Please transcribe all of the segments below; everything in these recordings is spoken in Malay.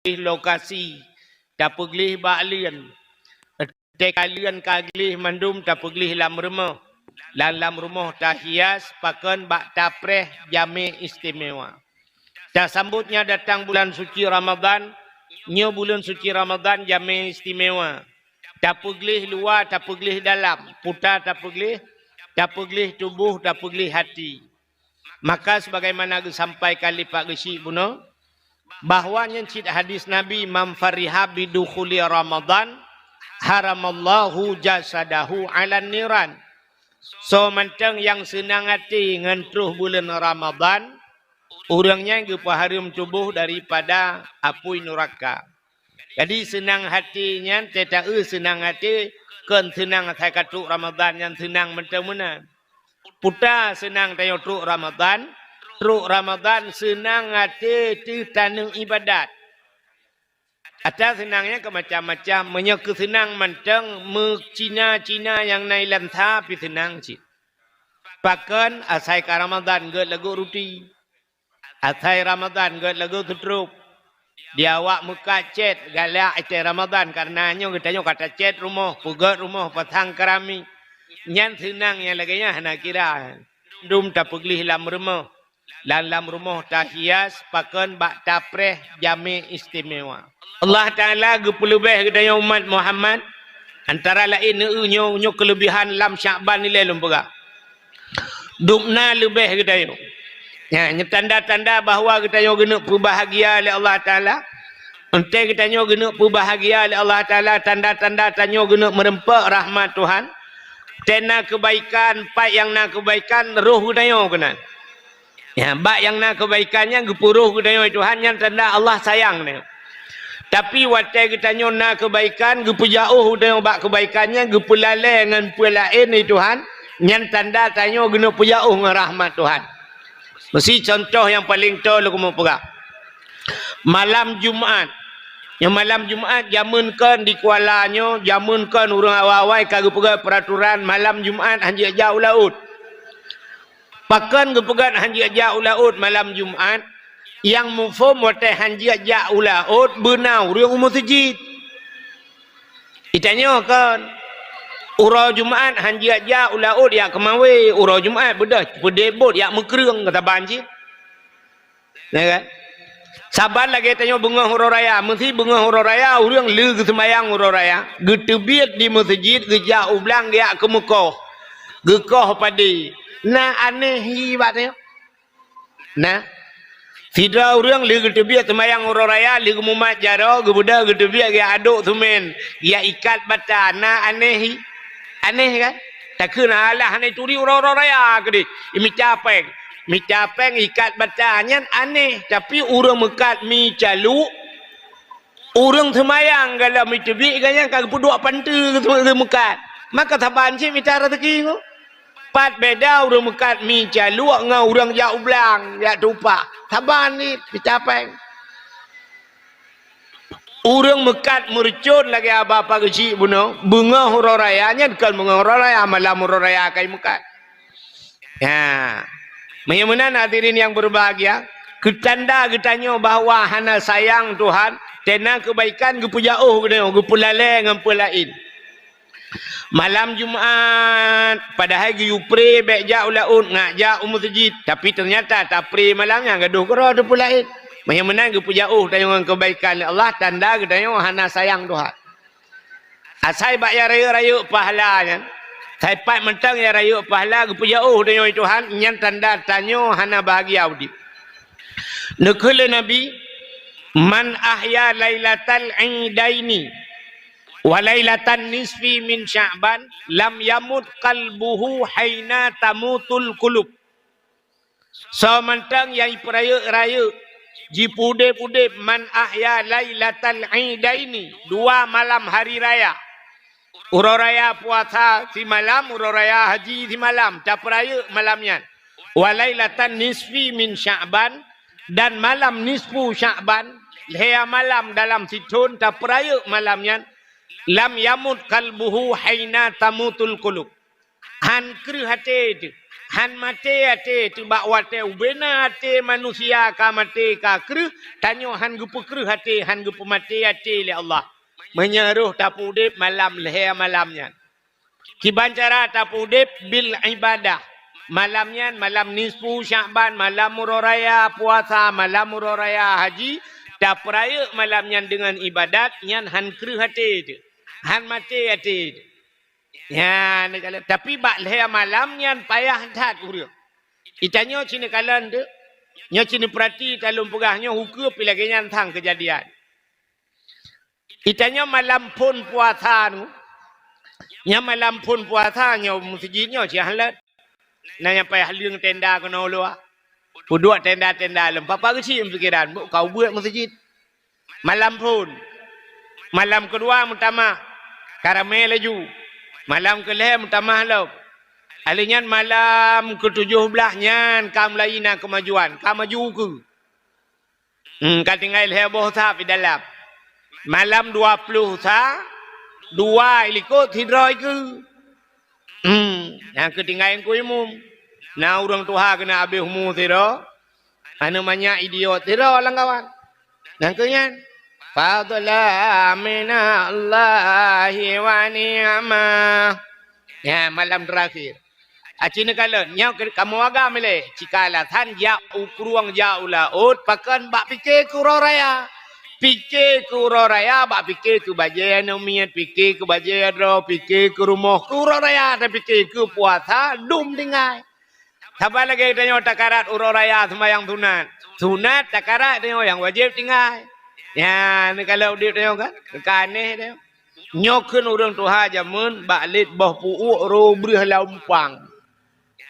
lokasi tapuglih ba'lian tekalian kaglih mandum tapuglih lam rumah lam rumah tahias pakan bak tapreh jami istimewa. Dah sambutnya datang bulan suci Ramadan, nyo bulan suci Ramadan jami istimewa. Tapuglih luar, tapuglih dalam, putar tapuglih tubuh, tapuglih hati. Maka sebagaimana sampai kali Pak Gesi Buno, bahawa nyencit hadis Nabi man fariha bidukhuli Ramadan haramallahu jasadahu ala niran. So mentang yang senang hati ngentruh bulan Ramadan, orangnya gepaharum tubuh daripada api neraka. Jadi senang hatinya tidak senang hati kan senang saya katuk Ramadan yang senang mentang mana. Puta senang tayo truk Ramadan senang hati tu tanung ibadat. Atau senangnya ke macam-macam, menyok senang mentang Cina yang naik lantah pi senang cik. Pakan asai ka Ramadan get lagu roti. Asai Ramadan get lagu tutruk. Dia awak muka cet galak ite Ramadan karenanya kita kata cet rumah, pugat rumah patang kerami. Nyan senang yang lagi nya nak kira. Dum tapuglih lam rumah. Lam rumah tahias pakan bak tapreh jami istimewa. Allah Ta'ala gepulubeh kedaya umat Muhammad. Antara lain nyo kelebihan lam Sya'ban nilai lumpega. Dukna lebih kedaya. Ya, tanda-tanda bahawa kita gena berbahagia oleh Allah Ta'ala. Entah kita gena berbahagia oleh Allah Ta'ala. Tanda-tanda tanya gena merempak rahmat Tuhan. Tena kebaikan, pak yang nak kebaikan, roh kedaya kena. Ya, bak yang nak kebaikannya gepuruh kedaya Tuhan yang tanda Allah sayang dia. Tapi waktu kita nak kebaikan, gepujauh kedaya bak kebaikannya, gepulale dengan pulain ni Tuhan. Yang tanda tanya gena pujauh dengan rahmat Tuhan. Mesti contoh yang paling tahu lu mau pegang. Malam Jumaat. Yang malam Jumaat jamunkan di kualanya, jamunkan orang awal-awal kagak pegang peraturan malam Jumaat hanya jauh laut. Pakan gepegat hanya jauh laut malam Jumaat yang mufum wate hanya jauh laut benau orang umur masjid. Itanya kan urau Jumaat hanya jauh laut ya kemawe urau Jumaat bedah berdebot ya mekereng kata banjir. Ya kan? Sabar lagi tanya bunga hurau raya. Mesti bunga hurau raya orang lu ke sembayang hurau raya. Getebiat di masjid gejauh belang dia ke Mekah. Gekoh padi. Nah aneh hibatnya. Nah. Tidak orang lu getebiat sembayang hurau raya. Lu ke mumat jaro. Gebudah getebiat dia aduk tumen. Dia ikat bata. Nah aneh. Aneh kan? Tak kena Allah aneh turi hurau raya ke dia. Ini capek. Mi capeng ikat batanya aneh. Tapi orang mekat mi calu. Orang semayang kalau mi cebik kan yang kagak dua pantu ke mekat. Maka taban cik mi cara teki ko. Pat beda orang mekat mi calu ngau orang jauh belang, ya tupak. Taban ni mi capeng. Orang mekat mercun lagi apa-apa kecil buno. Bunga hurau rayanya kan bunga hurau raya malam hurau raya kai mekat. Ya. Menyamanan hadirin yang berbahagia, ketanda ketanya bahawa hana sayang Tuhan, tena kebaikan gepujauh kedaya, gepulale dengan pulain. Malam Jumaat, padahal geyupre bek jauh laut ngajak masjid, tapi ternyata tak pre malamnya gaduh kera ada pulain. Menyamanan gepujauh tanya dengan kebaikan Allah, tanda ketanya hana sayang Tuhan. Asai bak ya raya-raya pahalanya. Saipat mentang ya rayu pahala gepujauh dengan Tuhan yang tanda tanya hana bahagia audi. Nekala Nabi man ahya lailatal idaini wa lailatan nisfi min Sya'ban lam yamut qalbuhu haina tamutul qulub. So mentang yang peraya-raya jipude-pude man ahya lailatal idaini dua malam hari raya. Urau raya puasa si malam, urau raya haji si malam. Tak peraya malamnya. Walailatan nisfi min Sya'ban. Dan malam nisfu Sya'ban. Lehya malam dalam situn tak peraya malamnya. Lam yamut kalbuhu haina tamutul qulub. Han kru hati itu. Han mate ate tu bak wate ubena ate manusia ka mate ka kreh tanyo han gupu kreh ate han gupu mate ate li Allah. Menyeruh tapu udip malam leher malamnya. Kiban cara tapu udip bil ibadah. Malamnya malam nisfu Sya'ban, malam murah raya puasa, malam murah raya haji. Tak peraya malamnya dengan ibadat yang han kreh ate tu. Han mate ate tu. Ya, tapi bak leher malam yang payah tat urang. Itanya cina kalan tu, nya cina perhati kalau pegahnya hukum pilih yang tang kejadian. Itanya malam pun puasa tu, nya malam pun puasa nya masjidnya cia halat. Nanya payah liang tenda kena luar. Puduk tenda-tenda lem. Papa kecil fikiran, kau buat masjid. Malam pun. Malam kedua mutama karamel laju. Malam kelih mutamah lau. Alinyan malam ke-17 kam laina kemajuan. Kam maju ke. Kau tinggal heboh sah di dalam. Malam 20 sah. 2 ilikut hidroi ke. Yang ketinggalan ku imum. Nah orang Tuhan kena habis umur tira. Namanya idiot tira orang kawan. Yang kenyan. Fadla minallahi wa ni'mah. Ya, malam terakhir. Acina kala, nyau kamu agam le. Cikala than jauh kuruang jauh laut, pakan bak fikir ku raya. Fikir ku raya, bak fikir ku bajian umiat, fikir ku bajian ro, fikir ku rumah ku raya, tapi fikir ku puasa dum dengai. Sabar lagi tanya takarat uraya sembahyang sunat. Sunat takarat tanya yang wajib tinggal. Ya, ni kalau dia tengok kan, kaneh dia. Nyokun orang Tuhan jamun baklit boh puuk ro brih lampang.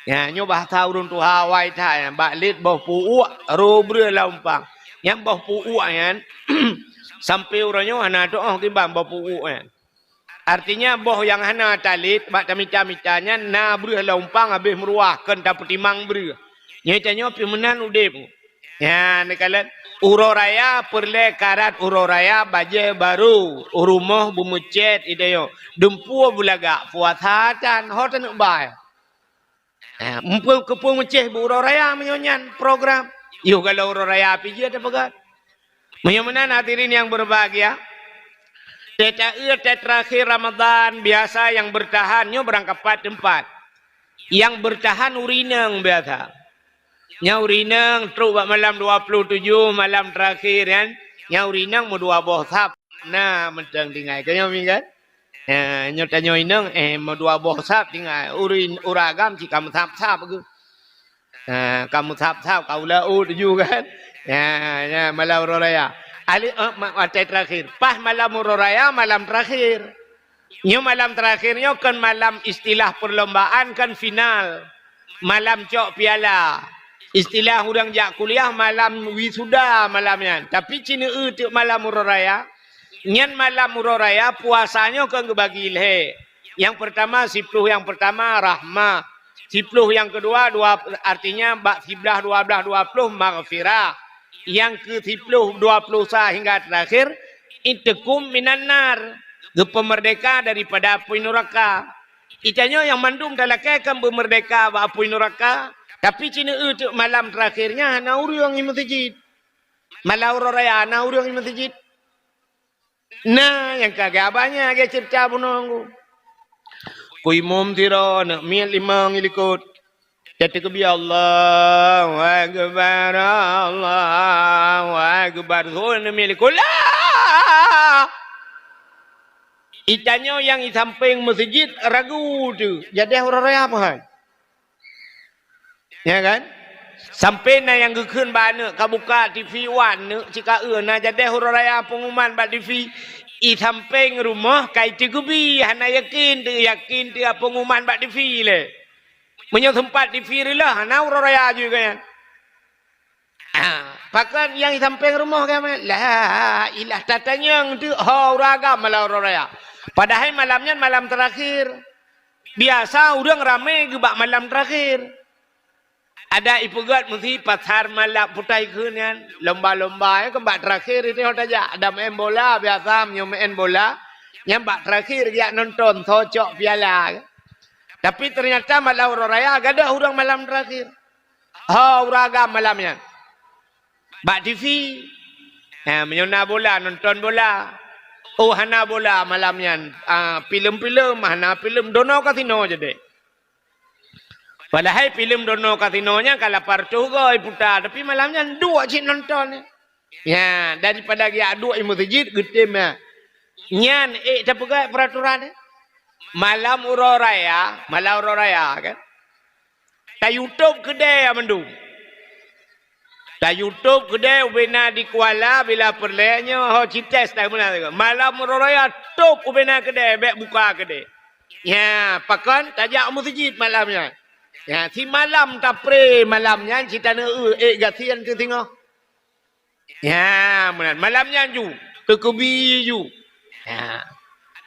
Ya, nyo bahasa orang Tuhan wai thai baklit boh puuk ro brih lampang. Yang boh puuk kan sampai orangnya hana doa timbang boh puuk kan. Artinya boh yang hana talit bak tamita-mitanya na brih lampang habis meruahkan dapat timang brih. Nyatanya pimenan udip. Ya, ni kalau uroraya perle karat uroraya baje baru urumah bumucet ideyo dempu bulaga puasa dan hoten bay. Mumpul kepung meceh uroraya menyonyan program. Yo kalau uroraya piji ada pegat. Menyamanan hadirin yang berbahagia. Terakhir Ramadan biasa yang bertahan nyo berangkat tempat. Yang bertahan urineng biasa. Nyaurinang truk malam 27 malam terakhir kan. Nyaurinang mau 2 boh sap. Nah, mentang tinggal kaya minggat. Nyotanya inang mau 2 boh sap tinggal urin uragam si kamu sap-sap ke. Kamu sap-sap kau lau juga kan. Ya malam raya. Ali mata terakhir. Pas malam raya malam terakhir. Nyo malam terakhirnya kan malam istilah perlombaan kan final. Malam cok piala. Istilah orang jak kuliah malam wisuda malamnya. Tapi cina itu malam murah nyan malam murah raya puasanya kan kebagi le. Yang pertama 10 yang pertama rahmah. 10 yang kedua artinya bak 11 12 20 maghfirah. Yang ke 10 20 sah hingga terakhir intakum minan nar. Pemerdeka daripada api neraka. Itanya yang mandum talakai kan bermerdeka bak api neraka. Tapi cina itu malam terakhirnya na urang di masjid. Malam raya na urang di masjid. Nah, yang kagak banyak agak cerita punangku. Kui mom tiro nak miat 5 ngilikut. Jadi kebi Allahu akbar Allahu akbar. So na milikut lah. Itanya yang di samping masjid ragu tu. Jadi orang raya apa kan? Ya kan? Sampai na yang gekun bana kabuka TV wan ne cika na jadi huraya pengumuman ba TV i samping rumah kai tigubi hana yakin tu pengumuman ba TV le. Menyo tempat TV lah hana huraya juga kan. Pakan yang di samping rumah kan lah ilah tatanya tu uraga malam huraya. Padahal malamnya malam terakhir. Biasa orang ramai gebak malam terakhir. Ada ipugat mesti pasar malam putai kan lomba-lomba kembak terakhir itu aja ada main bola biasa main bola yang bak terakhir dia nonton socok piala Tapi ternyata malam raya ada orang malam terakhir. Uragam malamnya. Bak TV. Menyona bola, nonton bola. Hana bola malamnya. Film-film, hana film. Dono kasino je dek. Padahal film dono kasinonya kalau parcugoi putar. Tapi malamnya dua cik nonton. Ya, daripada dia dua imu sejid, gede mah. Nyan, tak pegang peraturan. Malam raya kan. Ta YouTube kedai mendung. Ta YouTube kedai ubena di Kuala bila perlenya ho cites tak benar. Malam raya top ubena kedai bek buka kedai. Ya, pakan tajak masjid malamnya. Ya, si malam tapre malamnya cita ne gasian tu tengok. Ya, benar. Malamnya ju kekebi ju. Ya.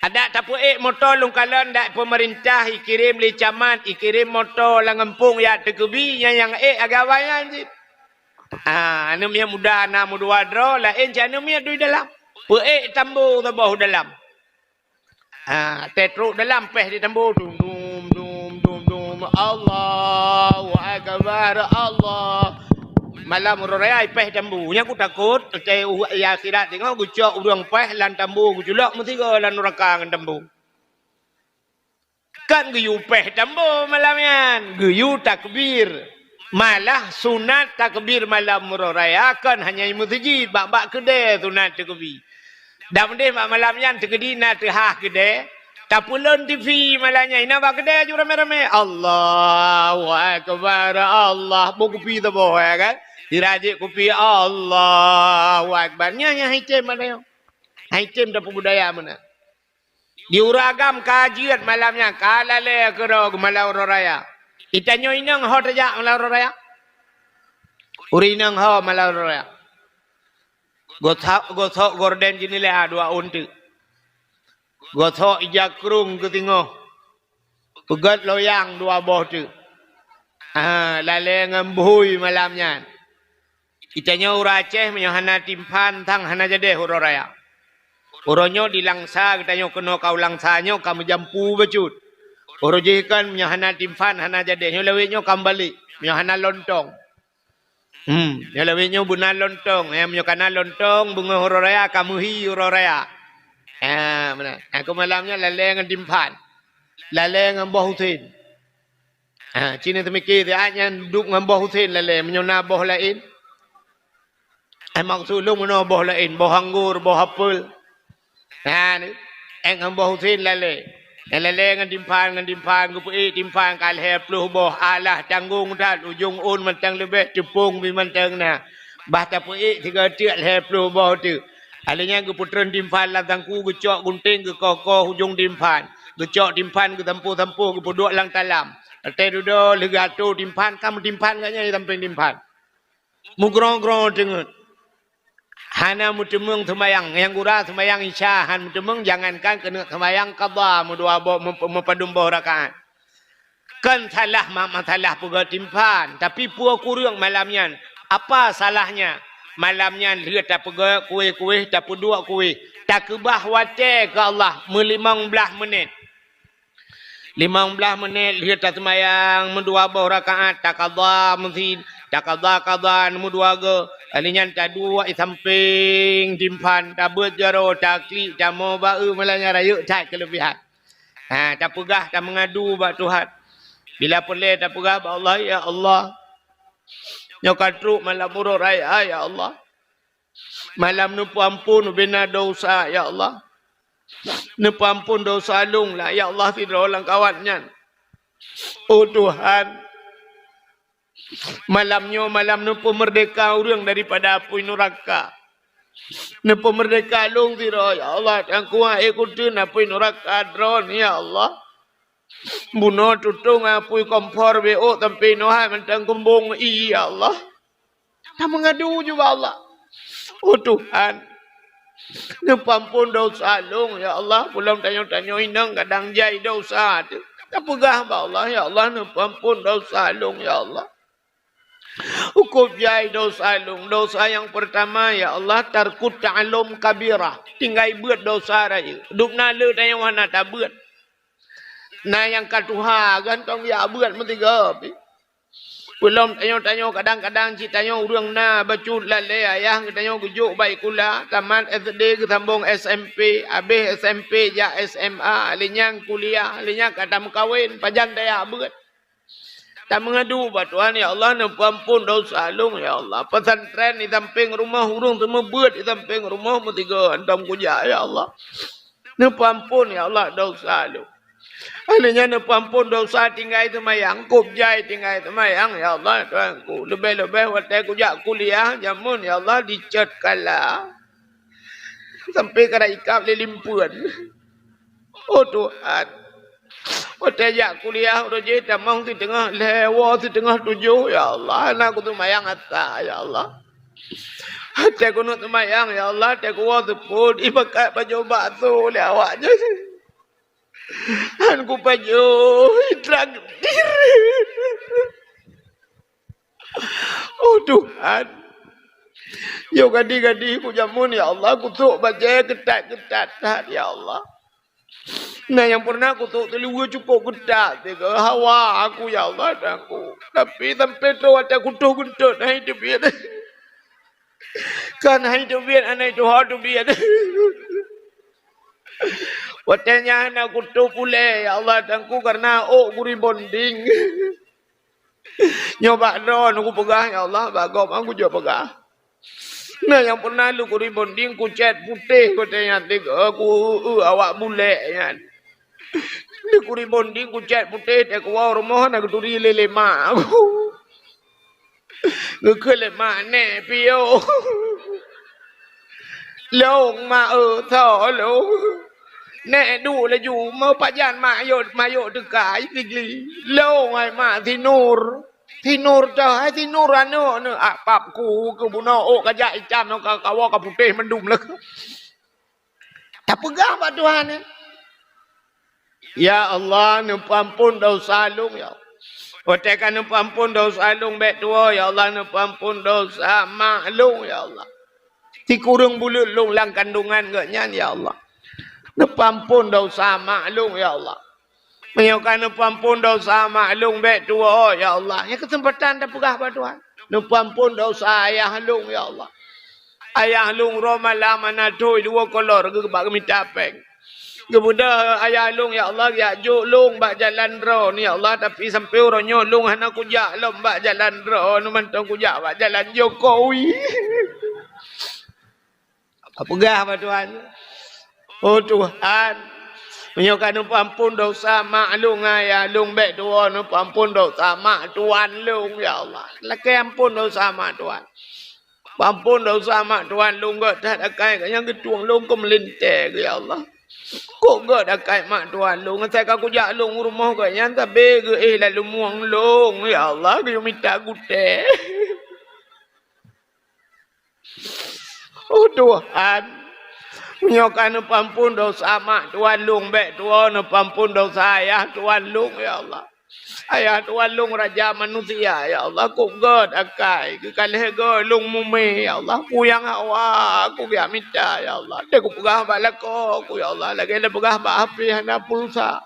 Ada tapu motor lungkalan dak pemerintah ikirim li camat ikirim motor lang kampung ya tekebi yang agawanya anjit. Anu mia mudah na mudua dro lain janu mia dui dalam. Pe tambu tabah dalam. Tetru dalam peh di tambu dum dum dum dum Allahu akbar Allah. Malam raya peh tambu nya aku takut cai ya akhirat tengok gucok urang peh lan tambu gujulak mesti go lan neraka ngan tambu kan guyu peh tambu malamnya guyu takbir malah sunat takbir malam raya kan hanya masjid bak kedai sunat takbir dak mendeh malamnya tegedina tehah kedai tapulun TV malahnya ina bak kedai ju rame-rame Allahu akbar Allah buku pi tabo ya kan dirajik kopi Allahu Akbar. Nya haitem mana yo? Haitem dapat budaya mana? Diuragam kajian malamnya kalale kero malam raya. Itanyo inang ho tajak malam raya. Urinang ho malam raya. Gothok gorden jinile dua untu. Gothok ijakrung ketingo. Pegat loyang dua boh tu. Lale ngembui malamnya. Itanya ura Aceh menyohana timpan tang hana jade huro raya. Uronyo di langsa kitanya kena kau langsanya kamu jampu becut. Uro jikan menyohana timpan hana jade. Nyo lewinyo kembali menyohana lontong. Nyo lewinyo buna lontong. Menyokana lontong bunga huro raya kamu hi huro raya. Mana? Aku malamnya lale ngan timpan. Lale ngan Mbah Husin. Cina temikir dia hanya duduk ngan Mbah Husin lale menyona boh lain. Maksud lu mana boh lain, boh anggur, boh apel. Ni, Mbah Husin lale. Lale ngan timpan, gupi timpan kalhe pluh boh alah tanggung tat ujung un mentang lebih cepung bi mentang na. Bah tapi tiga tiak he pluh boh tu. Alanya guputren timpan latangku gucok gunting ke kokoh ujung timpan. Gucok timpan ke tampu-tampu gupuduk lang talam. Ate dudo legato timpan kamu timpan gaknya tamping timpan. Mugrong-grong dengut. Hana mutemeng semayang yang gura semayang isya han mutemeng jangankan kena semayang qada mudua mempadum boh rakaat. Kan salah masalah puga timpan tapi puak kurang malamnya. Apa salahnya? Malamnya lihat tak puga kuih-kuih tak dua kuih. Tak kebah wate ke Allah 15 menit. 15 menit lihat tak semayang mudua boh rakaat tak qada mesti tak qada mudua ge. Alinya tak dua samping timpan tak berjaro tak klik tak mau bau malanya raya tak kelebihan. Tak pegah tak mengadu bak Tuhan. Bila boleh tak pegah bak Allah ya Allah. Nyokatru malam murah raya ya Allah. Malam nupu ampun bina dosa ya Allah. Nupu ampun dosa lung lah ya Allah tidak orang kawannya. Oh Tuhan. Malamnya malam nupu merdeka orang daripada api neraka. Nupu merdeka lung tiro ya Allah. Yang kuat ikutin api neraka drone ya Allah. Bunuh tutung api kompor BO tapi nohai mentang kumbung ya Allah. Tak mengadu juga Allah. Oh Tuhan. Nupu ampun dosa lung ya Allah. Pulang tanya-tanya inang kadang jai dosa tu. Tak pegah Allah ya Allah. Nupu ampun dosa lung ya Allah. Hukum jai dosa lung. Dosa yang pertama ya Allah tarkut ta'alum kabirah. Tinggal buat dosa raya. Duk nala tanya mana tak buat. Nah yang katuha kan tong ya berat mentiga. Belum tanya-tanya kadang-kadang cik tanya urang na bacut lalai ayah tanya gujuk baik kula taman SD ke sambung SMP habis SMP ja SMA alinyang kuliah alinyang kadang kawin panjang daya berat. Tak mengadu batuan ya Allah na ampun dosa lung ya Allah. Pesantren di samping rumah urang semua berat di samping rumah mentiga antam kuja ya Allah. Na ampun ya Allah dosa lung. Alanya na pampun dosa tinggal semayang, kubjai tinggal semayang, ya Allah Tuhanku. Lebih-lebih waktu kujak kuliah, jamun ya Allah dicat kalah. Sampai kena ikap lilimpuan. Oh Tuhan. Waktu jak kuliah, roji tamang di tengah lewa, di tengah 7, ya Allah. Anakku semayang atas, ya Allah. Waktu aku nak semayang, ya Allah. Waktu aku waktu ibakat baju batu, lewat je. Aku baju traktir. Oh Tuhan. Yo gadi-gadi ku jamun ya Allah. Kutuk baca ketat-ketat ya Allah. Nah yang pernah kutuk telugu cukup ketat. Tiga hawa aku ya Allah. Aku. Tapi sampai tu ada kutuk-kutuk. Nah hidup biar. Kan hidup biar. Anak itu hidup biar. Watanya anak kutu pule ya Allah tangku karena guri bonding. Nyoba don aku pegah ya Allah bagom aku juga pegah. Nah yang pernah lu guri bonding ku cat putih katanya tiga aku awak bule ya. Lu guri bonding ku cat putih tak ku rumah nak turi lele mak aku. Ngekele mak ne pio. Long ma tho lo. Nè đủ là dù mơ bà dàn mà dụ được cái gì lâu ngày mà thì nur cho hay thì nur ra nữa à bạp cụ bố nó ô cái dạy chăm nó cả vô cả bụt tê mình đùm lực tak pegang Pak Tuhan ya Allah nu ampun dosa lung ya Otekan nu ampun dosa lung bet tua ya Allah nu ampun dosa mak lung ya Allah ti kurung bulut lung lang kandungan gak nyan ya Allah Nepampun dosa maklum ya Allah. Menyokan nepampun dosa maklum bet tua ya Allah. Ya kesempatan dah pegah pada Tuhan. Nepampun dosa ayah lung ya Allah. Ayah lung romala mana tu 2 kolor ke bak minta peng. Kemudian ayah lung ya Allah ya juk lung bak jalan ro ni ya Allah tapi sampai ronyo lung hana kujak lom bak jalan ro nu mantong kujak bak jalan Jokowi. Apa pegah pada Tuhan? Oh Tuhan, menyokan ampun dosa maklum ayah lung bet dua nu ampun dosa mak Tuhan lung ya Allah. Laki ampun dosa mak Tuhan. Ampun dosa mak Tuhan lung gak tak akai yang ketuang lung ko melinte ya Allah. Kok gak akai mak Tuhan lung saya ka kujak lung rumah gak yang tabe ge lalu muang lung ya Allah ge minta gute. Oh Tuhan. Menyokan ampun dosa mak Tuhan lung bet tua ampun dosa ayah Tuhan lung ya Allah. Ayah Tuhan lung raja manusia ya Allah. Kok god akai ke kalih go lung mumi ya Allah. Puyang hawa aku biar minta ya Allah. Dia ku pegah balako aku ya Allah. Lagi dia pegah ba api hana pulsa.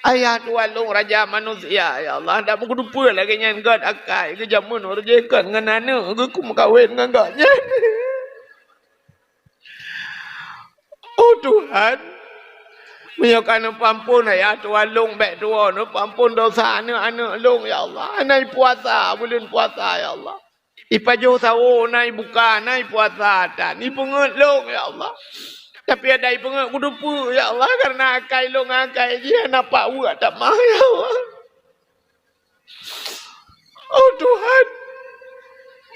Ayah Tuhan lung raja manusia ya Allah. Dak mu kudupa lagi nyan god akai ke jamun urjekan ngan anu ke ku makawin ngan godnya. Oh Tuhan, menyokan ampun ya Tuhan lung bet tua nu ampun dosa anak lung ya Allah. Nai puasa bulan puasa ya Allah. Ipajo sawo nai buka nai puasa dan ni pengut lung ya Allah. Tapi ada pengut kudupu ya Allah karena akai lung akai dia nampak buat tak mah ya Allah. Oh Tuhan.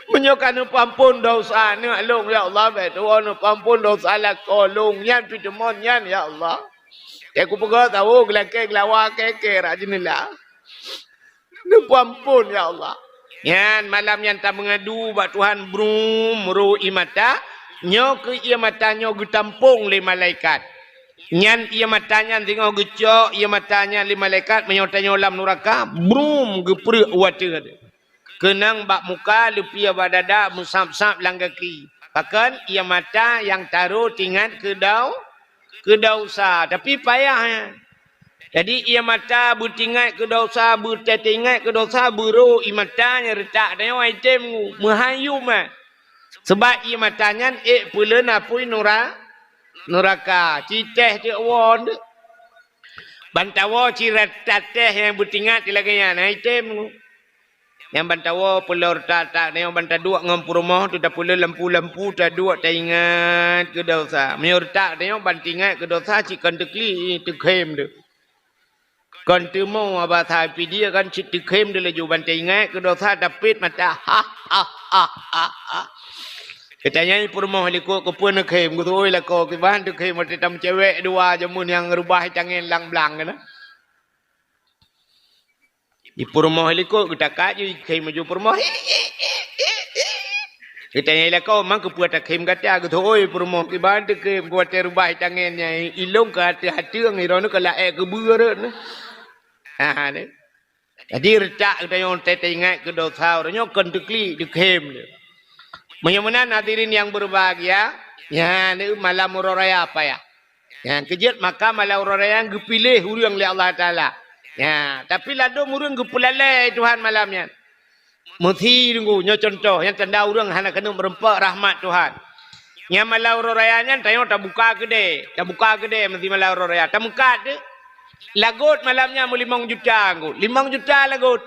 Menyokan ampun dosa ni lung ya Allah betul ampun dosa la kolung yan pitemon yan ya Allah. Aku pegah tahu gelake gelawa keke rajinillah. Ni ampun ya Allah. Yan malam yang tak mengadu bak Tuhan brum ru imata nyo ke ia matanya getampung le malaikat. Nyan ia matanya tengok gecok ia matanya le malaikat menyotanya lam neraka brum geprek water. Kenang bak muka lupia badada musap-sap lang kaki. Bahkan ia mata yang taruh tingkat ke daun sah. Tapi payah. Jadi ia mata bertingat ke dosa, bertetingat ke dosa, buru imatanya retak dan item menghayu mah. Sebab ia matanya pula napui neraka. Citeh dia won. Bantawa cirat tateh yang bertingat lagi nya item. Yang bantawa pula retak yang bantadua ngampur rumah tu dah pula lampu-lampu dah dua tak ingat ke dosa. Menyertak dia bantingat ke dosa cikan tekli tekhem dia. Kon tu mau abah tapi dia kan cerita kem dia laju bantai ingat ke dosa dapit mata ha. Katanya ni purmoh liko ke pun kem ku tu oi la ko ke bahan tu kem mati tam cewek dua jamun yang rubah tangan lang blang kan. Di purmoh liko kita kaji kem maju purmoh. Katanya ila mang ke puat kem kata ku tu oi purmoh ke bahan tu kem ku ate rubah tangannya ilong ke hati ang irono ke laek ke beureuh. Ni. Jadi retak kita yang ingat ke dosa orangnya kentukli dikem dia. Menyamanan hadirin yang berbahagia, ya ni malam raya apa ya? Yang kejut maka malam raya yang gepilih urang oleh Allah Taala. Ya, tapi lado urang gepulalai Tuhan malamnya. Muthi tunggu nya contoh yang tanda urang hana kena merempak rahmat Tuhan. Yang malam raya nya tayo tak buka gede mesti malam raya. Tak buka de. Lagut malamnya mau 5 juta aku. 5 juta lagut.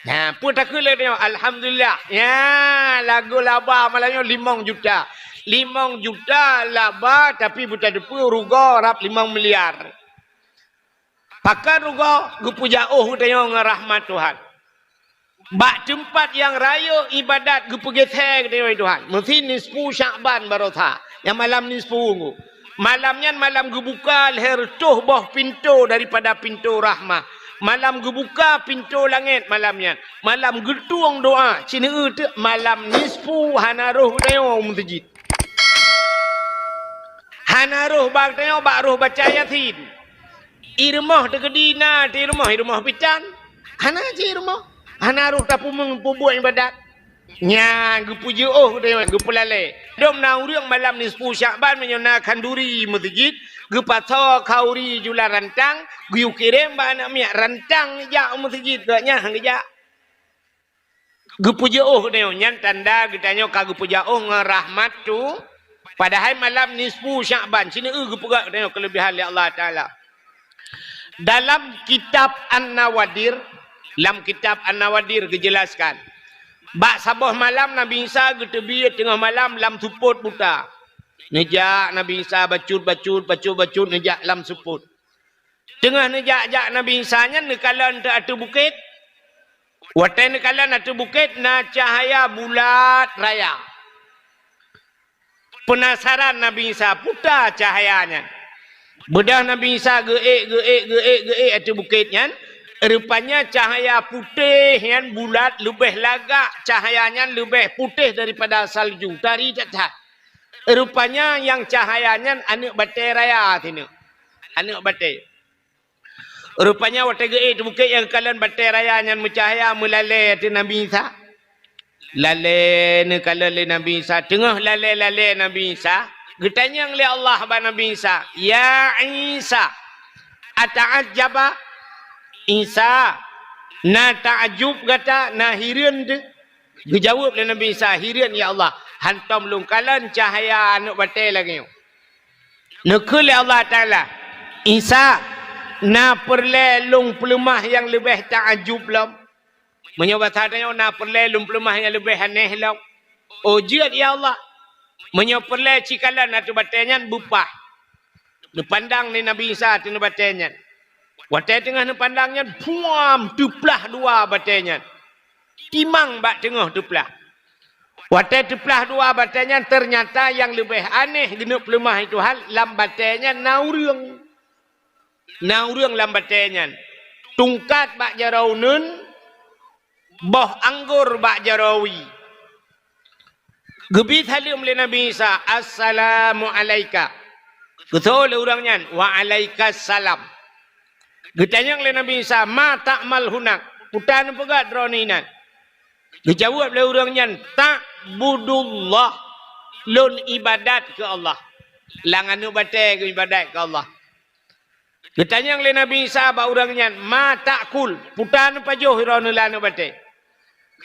Nah, pun tak kena tengok. Alhamdulillah. Ya, lagu laba malamnya 5 juta. 5 juta laba tapi buta depu rugo rap 5 miliar. Pakai rugo gupu jauh tengok rahmat Tuhan. Bak tempat yang raya ibadat gupu geteng tengok Tuhan. Mesti nisfu Syakban barotha. Yang malam nisfu. Malamnya malam gebuka leher tuh boh pintu daripada pintu rahmah. Malam gebuka pintu langit malamnya. Malam getuang doa. Cina itu malam nisfu hanaruh tengok masjid. Hanaruh bak tengok bak ruh baca yasin. Irmah tegedina di rumah pitan. Hana je rumah. Hanaruh tapu membuat ibadat. Nya gepuji tengok gepulalai. Dom na urang malam nisfu Syakban menyonakan duri masjid, gepatho kauri jula rantang, giu kirim ba anak miak rantang ja masjid gaknya hang ja. Gepuji tengok nyan tanda getanyo ka gepuji ngerahmat tu. Padahal malam nisfu Syakban sini gepugak tengok kelebihan Allah Taala. Dalam kitab An-Nawadir, dijelaskan bak sabah malam Nabi Isa getebi tengah malam lam suput buta. Nejak Nabi Isa bacut nejak lam suput. Tengah nejak Nabi Isa nya nekalan te atu bukit. Watai nekalan atu bukit na cahaya bulat raya. Penasaran Nabi Isa putar cahayanya. Bedah Nabi Isa geek atu bukitnya. Rupanya cahaya putih yang bulat lebih lagak, cahayanya lebih putih daripada salju. Tari cacat. Rupanya yang cahayanya anak batai raya sini. Anak batai. Rupanya waktu itu bukit yang kalian batai raya yang mencahaya melalai itu Nabi Isa. Lalai ni kalau Nabi Isa. Tengah lalai Nabi Isa. Getanya oleh Allah kepada Nabi Isa. Ya Isa. Ata'ajaba. Isa na ta'ajub kata na hirian de. Dijawab oleh Nabi Isa, hirian ya Allah. Hantam lungkalan cahaya anak batai lagi. Nekul Allah Ta'ala. Isa na perlelung pelemah yang lebih ta'ajub lam. Menyobat hadanya na perlelung pelemah yang lebih aneh lam. Oh jiat ya Allah. Menyobat perle cikalan anak batainya bupah. Nepandang ni Nabi Isa tu batainya. Watai tengah ni pandangnya, puam, tuplah dua batainya. Timang bak tengah tuplah. Watai tuplah dua batainya, ternyata yang lebih aneh genuk lemah itu hal, lam batainya naurung. Naurung lam batainya. Tungkat bak jaraunun, boh anggur bak jarawi. Gebit halim oleh Nabi Isa, Assalamualaikum. Betul orangnya, Waalaikumsalam. Getanya oleh Nabi Isa, ma ta'mal hunak. Putan pegat droninan. Dijawab oleh orangnya, ta'budullah. Lun ibadat ke Allah. Langan batai ke ibadat ke Allah. Ditanya oleh Nabi Isa ba orangnya ma takul putan pajoh hirana lana bate.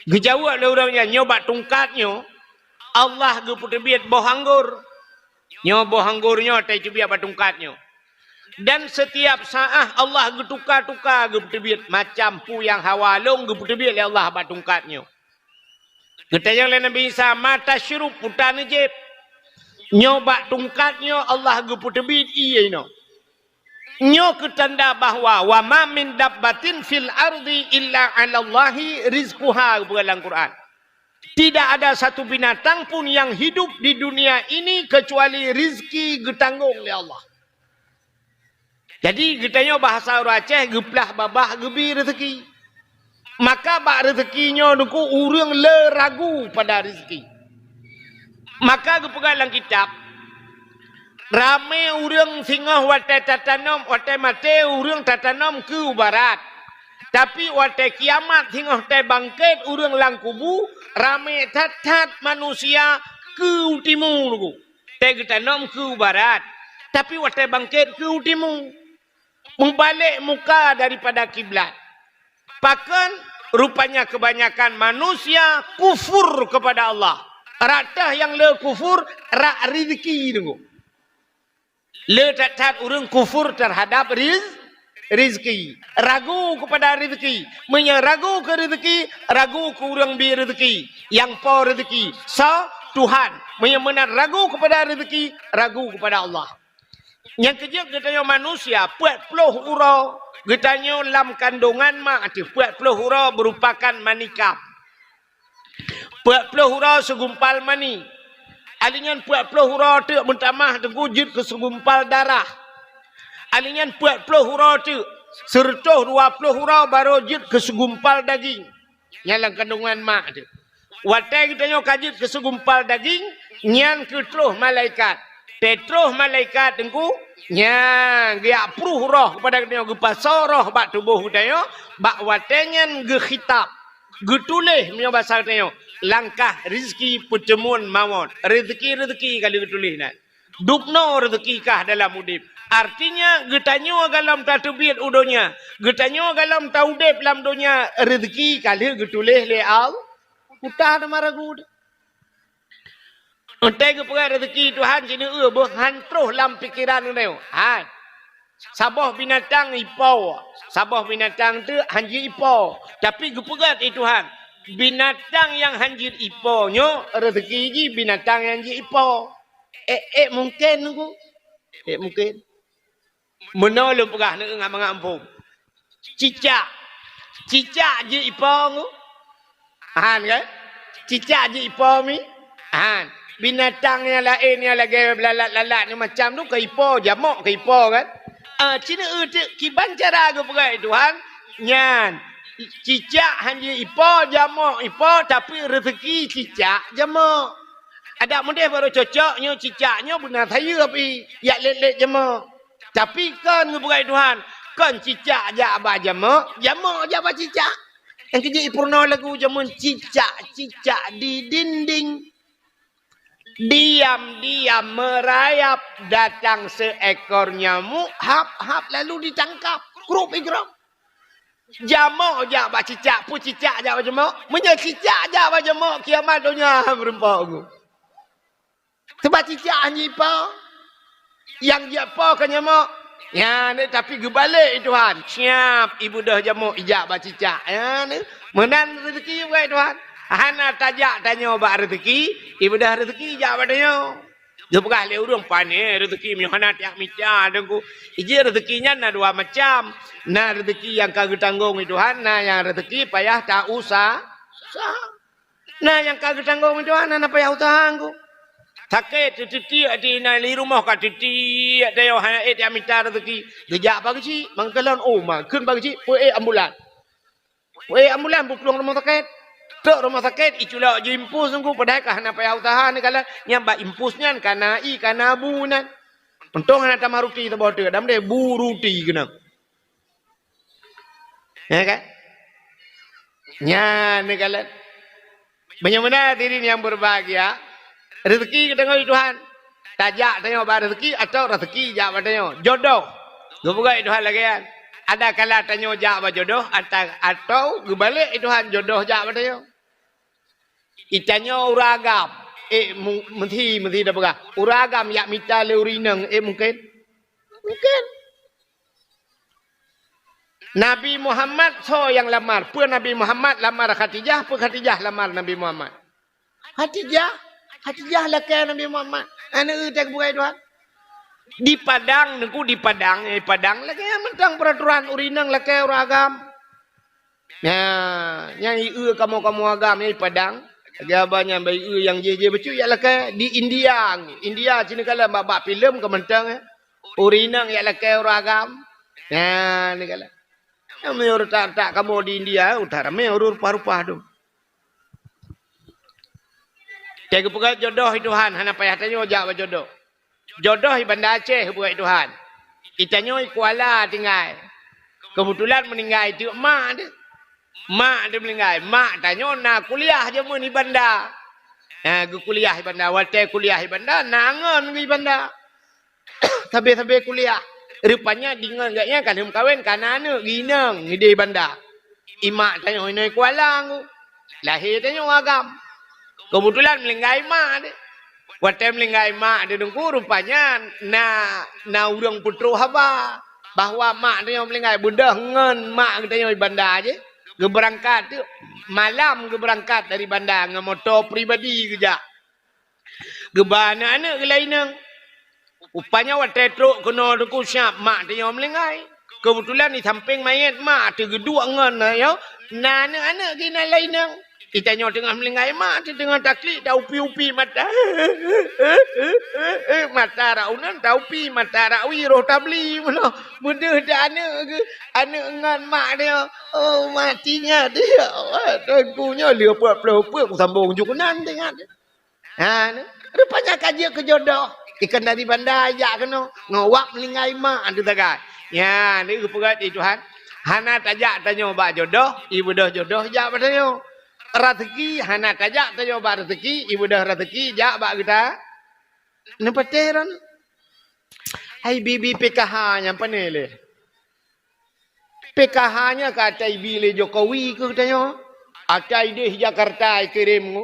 Gejawab oleh orangnya nyoba tungkatnya Allah ge putebiat boh anggur. Nyo boh anggurnya tai cubiat ba tungkatnya. Dan setiap saat Allah ge tukar-tukar ge putebiat macam pu yang hawalung ge putebiat oleh Allah ba tungkatnya. Ditanya oleh Nabi Isa mata syurup putan jeb. Nyoba tungkatnya Allah ge putebiat iya no. Nyo ketanda bahawa wa ma min dabbatin fil ardi illa 'ala Allahi rizquha dalam Quran. Tidak ada satu binatang pun yang hidup di dunia ini kecuali rizki getanggung oleh Allah. Jadi katanya bahasa orang Aceh geplah babah gebi rezeki. Maka bak rezekinya nuku urang le ragu pada rezeki. Maka gepegang dalam kitab ramai orang singgah watai tatanom, watai mate orang tatanom ke barat. Tapi watai kiamat singgah watai bangkit orang lang kubu, ramai tatat manusia ke timur. Tai tatanom ke barat. Tapi watai bangkit ke timur. Membalik muka daripada kiblat. Bahkan rupanya kebanyakan manusia kufur kepada Allah. Ratah yang le kufur, rak rezeki tunggu. Le tak orang kufur terhadap rizki. Ragu kepada rizki. Ragu ke rizki, ragu ke orang bi rizki. Yang po rizki. So, Tuhan. Menar ragu kepada rizki, ragu kepada Allah. Yang kejap katanya manusia, 40 hurau. Katanya dalam kandungan mak, 40 hurau merupakan manikah. 40 hurau segumpal mani. Alingan 40 hurau tu mentamah terwujud ke segumpal darah. Alingan 40 hurau tu serta 20 hurau baru wujud ke segumpal daging. Yang kandungan mak tu. Watai kita kajut ke segumpal daging, nyan ke teruh malaikat. Tetruh malaikat tengku, nyan dia pruh roh kepada kita gepasau roh bak tubuh kita bak watenyan ge khitab. Getulih punya bahasa kita langkah rezeki pertemuan maut. Rezeki kali getulih nak. Dukno rezeki kah dalam udip. Artinya getanyo dalam tatubit udonya. Getanyo dalam taudip dalam dunia rezeki kali getulih le al. Utah nama ragu. Entai ke perang rezeki Tuhan sini berhantruh dalam pikiran kita. Hai. Sabah binatang ipau. Sabah binatang tu hanji ipau. Tapi gepegat Tuhan. Binatang yang hanjir iponyo rezeki ji binatang yang hanjir ipo. Mungkin nunggu. Mungkin. Menolong pegah nak ngam-ngampung. Cicak. Cicak je ipo ngu. Han kan? Cicak je ipo mi. Han. Binatang yang lain yang lagi lalat-lalat ni macam tu ke ipo, jamok ke ipo kan? Cina kiban cara ke pegai Tuhan. Nyan. Cicak hanya ipo, jamok ipo, tapi rezeki cicak jamok. Ada mudah baru cocoknya cicaknya benar saya tapi yak let-let jamok. Tapi kan ngeberai Tuhan, kan cicak aja abah jamok aja abah cicak. Yang kerja ipurno lagu jamon cicak di dinding. Diam-diam merayap datang seekor nyamuk, hap lalu ditangkap. Krup igrop. Jamok je abah cicak, pun cicak je abah jamok. Menya cicak je abah jamok, kiamat dunia berempak aku. Sebab cicak hanya apa? Yang dia apa kan nyamuk? Ya, ni tapi gebalik Tuhan. Siap, ibu dah jamuk ijak abah cicak. Ya, ni menan rezeki baik Tuhan. Hana tajak tanya abah rezeki, ibu dah rezeki ijak abah tanya. Dia pegah le urang panen rezeki mi hana tiak mica dengku. Ije rezekinya na dua macam. Na rezeki yang kagak tanggung Tuhan, na yang rezeki payah tak usah. Nah yang kagak tanggung Tuhan, na payah usah angku. Sakit titi di na li rumah ka titi ada yo hana tiak mica rezeki. Gejak pagi ci, mangkalan mak keun pagi ci, poe ambulan. Poe ambulan pulang rumah sakit. Tok rumah sakit icula jimpus sungguh padahal kahana payah usaha ni kala nyamba impusnya kana kana bunan. Untung ana tamaruti tu bote dam de buruti kena. Ya kan? Nya ni kala. Bagaimana diri yang berbahagia? Rezeki kita ngoi Tuhan. Tajak tanya ba rezeki atau rezeki jak ba tanya. Jodoh. Gebuka Tuhan lagi kan. Ada kala tanya jak ba jodoh atau gebalik Tuhan jodoh jak ba tanya. Itanya uragam. Menti dah berah. Uragam yak mita le urinang. Mungkin. Nabi Muhammad so yang lamar. Pun Nabi Muhammad lamar Khadijah. Pun Khadijah lamar Nabi Muhammad. Khadijah lakai Nabi Muhammad. Anak tak bukai Tuhan. Di Padang, nengku di Padang. Padang lakai yang mentang peraturan urinang lakai uragam. Yang kamu agam yang di Padang. Agabanya bayi yang je becu ialah ke di India. India sini kala babak filem ke mentang urinang ialah ke uragam. Ni kala. Yang tak kamu di India utara me rupa-rupa tu. Jaga pegat jodoh Tuhan hana payah tanya jak jodoh. Jodoh di Banda Aceh buat Tuhan. Itanya Kuala tinggal. Kebetulan meninggal itu mak dia. Mak dia meninggal. Mak tanya nak kuliah je mu ni Banda. Gu kuliah di Banda. Watai kuliah di Banda. Nangan di Banda. Sampai kuliah. Rupanya dengan gaknya kan hum kawin kanana ginang di Banda. Imak tanya ini Kuala aku. Lahir tanya agam. Kebetulan meninggal mak dia. Watai meninggal mak dia dengku rupanya na urang putru haba. Bahawa mak dia meninggal bunda ngen mak tanya di Banda aje. Berangkat tu malam berangkat dari bandar dengan motor pribadi kerja. Gebana anak ke lain upanya watai truk kena deku siap mak dia melengai. Kebetulan di samping mayat mak tu gedua ngan ya. Nana anak kena lain ditanya tengah melengai mak tu tengah taklid dah upi-upi mata. Mata raunan dah upi mata rawi roh tabli mana. Benda dah anak ngan mak dia. Oh matinya dia. Tengkunya dia puak-puak sambung jukunan tengah dia. Rupanya kaji ke jodoh. Ikan dari bandar ajak kena. Ngawak melingai mak. Itu tak. Ya, ni kepegat Tuhan. Hana tajak tanya bak jodoh. Ibu dah jodoh jak tanya. Rezeki hana tajak tanya bak rezeki. Ibu dah rezeki jak bak kita. Nampak teran. Hai bibi PKH yang panel. PKH-nya kata Ibile Jokowi ke katanya. Akai dia Jakarta kirim.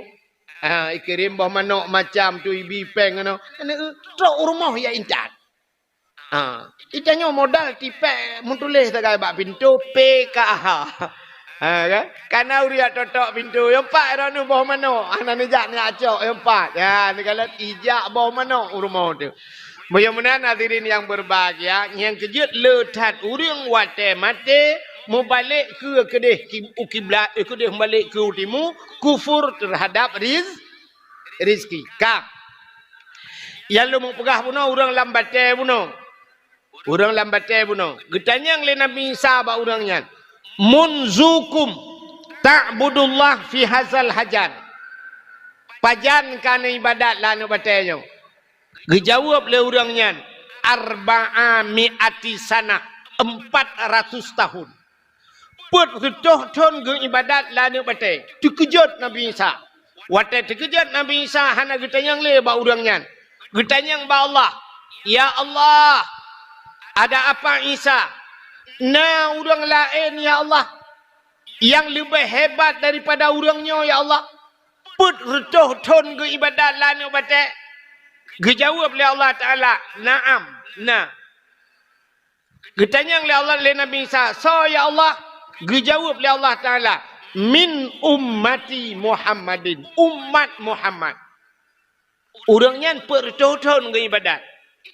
Kirim bah manok macam tu ibi peng no. Truk rumah ya intat. Itanya modal tipek mutulis tak bak pintu PKH. Kan? Karena uria totok pintu yang pak ranu bah manok. Ana nejak ni acok yang pak. Ya ni kalau ijak bah manok rumah tu. Mudah-mudahan hadirin yang berbahagia, yang kejut letat urang wate mate mubalik ke kedeh ukiblat kedeh balik ke utimu kufur terhadap rizki. Ka. Yang lu mau pegah puno urang lambate puno. Urang lambate puno. Getanya yang le Nabi Isa ba urangnya. Munzukum ta'budullah fi hazal hajan. Pajan kana ibadat lanu batenyo. Dijawab oleh orangnya 400 sana 400 tahun. Put gedoh ton ge ibadat lanu bate. Terkejut Nabi Isa. Wate terkejut Nabi Isa hana getanyang le ba orangnya. Getanyang ba Allah. Ya Allah. Ada apa Isa? Na orang lain ya Allah. Yang lebih hebat daripada orangnya ya Allah. Put gedoh ton ge ibadat lanu bate. Dijawab oleh Allah Ta'ala. Naam. Nah. Ditanya oleh Allah oleh Nabi Isa. So ya Allah. Dijawab oleh Allah Ta'ala. Min ummati Muhammadin. Umat Muhammad. Orangnya pertoton ke ibadat.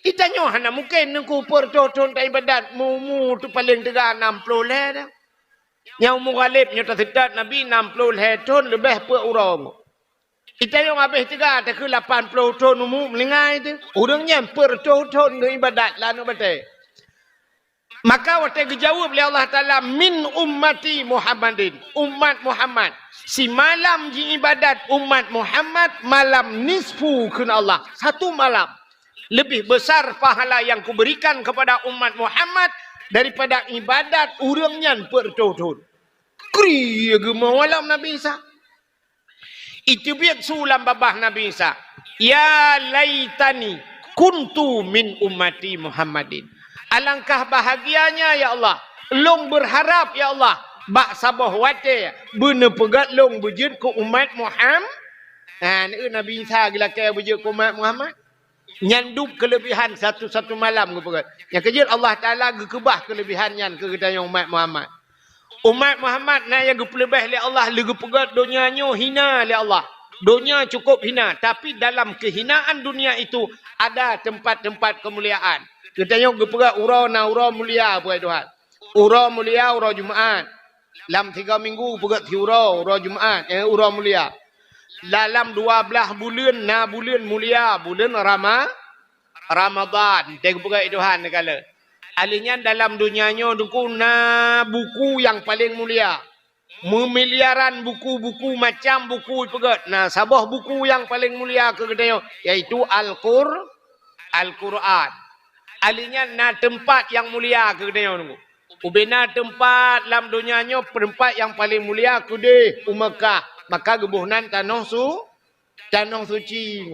Ditanya hana mungkin nunggu pertoton ke ibadat. Mumu tu paling tegak 60 leh dah. Yang mughalib nyata sedat Nabi 60 leh ton lebih per orang. Kita yang habis tiga, tak ke 80 ton umum melingai itu. Orangnya perton ke ibadat lah nak baca. Maka waktu dijawab oleh Allah Ta'ala, min ummati Muhammadin. Umat Muhammad. Si malam di ibadat umat Muhammad, malam nisfu kena Allah. Satu malam. Lebih besar pahala yang kuberikan kepada umat Muhammad daripada ibadat orangnya perton. Kriya gemau malam Nabi Isa. Itu biar sulam babah Nabi Isa. Ya laitani kuntu min ummati Muhammadin. Alangkah bahagianya ya Allah. Long berharap ya Allah. Bak sabah wate. Benar pegat long berjud ke umat Muhammad. Ni Nabi Isa gila kaya berjud ke umat Muhammad. Nyandup kelebihan satu malam ke pegat. Yang kejut Allah Ta'ala gekebah kelebihannya ke kedaya umat Muhammad. Umat Muhammad na yang gelebih oleh Allah. Lega pegat dunianya hina oleh Allah. Dunia cukup hina. Tapi dalam kehinaan dunia itu ada tempat-tempat kemuliaan. Kita tengok geperak urau mulia buat Tuhan. Urau mulia, urau Jumaat. Dalam 3 minggu pegat urau Jumaat. Urau mulia. Dalam 12 bulan mulia. Bulan Ramadan. Tengok pegat Tuhan negara. Alihnya dalam dunianya buku yang paling mulia. Memiliaran buku-buku macam buku pegat. Nah, sabah buku yang paling mulia ke kedai iaitu Al-Quran. Alihnya na tempat yang mulia ke kedai nunggu. Ubena tempat dalam dunianya tempat yang paling mulia ke di Mekah. Maka gebuhnan tanah suci.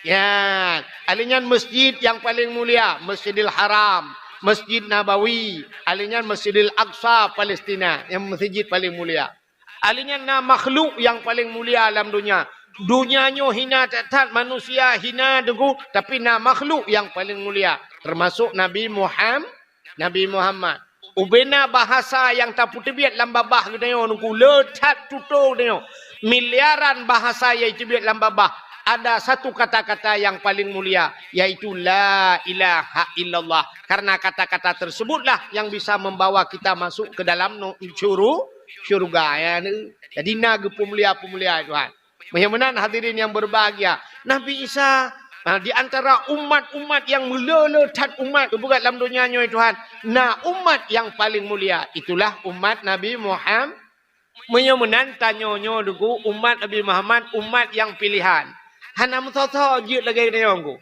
Ya, alihnya masjid yang paling mulia, Masjidil Haram. Masjid Nabawi, alihnya Masjidil Aqsa Palestina yang masjid paling mulia. Alihnya na makhluk yang paling mulia dalam dunia. Dunianya hina tak manusia hina degu, tapi na makhluk yang paling mulia termasuk Nabi Muhammad. Ubena bahasa yang tak putih dalam babah kita nunggu letat tutup dia. Miliaran bahasa yang itu dalam babah. Ada satu kata-kata yang paling mulia, yaitu La ilaha illallah. Karena kata-kata tersebutlah yang bisa membawa kita masuk ke dalam syurga. Ya. Jadi naga pemulia Tuhan. Bagaimana hadirin yang berbahagia. Nabi Isa di antara umat-umat yang meleletat umat bukan dalam dunianya Tuhan. Nah, umat yang paling mulia itulah umat Nabi Muhammad. Menyemenan tanyonyo dugu umat Nabi Muhammad, umat yang pilihan. Hana mutoto jut lagi kita yongku.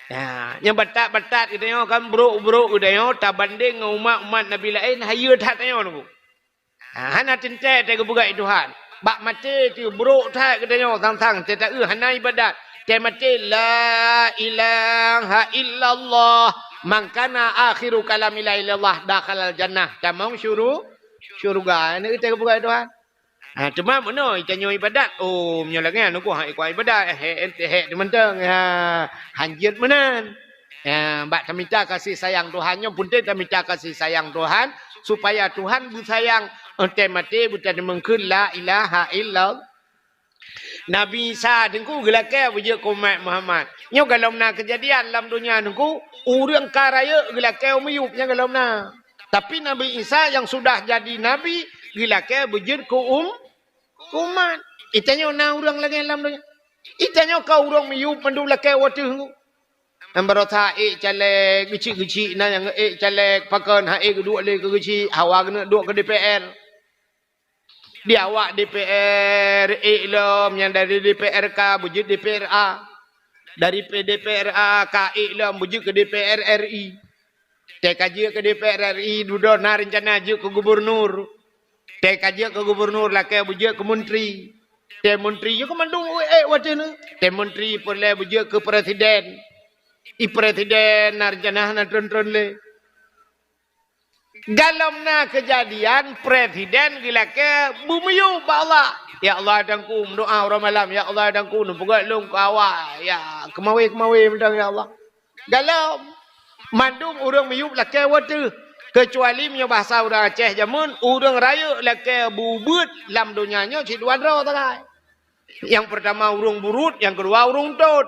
Ya, yang batat kita yong kan bro kita yong tak banding umat Nabi lain hayu tak kita yong. Hana tinte te kebuka Tuhan. Bak mati tu bro tak kita yong tang tak hana ibadat. Te mati la ilaha illallah man kana akhiru kalami la ilallah dakhalal jannah. Tamang syurga. Ini kita kebuka Tuhan. Cuma mana ikannya ibadat. Oh, menyalakan aku ikut ibadat. Teman-teman. Hanjir menan. Mbak minta kasih sayang Tuhannya pun kita minta kasih sayang Tuhan supaya Tuhan bersayang mati bukan mengkun la ilaha illallah. Nabi Isa dengku gelaknya bujur umat Muhammad. Nyo kalau nak kejadian dalam dunia dengku orang karaya gelaknya umiyupnya kalau nak. Tapi Nabi Isa yang sudah jadi nabi gelaknya bujur umat. Itanya na orang lagi dalam dunia. Itanya kau orang miyup pendu belakang waktu. Ambarota calek kecil-kecil na yang calek pakan kedua le kecil hawa kena dua ke DPR. Dia awak DPR iklam yang dari DPR K bujut DPR A. Dari DPR A K iklam bujut ke DPR RI. Kaji ke DPR RI duduk na rencana je ke gubernur. Kaji ke gubernur lah ke bujut ke menteri. Menteri je ke mandu waktu ni. Menteri boleh bujut ke presiden. Presiden na rencana na tron le. Dalam na kejadian presiden gila ke bumiyu ba Allah. Ya Allah dangku doa orang malam. Ya Allah dangku nupugat long ke awak. Ya kemawi mendang ya Allah. Dalam mandum orang miyup lah ke waktu. Kecuali punya bahasa orang Aceh jamun. Orang raya lah ke bubut. Dalam dunianya ciduan roh tak. Yang pertama urung burut. Yang kedua urung tot.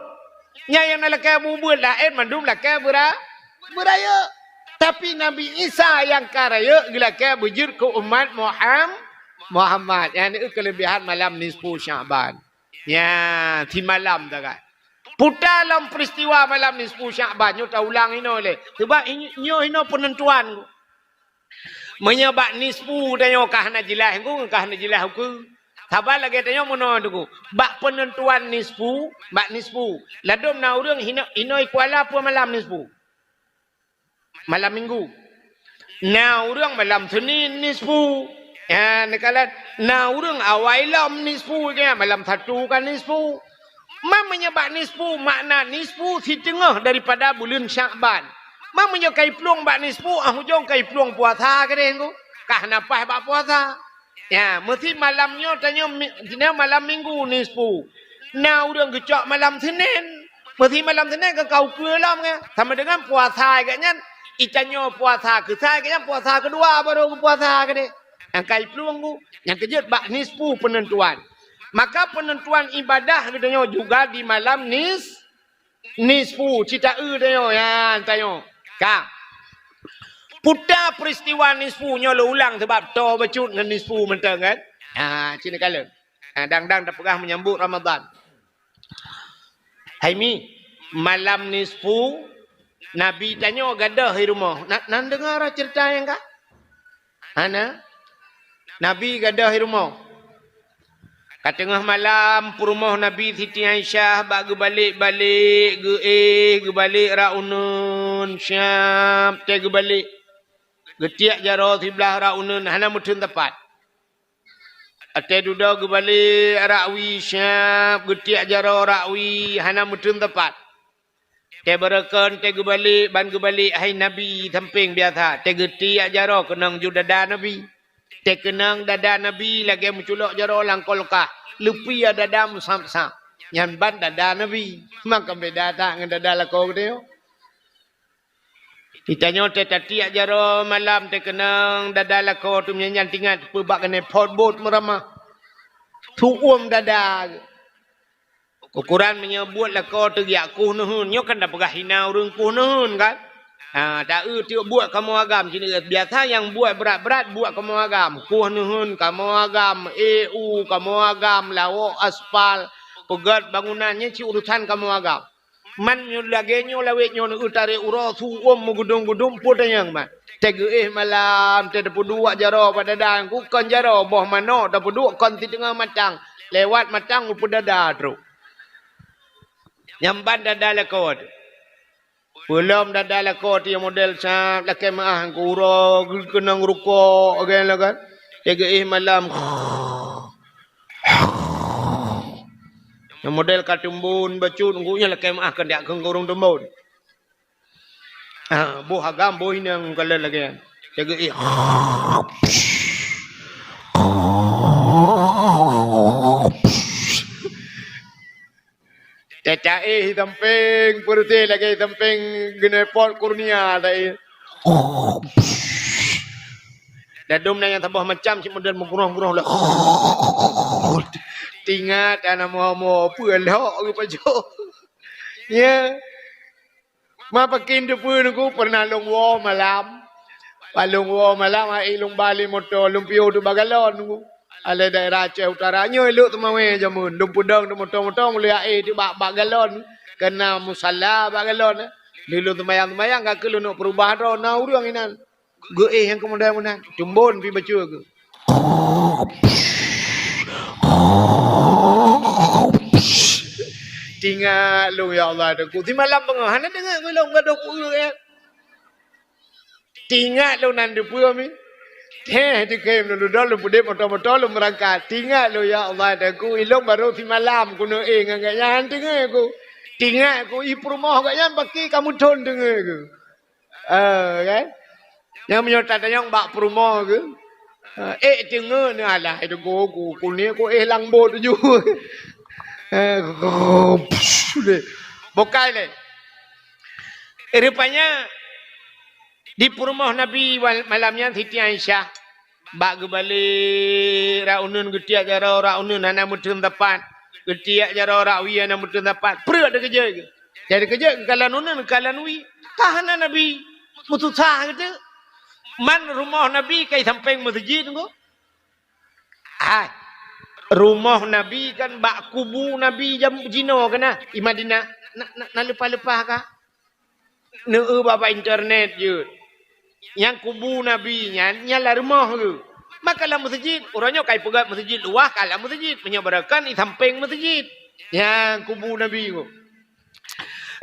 Yang nak ke bubut lain mandum lah ke beraya. Tapi Nabi Isa yang karaya gila ke bujur ke umat Muhammad. Yang ini kelebihan malam nisfu Sya'ban. Ya, di malam tak kan. Putar dalam peristiwa malam nisfu Sya'ban. Nyo tak ulang ini oleh. Sebab nyo ini penentuan. Menyebab nisfu dan nyo kahana jilah. Kahana jilah aku. Sabar lagi tanya mana tu. Bak penentuan nisfu. Bak nisfu. Ladum na urang hinoi kuala apa malam nisfu. Malam minggu. Na urang malam Senin nisfu. Ya, nekalat na urang awailam nisfu ke malam satu kan nisfu. Menyebab nisfu makna nisfu si tengah daripada bulan Sya'ban. Mak menyokai peluang bak nispu, hujung kai peluang puasa ke deh ku. Kah napas bak puasa. Ya, mesti malamnya tanya malam minggu nispu. Nah, udah gecok malam Senin. Mesti malam Senin ke kau kelam ke. Sama dengan puasa kayaknya. Icanyo puasa ke saya kayaknya puasa kedua baru puasa ke deh. Yang kai peluang ku. Yang kejut bak nispu penentuan. Maka penentuan ibadah katanya juga di malam nisfu cita dia ya tanya kang putar peristiwa nisfunya lo ulang sebab to becut dengan nisfu mentang kan cina kala dang-dang dah pegah menyambut Ramadan hai mi malam nisfu Nabi tanya gadah di rumah nak dengar cerita yang kak ana Nabi gadah di rumah kat tengah malam rumah Nabi Siti Aisyah bak balik-balik ge balik raunun syam te ge balik getiak jaro sebelah raunun hana mutun tepat ate duda ge balik rawi syam getiak jaro rawi hana mutun tepat te berakan te ge balik ban ge balik hai Nabi samping biasa te getiak jaro kenang ju dada Nabi te kenang dada Nabi lagi menculok jaro langkol kah lupi ada dada musam-sam yang ban dada Nabi maka beda tak dengan dada lakau dia ditanya te tati jaro malam te kenang dada lakau tu menyanyi tinggal pebak kena pot bot meramah tu dada ukuran menyebut lakau tu ya kuh nuhun nyo kan dah pegah hinau rung kuh nuhun kan tak tiup buat kamu agam sini biasa yang buat berat-berat buat kamu agam kuah nuhun kamu agam EU kamu agam lawak aspal pegat bangunannya ci urusan kamu agam man nyo lagi nyo lawet nyo utare uro suum mugudung-gudung putanyang man tege malam te dapat dua jaro pada dan ku kon jaro boh mano dapat dua kon ti tengah matang lewat matang upu dada tru nyamban dada lekod belum dada lakot yang model sah lakai maah kuro kenang rukuk again lah kan tega malam yang model katumbun bacun ngunya lakai maah kan dia kengurung tumbun buh agam buh ini yang kala lagi tega Caca tamping purti lagi tamping genepol kurnia tadi. Dadum yang tambah macam si model mengurung-urung lah. Tingat anak mau pelok ke pajo. Ya. Ma pakin tu pun aku pernah longwo malam. Palongwo malam ai long bali motor lumpio tu bagalon aku. Ala daerah Aceh Utara nyo elok temawe jamun dum pudang dum motor-motor mulia di bak galon kena musalla bak galon lilu temayang-temayang ka kelu nak perubahan ro na urang inan ge yang kemudian tumbon pi bacu ke tinggal lu ya Allah aku di malam pengahan dengar ku long gadok ya tinggal lu nan depu mi di kem lu dah lu bude motor-motor lu merangkat tinggal lu ya Allah aku ilong baru di malam kuno enggak yan dengar aku tinggal aku i rumah gak yan baki kamu don dengar aku kan yang menyota yang bak rumah ke dengar ni alah itu ku ni ku lang bot ju bokai le rupanya di rumah Nabi malamnya Siti Aisyah bak gebalik raunun getiak jaro raunun ana mutun tepat getiak jaro rawi ana mutun tepat per ada kerja ke jadi kerja kalan unun kalan wi kahana Nabi mutusah gitu man rumah Nabi kai samping masjid ko rumah Nabi kan bak kubu Nabi jam jino kana di Madinah nak lepas-lepas ka neu bapa internet je yang kubu Nabi nyala rumah tu maka dalam masjid orangnya kai pegat masjid luah kalah masjid menyabarakan di samping masjid yang kubu Nabi tu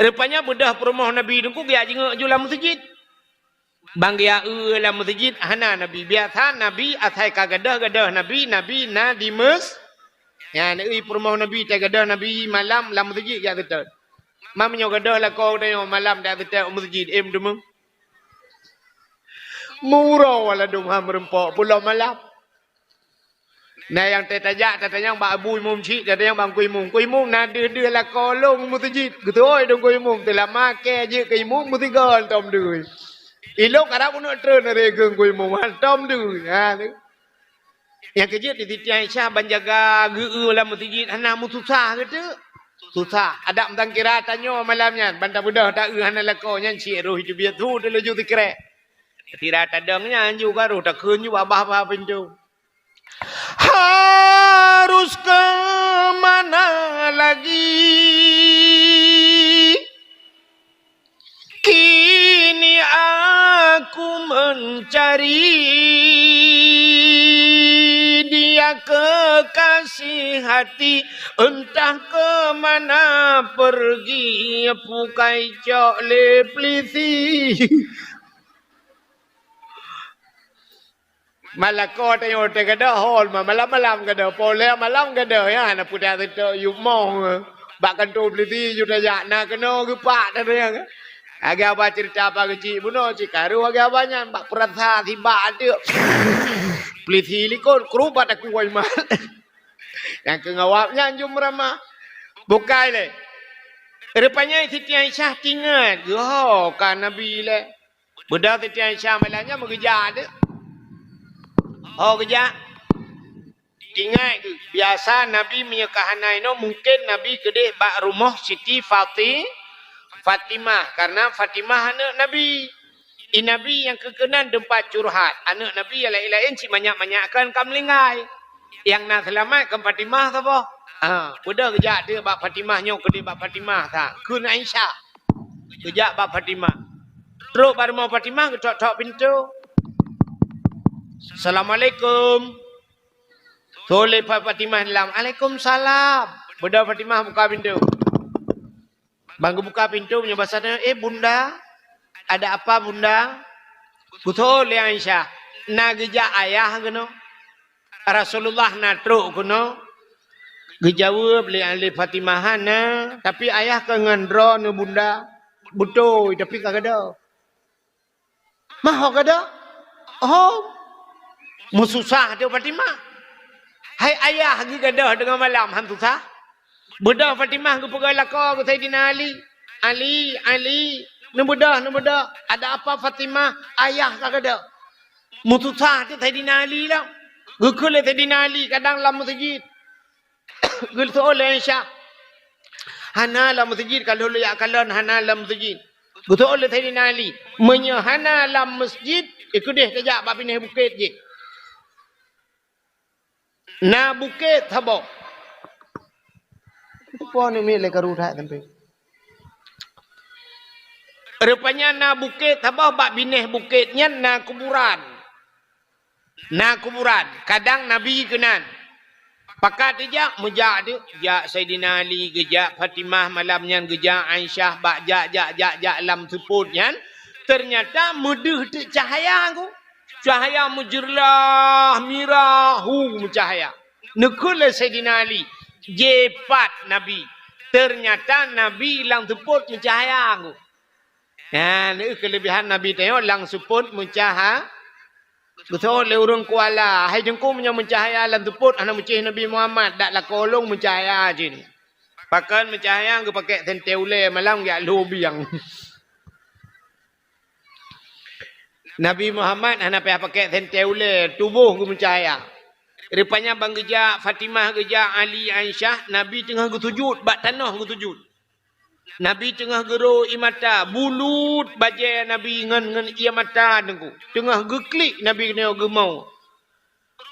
rupanya bedah rumah Nabi tu dia jengak jual masjid bang dia dalam masjid hana Nabi biasa Nabi atai kagadah Nabi na di ya ni rumah Nabi tagadah Nabi malam dalam masjid dia betul mamnya gadah lah kau tengok malam dia betul masjid tu Murah wala dum ham rempok pulau malam. Nah yang tetajak yang bak abu imum cik yang bang kuimum nah dia lah kolong mutajid gitu oi dong kuimum telah make je ke imum mutigal tom deui. Ilok kada pun tren regeng kuimum tom deui. Ha tu. Yang kerja di Siti Aisyah banjaga geu lah mutajid hana mutusah gitu. Susah. Ada mentang kira tanya malamnya. Bantah budak tak hana lakonya cik roh hidup dia tu dia laju dikira. Tira tadangnya juga roh tak kunyu abah-abah pintu. Harus ke mana lagi? Kini aku mencari dia kekasih hati, entah ke mana pergi, pukai cok le plisi. Malako tayo te kada hol malam kada pole malam kada ya na puda te yu mong bakan to plisi juda ya na keno gepak ta ya. Aga apa cerita apa kecil buno cikaru aga banyak bak perasa tiba ada. Plisi likon kerubat aku wai mal. Yang kengawapnya anjum ramah. Bukai le. Rupanya Siti Aisyah tinggal. Yo kan Nabi le. Budak Siti Aisyah malahnya mengejar dia. Oh kerja. Tinggal tu. Biasa Nabi menyekahanai no mungkin Nabi kedih bak rumah Siti Fatimah karena Fatimah anak Nabi. Nabi yang kekenan tempat curhat. Anak Nabi yang lain-lain si banyak-banyakkan kamlingai. Yang nak selamat ke Fatimah tu apa? Budak kejap dia bak Fatimah nyok kedih bak Fatimah tak. Kun Aisyah. Kejap bak Fatimah. Teruk baru mau Fatimah ketok-tok pintu. Assalamualaikum. Soleh Fatimah dalam. Waalaikumsalam. Budak Fatimah buka pintu. Bangku buka pintu punya bahasanya. Bunda. Ada apa bunda? Betul ya Aisyah. Nak gejak ayah kena. Rasulullah nak truk kena. Gejawab oleh Fatimah na. Tapi ayah kengendro ni bunda. Betul tapi kagak ada. Mah kagak ada? Oh. Mususah tu Fatimah. Hai ayah lagi gadah dengan malam hantu sah. Budak Fatimah ke pegang laka ke Sayyidina Ali. Ali. Ni budak. Ada apa Fatimah? Ayah kagak ada. Mutusah tu Sayyidina Ali lah. Gukul Sayyidina Ali kadang lam masjid. Gul oleh Aisyah. Hana lam masjid kalau lu ya kalan hana lam masjid. Betul oleh Sayyidina Ali. Menyahana lam masjid ikut deh kejap bab pindah bukit je. Na bukit thabok. Apa ni milik karudha tempe. Rupanya na bukit thabok bab bineh bukitnya na kuburan. Na kuburan. Kadang Nabi kenan. Pakat dia mujak dia. Jak Sayyidina Ali gejak Fatimah malamnya gejak Aisyah bak jak lam seputnya. Ternyata mudah tu cahaya aku. Cahaya mujirlah mirahu cahaya. Nekul Sayyidina Ali. Jepat Nabi. Ternyata Nabi lang seput cahaya aku. Nah, ini kelebihan Nabi tengok lang seput cahaya. Betul le urang kuala. Hai jengku punya mencahaya lan teput anak mencih Nabi Muhammad dak la kolong mencahaya je ni. Pakan mencahaya ke pakai tenteule malam ya lobiang. Nabi Muhammad anak pakai tenteule tubuh ke mencahaya. Rupanya bang geja Fatimah geja Ali Aisyah Nabi tengah sujud bak tanah sujud. Nabi tengah gero imata bulut baje Nabi ngan ia mata dengku. Tengah geklik Nabi kena gemau.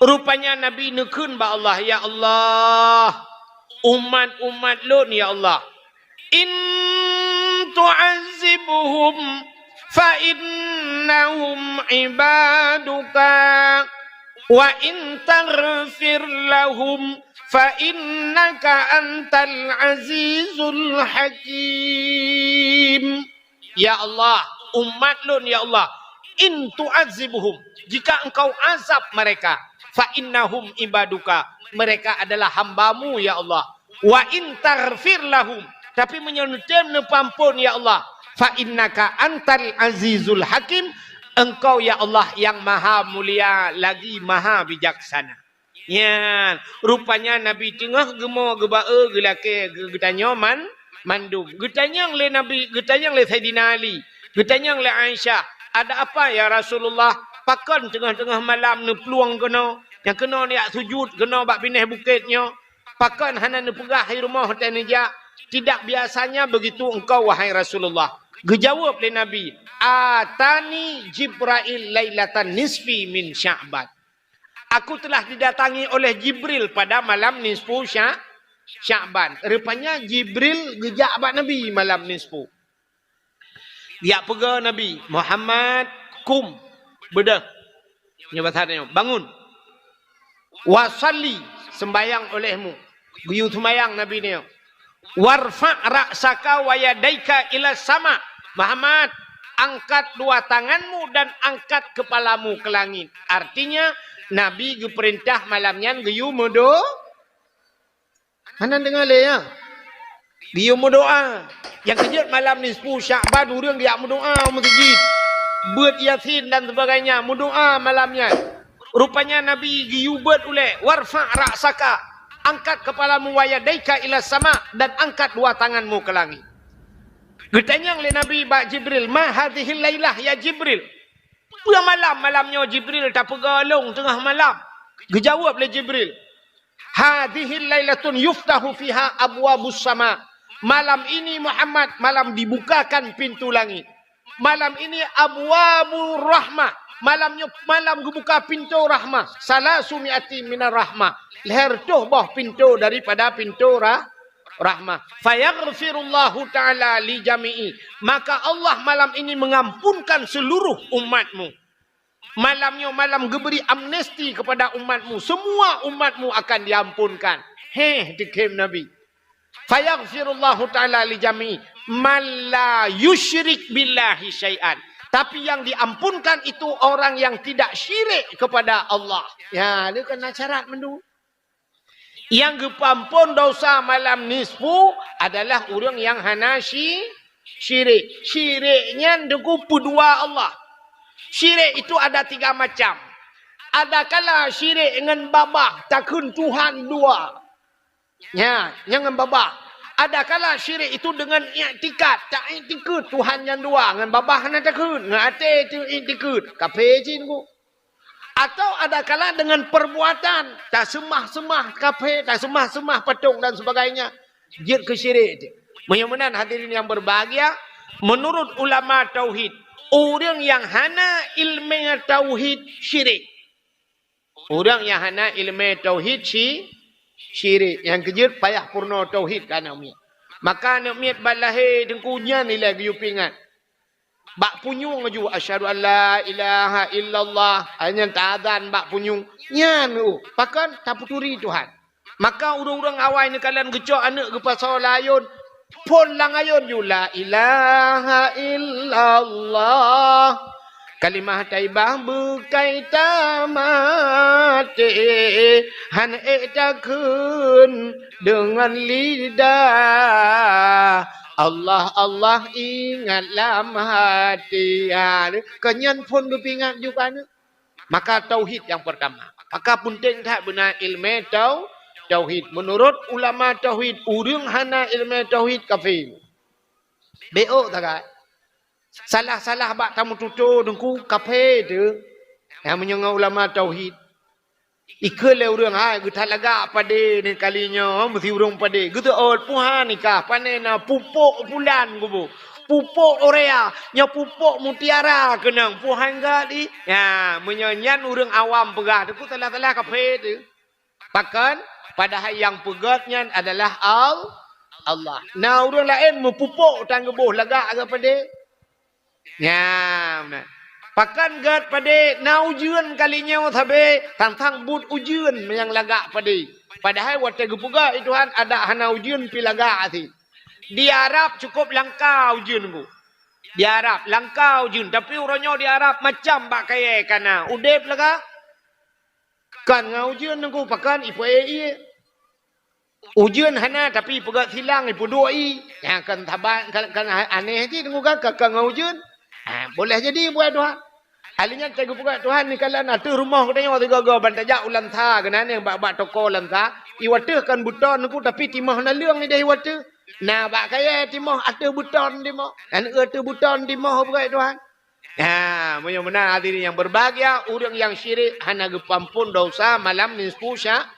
Rupanya Nabi nekun ba Allah ya Allah. Umat lu ni ya Allah. In tu'azzibuhum fa innahum ibaduka wa in taghfir lahum fa innaka antal azizul hakim. Ya Allah, umat lu ya Allah, in tu'azibuhum, jika engkau azab mereka, fa innahum ibaduka, mereka adalah hambamu ya Allah. Wa in taghfir lahum, tapi menyuntem pampun ya Allah, fa innaka antal azizul hakim, Engkau ya Allah yang maha mulia lagi maha bijaksana. Ya, rupanya Nabi tengah gemo gebae gelake getanya mandum. Getanya le Nabi, getanya le Saidina Ali, getanya le Aisyah. Ada apa ya Rasulullah? Pakan tengah-tengah malam ne peluang kena. Yang kena ni sujud, kena bak pindah bukitnya. Pakan hana ne pegah di rumah tanija. Tidak biasanya begitu engkau wahai Rasulullah. Gejawab le Nabi, atani Jibril lailatan nisfi min Sya'ban. Aku telah didatangi oleh Jibril pada malam nisfu Sya'ban. Rupanya Jibril gejak abad Nabi malam nisfu. Dia pegang Nabi Muhammad kum bedah. Nya bahasanya bangun. Wasalli sembayang olehmu. Guyu sembayang Nabi ni. Warfa' ra'saka wa yadaika ila sama. Muhammad, angkat dua tanganmu dan angkat kepalamu ke langit. Artinya Nabi geperintah malamnya guyu mudo. Mana dengar le ya? Guyu doa. Yang kejut malam nisfu Sya'ban urang dia berdoa masjid. Buat Yasin dan sebagainya, berdoa malamnya. Rupanya Nabi guyu buat ule warfa' ra'saka. Angkat kepalamu wa yadaika ila sama dan angkat dua tanganmu ke langit. Getanya oleh Nabi Bak Jibril, ma hadhil lailah ya Jibril. Pula malamnya Jibril tak pegalong tengah malam. Gejawab oleh Jibril. Hadhil lailatun yuftahu fiha abwabus sama. Malam ini Muhammad, malam dibukakan pintu langit. Malam ini abwabur rahmah. Malam dibuka pintu rahmah. Salasumiati minar rahmah. Leher tuh boh pintu daripada pintu rahmah. Fayaghfirullahu ta'ala li jami'i. Maka Allah malam ini mengampunkan seluruh umatmu. Malamnya malam geberi amnesti kepada umatmu. Semua umatmu akan diampunkan. Dikim Nabi. Fayaghfirullahu ta'ala li jami'i. Man la yusyrik billahi syai'an. Tapi yang diampunkan itu orang yang tidak syirik kepada Allah. Ya, dia kena syarat mendu. Yang gepampun dosa malam nisfu adalah orang yang hana syirik. Syiriknya dengan dua Allah. Syirik itu ada tiga macam. Ada kala syirik dengan babah, takun Tuhan dua. Ya, jangan babah. Ada kala syirik itu dengan i'tikad, tak i'tikad Tuhan yang dua, dengan babah hana takun, dengan hati itu i'tikad. Kafir cinggu. Atau ada kala dengan perbuatan, tak semah-semah kafir, tak semah-semah patung dan sebagainya. Jid ke syirik itu. Mudah-mudahan hadirin yang berbahagia, menurut ulama tauhid, orang yang hana ilmu tauhid syirik. Orang yang hana ilmu tauhid syirik. Yang kejut payah purna tauhid kan anak miat. Maka anak miat balahir dengkunya nilai giupingan. Bak punyung aju asyhadu an la ilaha illallah. Hanya ta'adzan bak punyung. Nyan pakan taputuri Tuhan. Maka urang-urang awal ni kalian gecok anak ke pasal layun. Pon lang ayun ju la ilaha illallah. Kalimah taibah bukai tamate. Han takun dengan lidah. Allah Allah ingat dalam hati. Kenyan pun kepingat juga. Maka tauhid yang pertama. Maka penting tak benar ilmu tauhid. Menurut ulama tauhid, urang hana ilmu tauhid kafir. Beok tak kan? Salah-salah bak tamu tutur dengku kafir tu. Yang menyengah ulama tauhid. Ikale urang hai gutat lagak pada ni kalinya mesti urang pada. Gitu puhan nikah panena pupuk bulan gubu. Pupuk orea, nya pupuk mutiara kenang puhan gak di. Ya, menyanyian urang awam pegah tu salah-salah kafir tu. Bahkan padahal yang pegatnya adalah Allah. Nah urang lain mempupuk tanggebuh lagak kepada. Ya, benar. Pakan gat pada na ujian kalinya thabe tantang but ujian yang lagak pada. Padahal waktu gepuga itu kan ada hana ujian pi lagak ati. Di Arab cukup langkah ujian bu. Di Arab langkah ujian tapi orangnya di Arab macam bak kaya kana udep laga. Kan ngau ujian nunggu pakan ipu ujian hana tapi pegat silang ipu doi. Yang kan taban kan aneh ti nunggu kan ngau ujian. Boleh jadi buat doa. Alinya cakap pula Tuhan ni kalau nak tu rumah kita yang tiga bantajak ulan tha kena ni bak toko ulan tha. Iwata kan buton aku tapi timah nalung ni dah iwata. Nah bak kaya timah ada buton timah. Kan ada buton timah pula Tuhan. Ha, benar hadirin yang berbahagia, orang yang syirik hana gepampun dosa malam nisfu Syaban.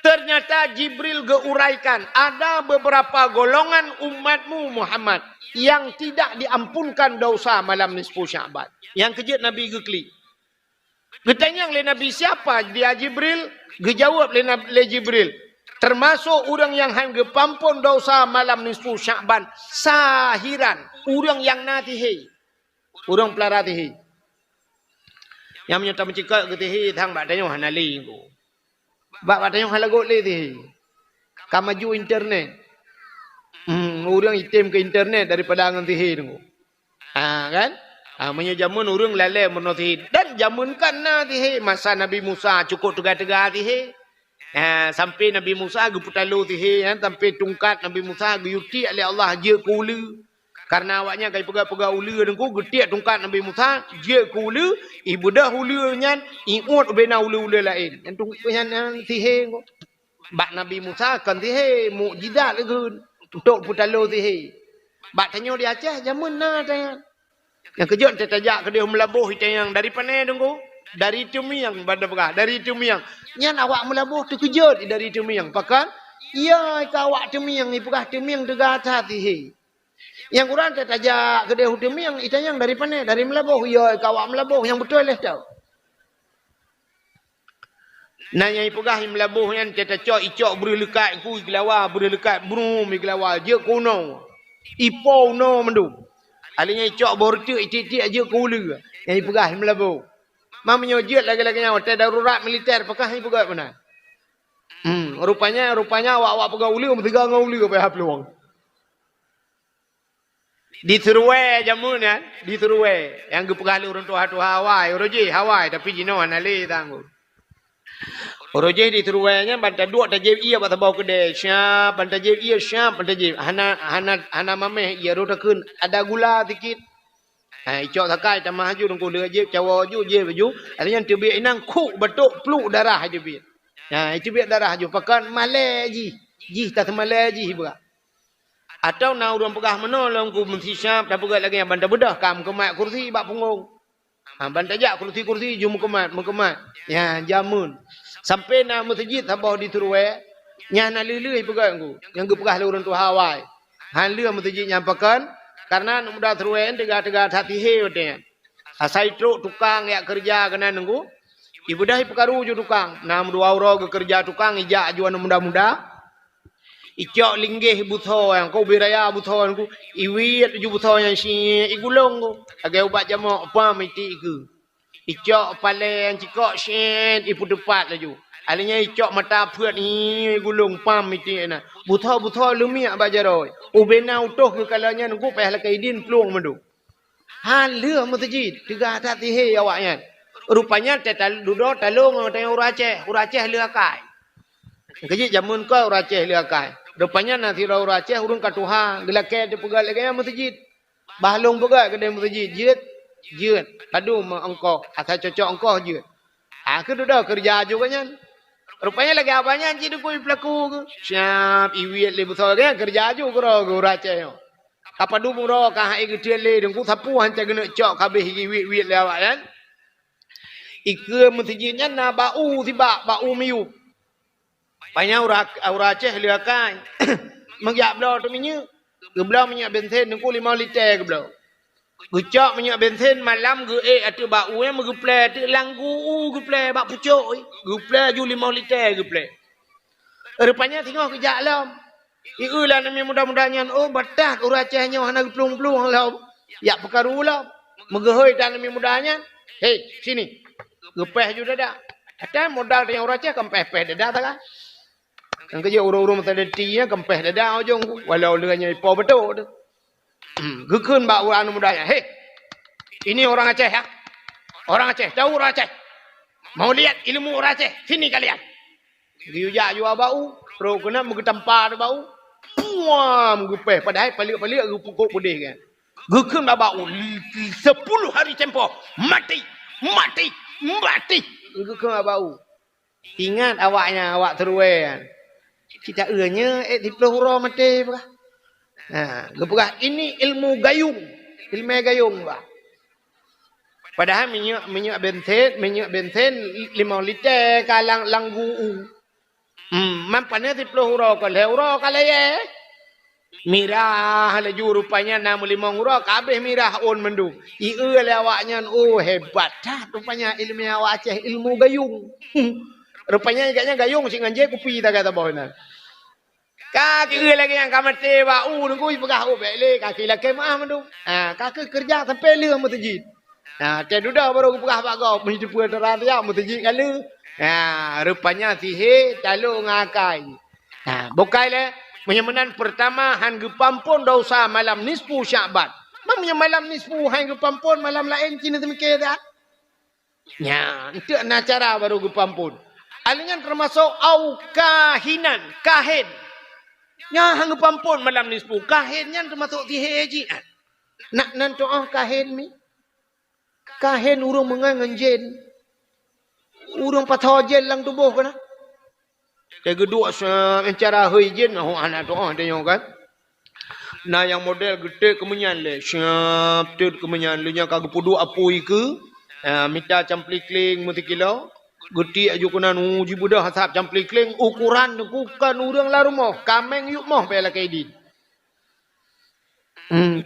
Ternyata Jibril geuraikan ada beberapa golongan umatmu Muhammad yang tidak diampunkan dosa malam nisfu Syaban. Yang kejut Nabi gekli. Getanya oleh Nabi siapa? Dia Jibril. Gejawab oleh Jibril. Termasuk orang yang hang gepampun dosa malam nisfu Syaban. Sahiran. Orang yang natihi. Orang pelara tihi. Yang menyerta mencikak ke tihi. Thang bak tanya hanali ko. Bak tanya halagot le tihi. Kamaju internet. Orang item ke internet daripada angan tihi ko. Ha kan? Menyajamun orang lalai menotih dan jamunkan na tihe masa Nabi Musa cukup tegak-tegak tihe sampai Nabi Musa geputalu tihe sampai tungkat Nabi Musa geyuti oleh Allah je kula karena awaknya kai pegak-pegak ula dengku getiak tungkat Nabi Musa je kula ibu dah ula nyan iut bena ula-ula lain yang tungkat tihe bak Nabi Musa kan tihe mukjizat legun untuk putalu tihe bak tanya di Aceh jamun na tanya. Yang kejut dia tajak ke dia melabuh itu yang dari mana dengku? Dari Tumiang pada pegah. Dari Tumiang. Nyan awak melabuh tu kejut dari Tumiang. Pakan? Ya ke awak Tumiang ni pegah Tumiang tegak hati. Yang kurang dia tajak ke dia Tumiang itu yang dari mana? Dari melabuh. Ya ke awak melabuh yang betul lah tahu. Nanya pegah melabuh yang dia tajak icok beri lekat ku iglawa beri lekat brum iglawa je kuno. Ipo no mendu. Alinya icok bortu itik-itik aja kula. Yang pegah melabuh. Mam menyojut lagi-lagi yang hotel darurat militer pakah ni pegah mana? Rupanya awak pegah ulu bertiga dengan ulu apa peluang. Di Teruai jamun kan? Di Teruai yang gepegah lu orang tua Hawaii, Roji Hawaii tapi jino anale tanggu. Roji di Teruainya bantah dua tajib ia bat bau kedai syap, bantah tajib ia syap, bantah tajib hana mameh ia rotakun ada gula sikit. Icok takai tamah haju dengku le jib cawa ju je baju, artinya tebik inang kuk batuk peluk darah jebit. Itu biar darah haju pakan malai ji tak malai ji berak. Atau na urang pegah menolong ku mesti syap dah pegat lagi yang bantah bedah kam kemat kursi bak punggung. Bantah jak kursi ju mukemat. Ya jamun. Sampai na masjid habah di Teruai, nyana lelui pegang ku. Yang gu pegah orang tua Hawaii. Han leu masjid nyampakan karena muda Teruai tegak-tegak hati he katanya. Asai truk tukang yak kerja kena nunggu. Ibu dah pekaru ju tukang. Nam dua orang kerja tukang ijak juan muda-muda. Icok linggih butho yang kau biraya butho ku. Iwit ju butho yang si igulong ku. Agai ubat jamak apa miti ku. Icok palen cikok syen ipu depat laju. Alinya icok mata phuat ni gulung pam miti na. Butho lumiak bajaroi. Ubena utuh ke kalanya nunggu peh lakai din pluang mendu. Han leu masjid tiga hati he awaknya. Rupanya tetal dudo talung tengok Aceh leu kai. Kejit jamun kau Aceh leu kai. Rupanya nanti Aceh urung katuha gelake de pegal lagi masjid. Bahlong pegal ke masjid jeut padu engkau asal cocok engkau jeut. Aku dah kerja juga nyan. Rupanya lagi apanya anci tu koi pelaku ke. Siap iwit le besar kan kerja juga ro Aceh. Apa du ro ka hai gede le dengku sapu hanca kena cok kabeh iwit le awak kan. Ike masjidnya na bau tiba bau miu. Banyak orang Aceh le kan. Mengiap blau tu minyak. Geblau minyak bensin dengku 5 liter geblau. Gecak minyak bensin malam ge atu bau yang megeple tu langgu geple bak pucuk geple ju 5 liter geple. Rupanya tengok kejak lam. Iulah nami mudah-mudahnya batat urang Acehnya hana pelung-pelung lam. Ya perkaru lam. Megehoi dan nami mudahnya. Hei sini. Gepeh ju dadak. Ada modal yang orang Aceh kempeh-peh dadak tak? Kan kerja urang-urang tadi kempeh dadak ujung walau lengannya ipo betul tu. Gekun bak orang mudanya. Hei, ini orang Aceh ya. Orang Aceh, tahu orang Aceh. Mau lihat ilmu orang Aceh. Sini kalian. Diujak jua bau. Terus kena mengetampa bau. Wah, mengepeh. Padahal palik-palik pukul pedih kan. Gekun babau 10 hari tempoh mati. Gekun babau. Ingat awaknya awak teruai. Kita eanya 30 hura mati bah. Gepegah ini ilmu gayung. Ilmu gayung bah. Padahal minyak bensin 5 liter kalang langgu. Mampane 30 hura ka hura kalaya. Mirah laju rupanya 65 hura kabeh mirah on mendung. Ieu lawaknya hebat dah rupanya ilmu awak Aceh ilmu gayung. Rupanya agaknya gayung sing nganje kupi tak kata bohna. Kaki lagi yang kamate ba nunggu pegah bele kaki lagi mah mendung. Kaki kerja sampai leu mutajid. Tedudah baru pegah pak kau mesti puan dia mutajid kali. Rupanya sihir calu ngakai. Bukai le menyamanan pertama han gepampun dosa malam nisfu Syaban. Mamnya malam nisfu han gepampun malam lain cina temike dah. Itu cara baru gepampun. Alingan termasuk au kahinan, kahin. Hang gepampun malam nisfu kahinnya termasuk sihir ji. Nak nanto kahin mi. Kahin urang menganjen. Urang pathojen lang tubuh kana. Kedua cara hijin anak doa dia kan. Nah yang model gede kemenyan le. Siap tu kemenyan le nya kagak pudu apui ke. Minta camplikling muti kilo. Geti aju kunan uji budah hasap camplikling ukuran kukan urang la rumah. Kameng yuk moh bela kaidi.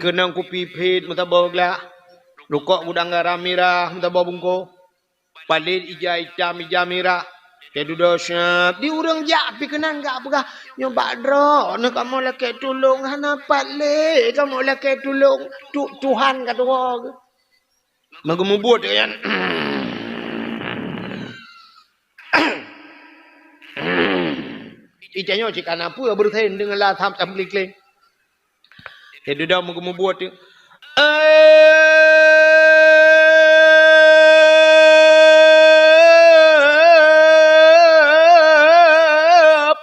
Kenang kopi pit muta bogla. Rukok udang garamira muta bungko. Palit ija mirah. Kedudah siap. Di urang jak pi kenang gak begah. Nyo badro. Nak kamu laki tolong. Hanapat le. Kamu laki tolong. Tuhan kata orang. Mengemubut kan. Icanya cikan apa berthen dengan lah tham camplikling. Kedudah mengemubut tu.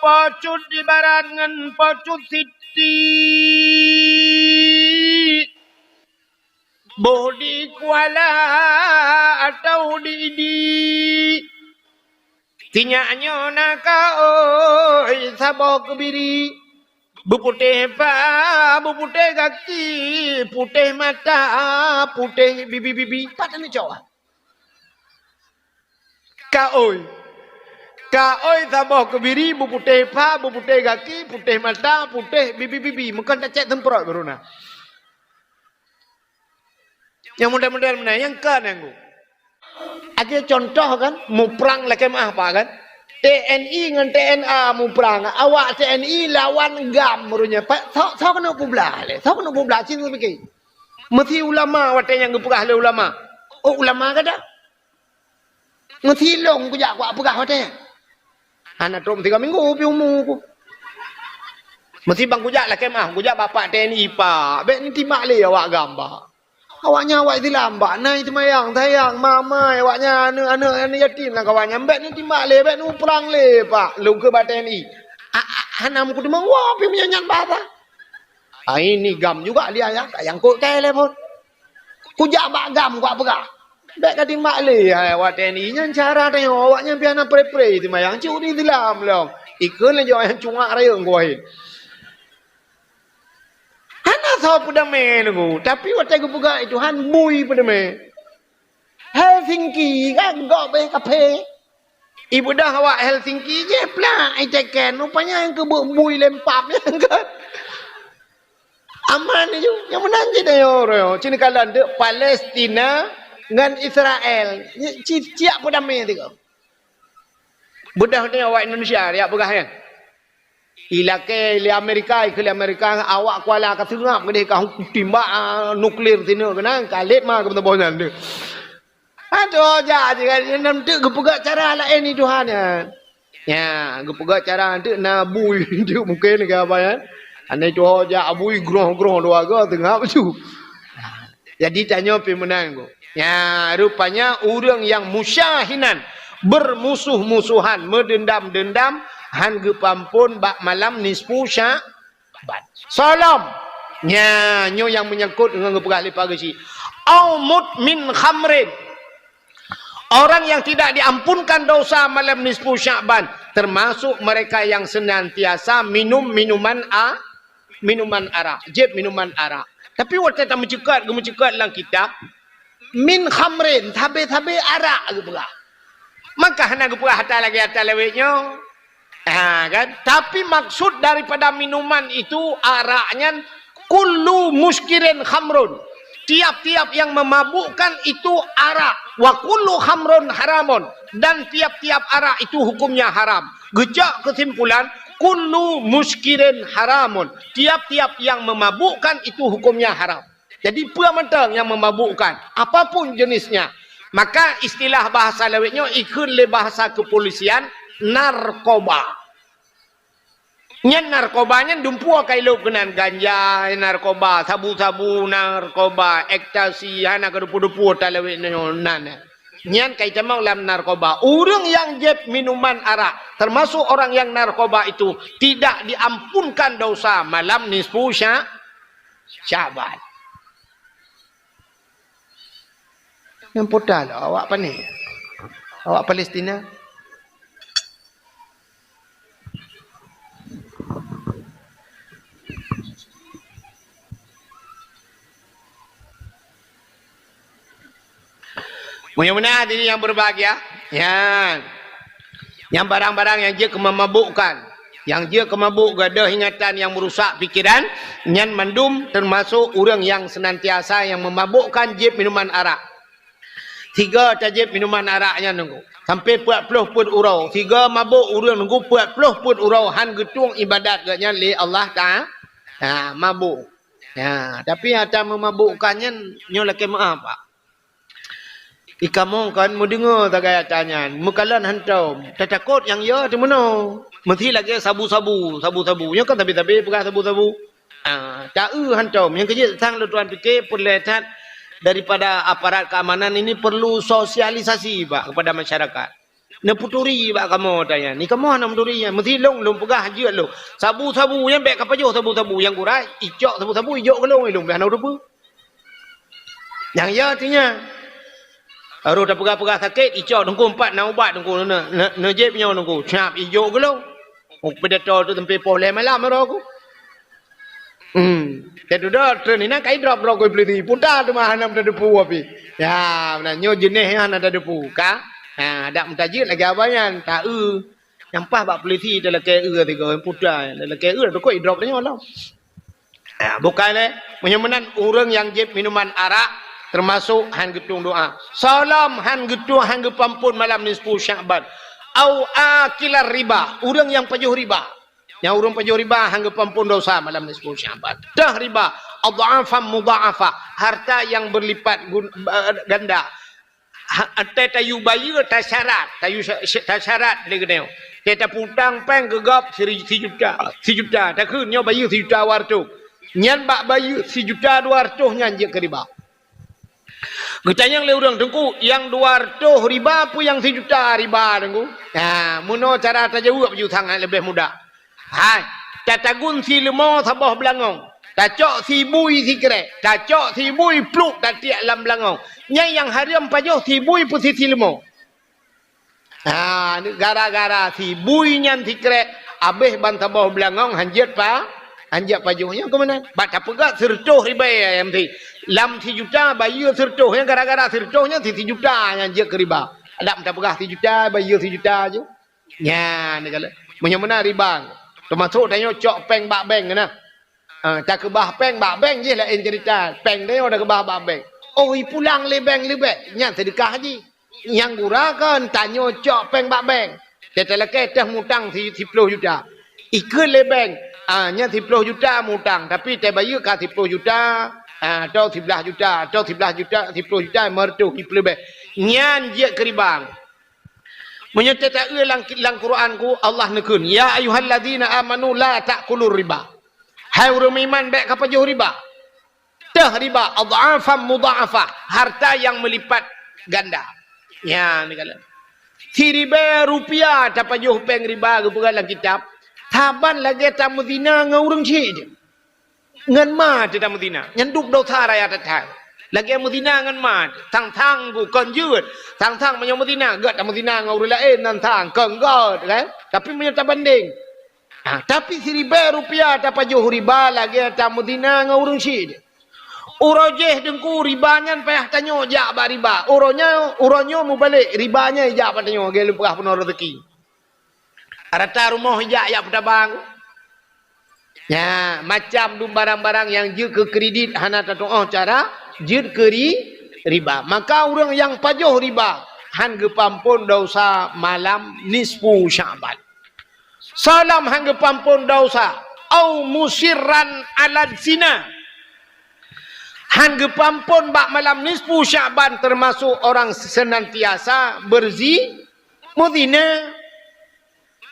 Pacut di barangan pacut siti bodi kuala atau di tinyaknya naka oi sabok kebiri buputih pa buputih kaki putih mata putih bibi patani Jawa ka oi sabah kebiri, putih pa, putih kaki, putih mata, putih bibi. Mungkin tak cek tempat baru na. Yang model-model mana? Yang kan yang tu. Ada contoh kan, mu perang lagi mah apa kan? TNI dengan TNA mu perang. Awak TNI lawan GAM barunya. Tahu kena publah le. Tahu kena publah cing tu fikir. Mesti ulama wate yang gepegah le ulama. Oh ulama kada? Mesti long kujak kuat pegah wate. Anak trom 3 minggu pi umur ku. Mesti bang kujak lah kemah, kujak bapak TNI pak. Bek ni timak le awak gambar. Awaknya awak dilambak, nai temayang, tayang, mama, awaknya anak yatim lah kawannya. Bek ni timak le, bek ni perang le pak. Lu ke bapak TNI. Hanam ku demang wah pi menyanyian bahasa. Ini gam juga dia ya, yang kok kele pun. Kujak bak gam ku apa Bek kadang mak le awak TNI nya cara tengok awaknya piana pre-pre tu mayang curi dilam long. Ikun le jo yang cungak raya ngoi. Hana so pudame ngu, tapi watai ku puga itu han bui pudame. Helsinki kan go be kafe. Ibu dah awak Helsinki je pula ai teken rupanya yang ke bui lempap yang kan. Aman je yang menang je dah yo. Cina kalan de Palestina dengan Israel, ciak pun damai tu. Budak ni awak Indonesia, dia pegah kan? Ilake le Amerika, ke Amerika awak kuala ka tengah ke kau timbak nuklir sini kena kalit mah ke bonan tu. Aduh jadi kan nam tu gepegak cara lain ni Tuhan ya. Ya, gepegak cara tu na bui tu mungkin ke apa ya. Anai tu aja abui groh-groh dua ga tengah tu. Jadi tanya pi menang ku. Ya, rupanya orang yang musyahinan, bermusuh-musuhan, mendendam-dendam, han gepampun bak malam nisfu Syaban. Salam. nyo yang menyangkut dengan perah lepas gesi. Au mudmin khamrin. Orang yang tidak diampunkan dosa malam nisfu Sya'ban, termasuk mereka yang senantiasa minum minuman arak, jeb minuman arak. Tapi waktu tak mencekat dalam kitab min khamrin, tabe arak gitu pula. Maka hendak pula hatta lewetnya. Kan? Tapi maksud daripada minuman itu araknya kullu muskirin khamrun. Tiap-tiap yang memabukkan itu arak. Wa kullu khamrun haramun. Dan tiap-tiap arak itu hukumnya haram. Gejak kesimpulan, kullu muskirin haramun. Tiap-tiap yang memabukkan itu hukumnya haram. Jadi puamentang yang memabukkan, apapun jenisnya. Maka istilah bahasa lewetnya ikut le bahasa kepolisian narkoba. Nyan narkobanya dumpua kailup kenan ganja, narkoba, sabu-sabu, narkoba, ekstasi, hana kedupu-dupu talawin nan. Nyan kai camang lam narkoba. Orang yang jeb minuman arak, termasuk orang yang narkoba itu tidak diampunkan dosa malam nisfu Sya'ban. Yang podal awak apa ni? Awak Palestina? Mudah-mudahan ini yang berbahagia. Yang barang-barang yang dia memabukkan, yang dia kemabuk gadah ingatan yang merusak fikiran, nyan mandum termasuk orang yang senantiasa yang memabukkan jeb minuman arak. 3 tajib minuman araknya nunggu. Sampai 40 pun urau. 3 mabuk orang nunggu 40 pun urau. Han getung ibadat gaknya li Allah Ta'ala. Mabuk. Tapi ada memabukkannya nyo laki maaf pak. Ikamong kan mu dengar tak gaya tanya. Mukalan hantam. Tak takut yang ya di mana. Mesti lagi sabu-sabu. Nya kan tapi bukan sabu-sabu. Tak hantam. Yang kerja sang le tuan fikir pun lehat daripada aparat keamanan ini perlu sosialisasi pak kepada masyarakat. Neputuri pak kamu tanya. Ni kamu nak puturi mesti long pegah je lo. Sabu-sabu yang baik apa je sabu-sabu yang kurai ijok sabu-sabu ijok ke long ilung behana rupa. Yang ya artinya Aru dah pegah-pegah sakit, icau nunggu 4 nak ubat nunggu nejep punya nunggu. Cap hijau ke lo. Predator tu tempat poleh malam ada aku. Ketu dah tren ini kai drop ko peliti. Putar tu mah hanam dah depu api. Ya, benarnya jenis yang ada depu ka. Ada mentajir lagi abayan tak Yang pas bak peliti dalam ke tiga putar. Dalam ke tu ko drop nya lah. Bukan le, menyamanan orang yang jep minuman arak termasuk han getung doa. Salam han getung han gepampun malam nisfu Sya'ban. Au akilar riba. Orang yang pajuh riba. Yang orang pajuh riba han gepampun dosa malam nisfu Sya'ban. Dah riba. Adha'afan mudha'afa. Harta yang berlipat ganda. Tayu bayu tak syarat. Tak syarat dia kena. Kita putang peng gegap 1 juta. Tak kunyo bayu 1 juta wartu. Nyan bak bayu 1 juta 200 nyan je ke riba. Getanya le orang tengku yang 200 riba pun yang 1 juta riba tengku. Muno cara tajawab ju sangat lebih mudah. Tatagun si lemo sabah belangong. Tacok si bui si kerek. Tacok si bui pluk tatiak lam belangong. Nyai yang haram pajoh si bui pun si lemo. Gara-gara si bui nyan si kerek abeh ban sabah belangong hanjat pajuhnya ke mana? Baca pegat sertuh riba yang ti. Lam 1 juta bayu sertuh yang gara-gara sertuhnya 1 juta yang dia ke riba. Ada minta pegah 1 juta bayu 1 juta je. Ya, ni kala. Menyamana riba. Termasuk tanya cok peng bak bank kena. Tak ke bah peng bak bank je lah cerita. Peng dia dah ke bah bak bank. Oh, pulang le bank lebih. Nya sedekah je. Yang gurakan tanya cok peng bak bank. Dia teleke teh mutang 10 juta. Ikut le bank. Nya 10 juta mutang tapi te bayu ka 10 juta atau 11 juta atau 11 juta 10 juta mertu lebih nyan je keribang menyata lang Quran ku Allah nekun ya ayyuhallazina amanu la ta'kulur riba. Hai orang iman baik ka pajuh riba. Tah riba adha'afan mudha'afa, harta yang melipat ganda. Ya ni kala. Si riba rupiah ta pajuh peng riba ke dalam kitab. Taban lagi tamu zina dengan orang cik je. เงินมาจะทำมุตินายันดุกดาวท่าอะไรอาจจะถ่ายแล้วแกมุตินาเงินมาทางกูก่อนยืดทางมันยังมุตินาเกิดแต่มุตินาเงาเลยละนั่นทางก่อนก็kan tapi menyata banding tapi si riba rupiah dapat jauh riba lagi tak mutina ngau urang syid urojeh dengku ribanya payah tanyo jak ba riba uronyo mu balik ribanya jak ba tanyo ge lupa pun rezeki rata rumah jak ya putabang ya macam dum barang-barang yang jud ke kredit hana tatung cara jud ke riba maka orang yang pajuh riba han gepampun dosa malam nisfu Sya'ban salam hangga pampun dosa au musirran ala zina hangga pampun bak malam nisfu Sya'ban termasuk orang senantiasa muzina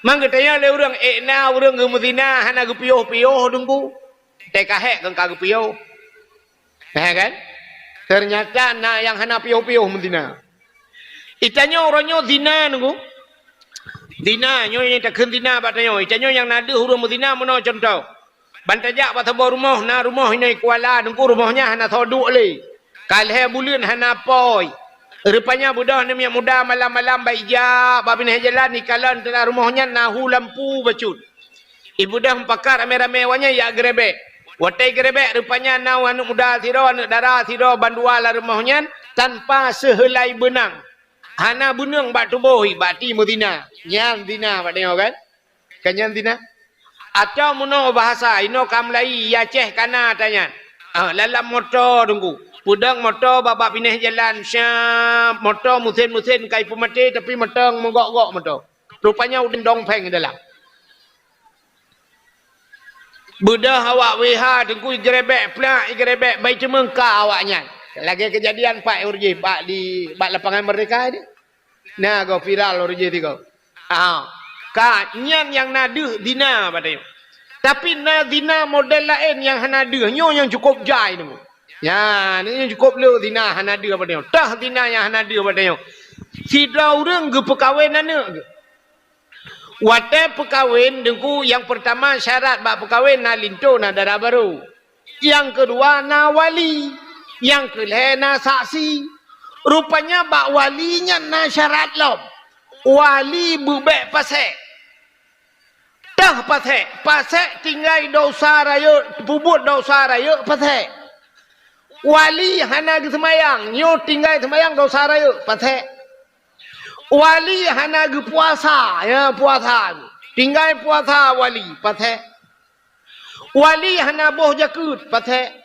mangga tanya le urang urang ge muzina hana ge piyoh dengku tekahek kan kage piyoh kan ternyata yang hana piyoh muzina itanya orangnya zina nunggu Dina nyo yang tak dina batanya itanyo yang nada huruf dina mono contoh bantajak batabo rumah na rumah ini kuala dengku rumahnya hana thoduk le kalhe bulan hana poi rupanya budak ni muda malam-malam baija babin jalan ni kalan tengah rumahnya nahu lampu bacut ibu dah pakar rame-rame wanya ya grebek watai grebek rupanya nahu anak muda siro anak dara siro bandua la rumahnya tanpa sehelai benang hana bunung bak tubuh bati mudina nyan dina bak tengok kan nyan dina atau muno bahasa ino kamlai ya ceh kana tanya lalam motor tunggu pudang motor babak pindah jalan syam motor musin kai pemati tapi motor menggok-gok motor rupanya udah dongpeng dalam budah awak weha tunggu igrebek plak igrebek baik cemengka awaknya lagi kejadian Pak Urji Pak di lapangan Merdeka dia. Nah, go viral Urji tiga. Ka nyan yang nada dina padanya. Tapi na dina model lain yang hanada nyo yang cukup jai tu. Ya, ni yang cukup le dina hanada padanya. Tah dina yang hanada padanya. Si orang ge perkahwin ana ge. Wate perkahwin dengku yang pertama syarat bak perkahwin na linto na darah baru. Yang kedua na wali. Yang kelena saksi rupanya bak walinya na syarat lom wali bubek pasek dah pasek tinggal dosa raya bubut dosa raya pasek wali hana semayang nyo tinggal semayang dosa raya pasek wali hana puasa ya puasa tinggal puasa wali pasek wali hana boh jakut pasek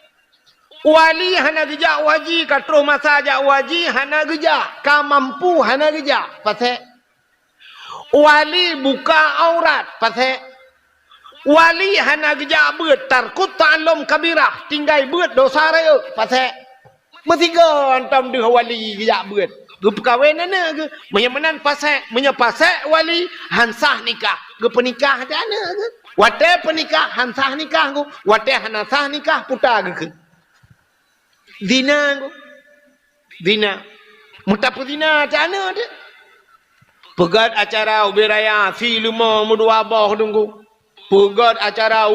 wali hana geja waji katro masa ja waji hana geja ka mampu hana geja pasek wali buka aurat pasek wali hana geja beut tarkut ta'allum kabirah tinggal beut dosa raya pasek metiga antam de wali geja beut ge perkahwin ana ge menyamanan pasek menyapasek wali hansah nikah ge penikah ada ana ge wate penikah hansah nikah go wate hansah nikah puta ge Dina mutapu dina cana dia pegat acara ubi raya fi lima mudua bawah tunggu pegat acara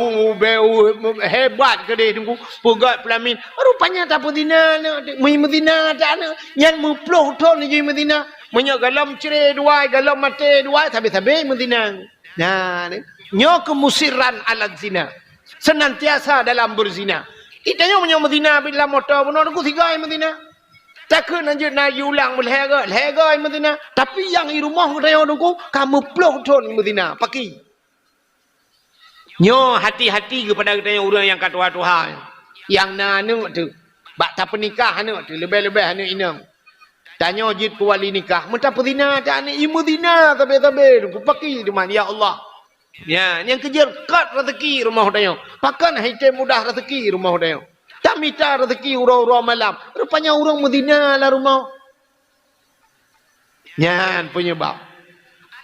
hebat ke dia tunggu pegat pelamin rupanya tak dina medina cana yang muploh ton je medina menyak galam cerai dua galam mati dua sabi-sabi medina nah nyo kemusiran alat zina senantiasa dalam berzina itanya punya Medina bila motor pun aku tiga Medina. Takkan anjir na ulang lehega Medina. Tapi yang di rumah kita aku kamu peluk ton Medina pakai. Nyo hati-hati kepada kita orang yang kata Tuhan. Yang nanu tu bak tak pernikah anu tu lebih-lebih anu inang. Tanya jid ku wali nikah, mentah Medina tak ni Medina tabe-tabe aku pakai di mana ya Allah. Ya, yang kejar kat rezeki rumah dayo. Pakan hite mudah rezeki rumah dayo. Tak minta rezeki urang-urang malam. Rupanya orang Medina lah rumah. Nyan penyebab.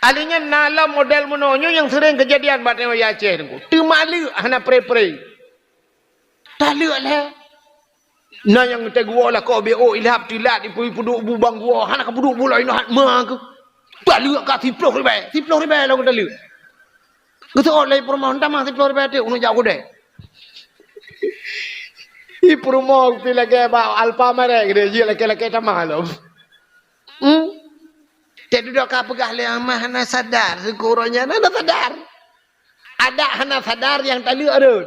Alinya nala model mononyo yang sering kejadian bat dayo ya Aceh tu. Tu malu hana pre-pre. Tak lek lah. Na yang kita gua lah kau BO ilhap tilat di puduk bubang gua. Hana ka puduk bulai nak ma ke. Tak lek ka 10 ribu lah kita lek. Kita oleh permohon tamah 10 ribu tu untuk jauh deh. I promo ti lagi ba alpa mare gede je lagi ta malam. Te duduk ka pegah le amah hana sadar sekuronya hana sadar. Ada hana sadar yang tali ada.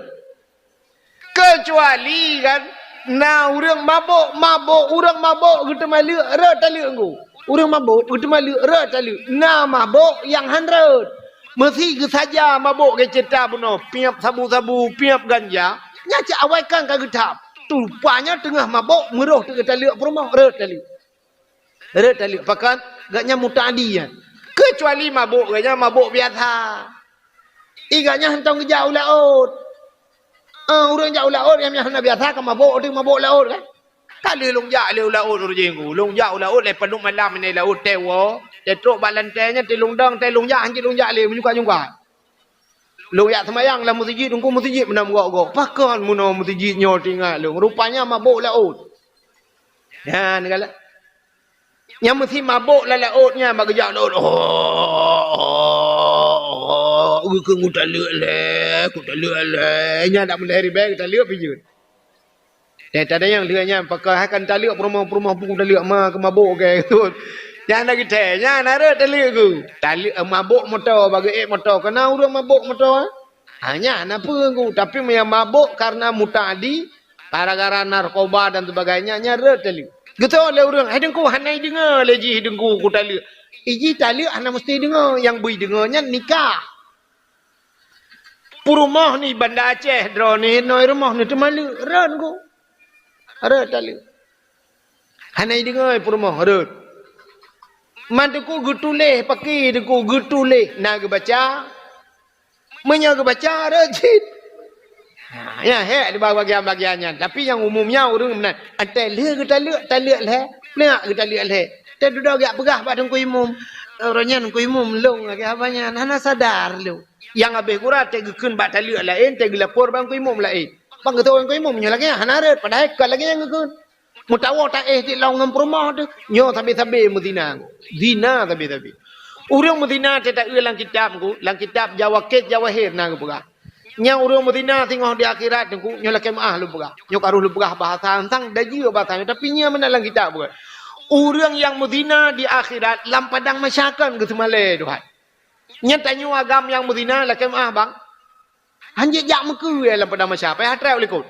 Kecuali kan na urang mabuk urang mabuk kita malu re tali engko. Urang mabuk kita malu re tali. Na mabuk yang handret. Mesti ke saja mabuk ke cerita buno piap sabu-sabu piap ganja. Nya cak awaikan ka getap. Rupanya tengah mabuk meroh tu kita lihat rumah re tali pakan gaknya mutadian kecuali mabuk gaknya mabuk biasa igaknya hentang ke jauh laut urang jauh laut yang hanya biasa kan mabuk tu mabuk laut kan kali long jauh laut urang long jauh laut le penuh malam ni laut tewo te truk balantainya te longdang te long jauh le menyuka lu ya semayang lah masjid tunggu masjid menam gok pakan muno masjid nyo tinggal lu rupanya mabuk laut ya ni kala yang mesti mabuk lah lautnya bagi jak laut ke nguta le nya dak melari baik kita lihat pijut dan ada yang lihatnya pakai akan taliak rumah-rumah pun taliak ke mabuk ke tu. Yang lagi tehnya nara taliak ku. Taliak mabuk motor bagi motor kena urang mabuk motor. Hanya apa ku tapi yang mabuk karena mutadi gara-gara narkoba dan sebagainya nyara taliak. Gitu oleh urang hidungku hanai dengar leji hidungku ku taliak. Iji taliak ana mesti dengar yang bui dengarnya nikah. Purumah ni Banda Aceh drone noi rumah ni temalu ran ku. Ada tali. Hanai dengar purumah ada. Mantuku gutuleh pakai deku gutuleh nak baca. Menyak baca rajin. Ya di bagian-bagiannya. Tapi yang umumnya orang benar. Tali ke tali leh. Nak ke tali leh. Kita duduk agak pegah pada ku imum. Orangnya ku imum long agak apanya. Hana sadar lu. Yang habis kurat tegekun bat tali lain tegelapor bang ku imum lain. Bang kata orang kau imam lagi hanaret padahal kau lagi yang ngekun. Mutawa tak di laung ngam rumah tu. Nyo tabi-tabi mudina. Zina tabi-tabi. Urang mudina tak lang kitab ku, lang kitab Jawakit Jawahir na ku pegah. Nya urang mudina tengok di akhirat ku nyo laki maah lu pegah. Nyo karuh lu pegah bahasa tang daji bahasa tapi nya mana lang kitab pegah. Urang yang mudina di akhirat lam padang masyarakat ke semale Tuhan. Nya tanyo agam yang mudina laki maah bang. Hanjit jak meku dalam pada masyarakat. Payah try oleh kau.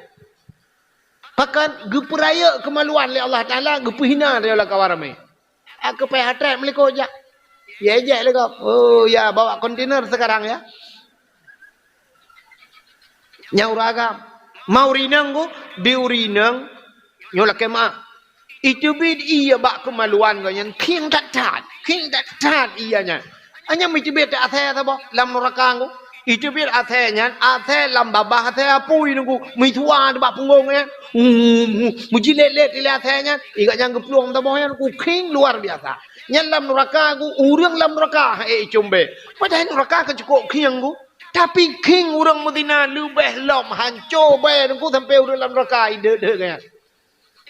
Pakan geperaya kemaluan oleh Allah Ta'ala. Gepehina oleh kawan ramai. Aku payah try oleh kau jak. Ya jak oleh kau. Oh ya bawa kontainer sekarang ya. Nyau ragam. Mau rinang ku. Diurinang. Nyolah kemah. Itu bid iya bak kemaluan kau. Yang king tak tat. King tak tat iyanya. Hanya mesti beda athaya sabah. Lam norakang ku. Itu bir athenya, athe lambabah athe apui nunggu mituan bak punggung ya. Mujilet-let ile athenya, ikat yang gepluang tabohnya ku kring luar biasa. Nyalam neraka ku urang lam neraka combe. Padahal neraka kan cukup kring ku. Tapi king urang Medina lebih lom hancur bae nunggu sampai urang lam neraka ide kan.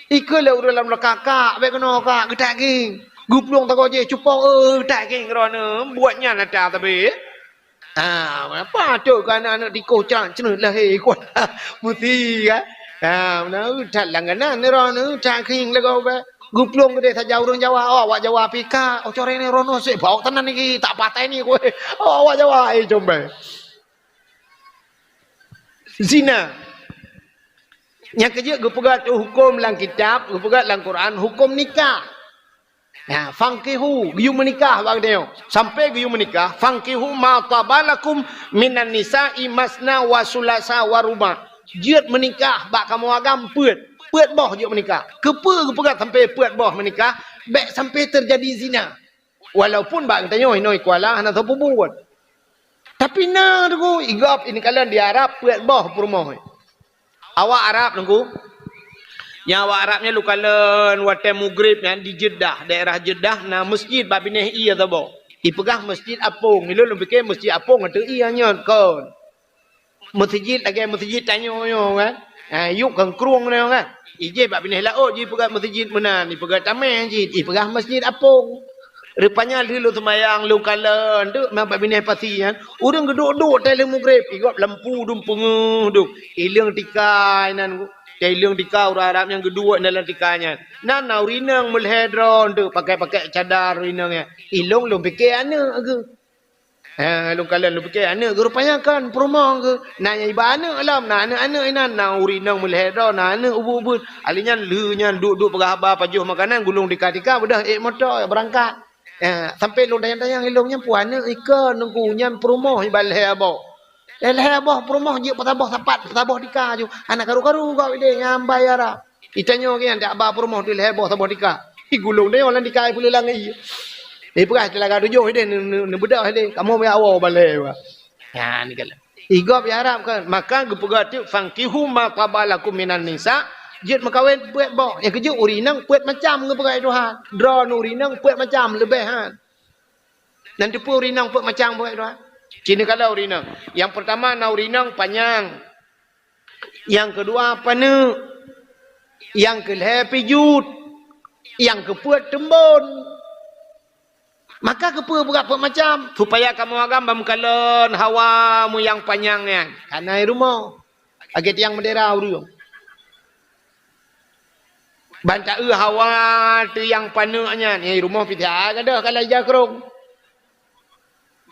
Ikelah urang lam neraka kak bae kena kak getak king. Gepluang tago je cupong tak king kerana buatnya nata tapi apa tu kan anak dikocak cenut lah kuat mesti kan mana tak langganan ni ron tak king lego ba guplong gede saja urang Jawa awak Jawa pika core ni rono sik bau tenan iki tak patai ni kowe awak Jawa combe zina yang kerja gepegat hukum lang kitab gepegat lang Quran hukum nikah. Ya, fankihu giyu menikah bang dia. Sampai giyu menikah, fankihu ma tabalakum minan nisa'i masna wa sulasa wa ruba. Jiat menikah bak kamu agam peut boh jiat menikah. Kepe kepegat sampai peut boh menikah, baik sampai terjadi zina. Walaupun bak tanya noi kuala hana tu buat. Tapi na tu igap ini kalian di Arab peut boh rumah. Awak Arab nunggu. Yang awak Arabnya lu kalen wate mugrib yang di Jeddah, daerah Jeddah na masjid babineh iya tabo. Ipegah masjid apung, ilu lu fikir masjid apung atu iya nyon kon. Masjid lagi masjid tanyo yo kan. Yuk kang kruang ne kan. Ije babineh laut ji pegah masjid menan, ipegah tameh ji, ipegah masjid apung. Rupanya dulu sembahyang lu kala tu mampak bini pati kan. Urang geduk-duk tele mugrib igap lampu dum penguh duk. Ilang tikai nan ku. Ilang tikai orang Arab yang kedua dalam tikanya. Nan urinang mulhedron tu pakai cadar urinangnya. Ilang lu fikir ana ke. Lu kala lu fikir ana ke rupanya kan perumah ke. Nanya ibana alam nak anak inan na urinang mulhedron na ana ubud-ubud. Alinya lu nya duk-duk pegahaba pajuh makanan gulung tika-tika bedah motor berangkat. Sampai lu dayang-dayang ilungnya puana ikan nunggunya perumah balai abah. Balai abah perumah je petabah sapat petabah tika ju. Anak karu-karu kau ide yang bayar. Itanya kan tak abah perumah tu balai abah tabah tika. Gulung dia orang tika pula langai. Perah telaga tujuh ide ne bedah ide. Kamu biar awal balai ba. Ya ni kala. Igap ya Arab kan. Maka gepegat fangkihu ma qabalakum minan nisa. Jut makawin puet boh. Yang kejut urinang puet macam ke perai Tuhan. Drone urinang puet macam lebih han. Nanti pun urinang puet macam perai Tuhan. Cina kala urinang. Yang pertama na urinang panjang. Yang kedua pana. Yang kelih pijut. Yang kepuet tembun. Maka kepuet berapa macam. Supaya kamu agam bamkalan hawamu yang panjangnya. Karena rumah. Agak yang mendera urung. Banta hawa tu yang panaknya ni rumah pita ada kalau jakrong.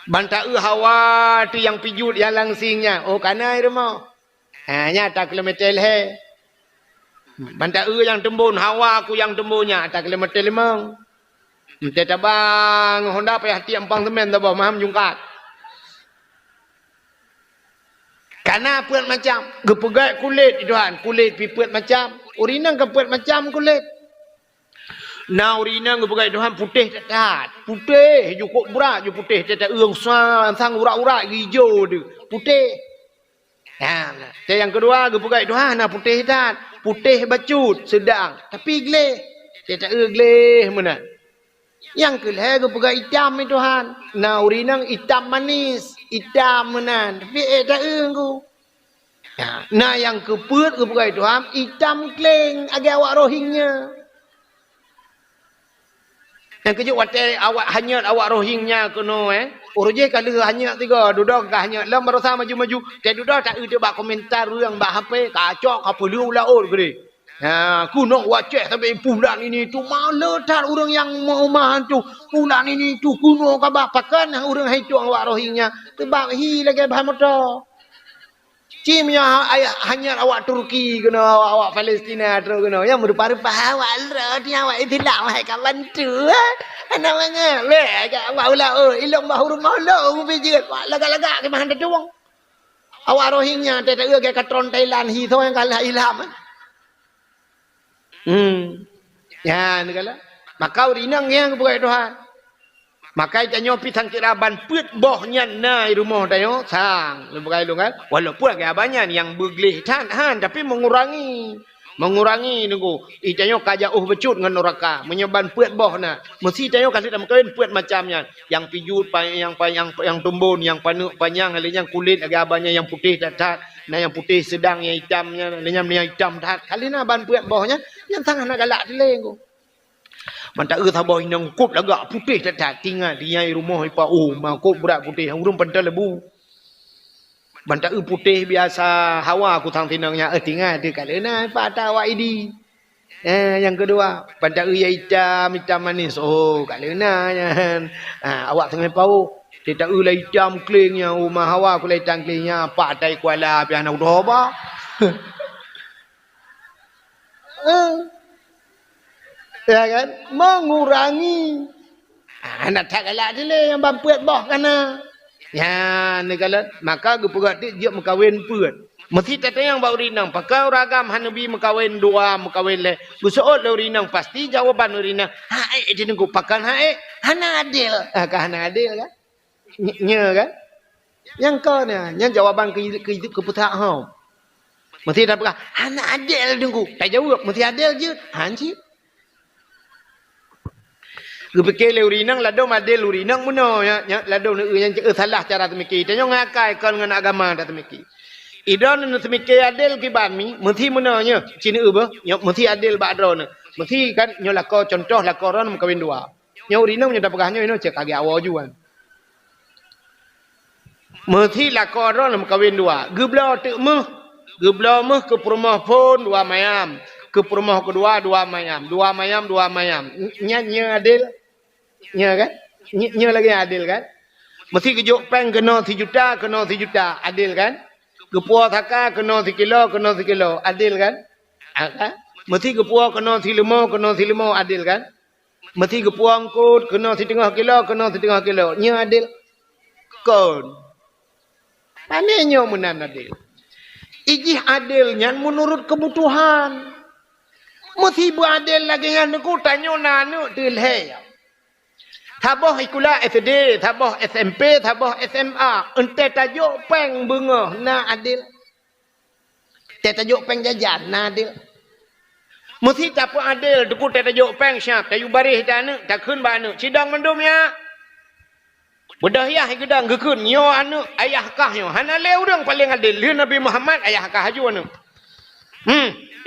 Banta hawa tu yang pijut yang langsingnya. Oh kana rumah. Nya tak kilometer he. Banta yang tembun hawa aku yang tembunnya tak kilometer limang. Minta tabang Honda payah tiap pang semen tabah maham jungkat. Karena puat macam gepegat kulit Tuhan, kulit pipuat macam urinang kepuat macam kulit. Nah urinang gepegat Tuhan putih tak putih cukup berat je putih tak eung sang urat-urat hijau tu putih. Nah, yang kedua gepegat Tuhan nah putih tak putih bacut sedang tapi geleh tak geleh mana. Yang kelih gepegat hitam ni Tuhan. Nah urinang hitam manis, hitam menan. Tapi tak engku. Nah yang keput gepegat Tuhan hitam kleng agak awak rohingnya. Yang kejut watai awak hanyat awak rohingnya kuno Uruje kalau hanyat tiga duduk ke hanyat lam merasa maju-maju. Tak duduk tak ada bak komentar yang bak HP kacok apa lu laut gede. Aku nak wacek sampai bulan ini tu malah tar orang yang maumahan tu bulan ini tu kuno kabah pakan orang hitung awak rohingnya tebak hi lagi bahan motor cimnya hanya awak Turki kena awak Palestina tu kena yang merupa-rupa awak ni awak itu lah wahai kawan tu anak mana le agak awak ulah ilong bahu rumah lo bijit lagak-lagak ke bahan tuang awak rohingnya tak ada ke katron Thailand hi tu yang kalah ilham. Ya negala. Maka urinang yang kebukai Tuhan. Maka janyo pisang kiraban put bohnya nai rumah dayo sang. Lebukai lu kan. Walaupun agak banyak yang beglih han tapi mengurangi nunggu. Janyo kaja becut dengan neraka menyeban put bohna. Mesti janyo kasih dalam kawin put macamnya. Yang pijut yang tumbun, yang panuk panjang, yang kulit agak banyak yang putih tak. Nah yang putih sedang yang hitamnya, yang hitam dah. Kali na ban puat bawahnya yang sangat nak galak dileng ko. Manta sabah yang kup lagak putih tak tinggal dia rumah ipa mau kup berat putih urung pental lebu. Manta putih biasa hawa aku tang tinangnya tinggal dia kali na ipa tawa idi. Yang kedua, manta yang hitam manis. Oh kali na yan. Awak tengah pau dia tak ulai hitam klingnya rumah hawa aku lai tang klingnya pak tai kuala pian nak doh ba. Ya kan mengurangi nak tak galak dia yang bampuat boh kana. Ya ni kalau maka gepegat dia mekawin puat. Mesti tak yang bau rinang pakai ragam Hanabi mekawin dua mekawin le. Busoot le rinang pasti jawaban rinang. Hae dia nunggu pakan hae hana adil. Ka hana adil kan? Nya kan yang kau ni yang jawapan ke putak hau mesti dah berkah anak adil tunggu tak jawab mesti adil je hanci Gepeke le urinang lado madel urinang muno ya lado yang salah cara temiki tanyo ngakai kon ngan agama dak temiki idon nu temiki adil ki bami mesti muno nya cina ba mesti adil ba drone mesti kan nyo lako contoh lako ron kawin dua Nyau rinang nya dapakahnya ino cek agi awo juan. Mesti lakon nam kawin dua. Geblau tu meh. Geblau meh ke rumah pun dua mayam. Ke rumah kedua dua mayam. Dua mayam, dua mayam. Nya adil. Nya kan? Nya lagi adil kan? Mesti kejuk peng kena 3 juta, kena 3 juta. Adil kan? Kepuah thaka kena 1 kilo, kena 1 kilo. Adil kan? Kan? Mesti kepuah kena 5, kena 5. Adil kan? Mesti kepuah angkut kena 1/2 kilo, kena 1/2 kilo. Nya adil. Kon. Panenyo menan adil. Ijih adilnya menurut kebutuhan. Mesti beradil lagi yang aku tanya nanu dilhe. Taboh ikula SD, taboh SMP, taboh SMA. Ente tajuk peng bunga na adil. Te tajuk peng jajan na adil. Mesti tak adil. Duku te tajuk peng syap. Tayu barih dana. Tak kun ba anu. Sidang mendum ya. Bedah ya gedang gekun nyo anu ayah kah nyo hana le urang paling adil li Nabi Muhammad ayah kah haju anu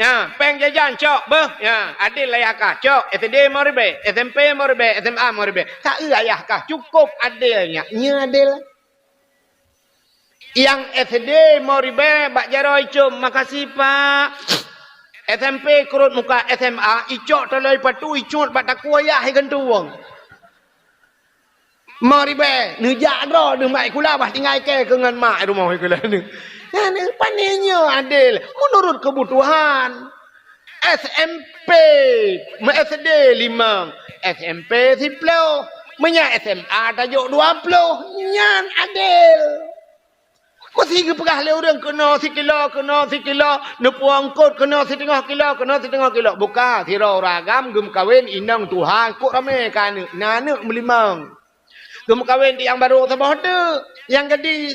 ya peng jajan cok beh ya adil ayah kah cok SD moribe SMP moribe SMA moribe tak ayah kah cukup adilnya nya adil yang SD moribe bak jaroi cum makasih Pak SMP kurut muka SMA icok toloi patu icot bak takuayah higan tuwang Maribe, nejak ro, ne mai kula bah tinggal ke dengan mak rumah kula ni. Ya ni panenyo adil menurut kebutuhan. SMP, SD 5, SMP 10, menya SMA tajuk 20, nyan adil. Mesti ke pegah le orang kena 1 kilo, kena 1 kilo, nepu angkut kena 1/2 kilo, kena 1/2 kilo. Buka tiro ragam gem kawin inang Tuhan kok rame kan. Nanek melimang. Gem kawin di yang baru sabah tu, yang gadis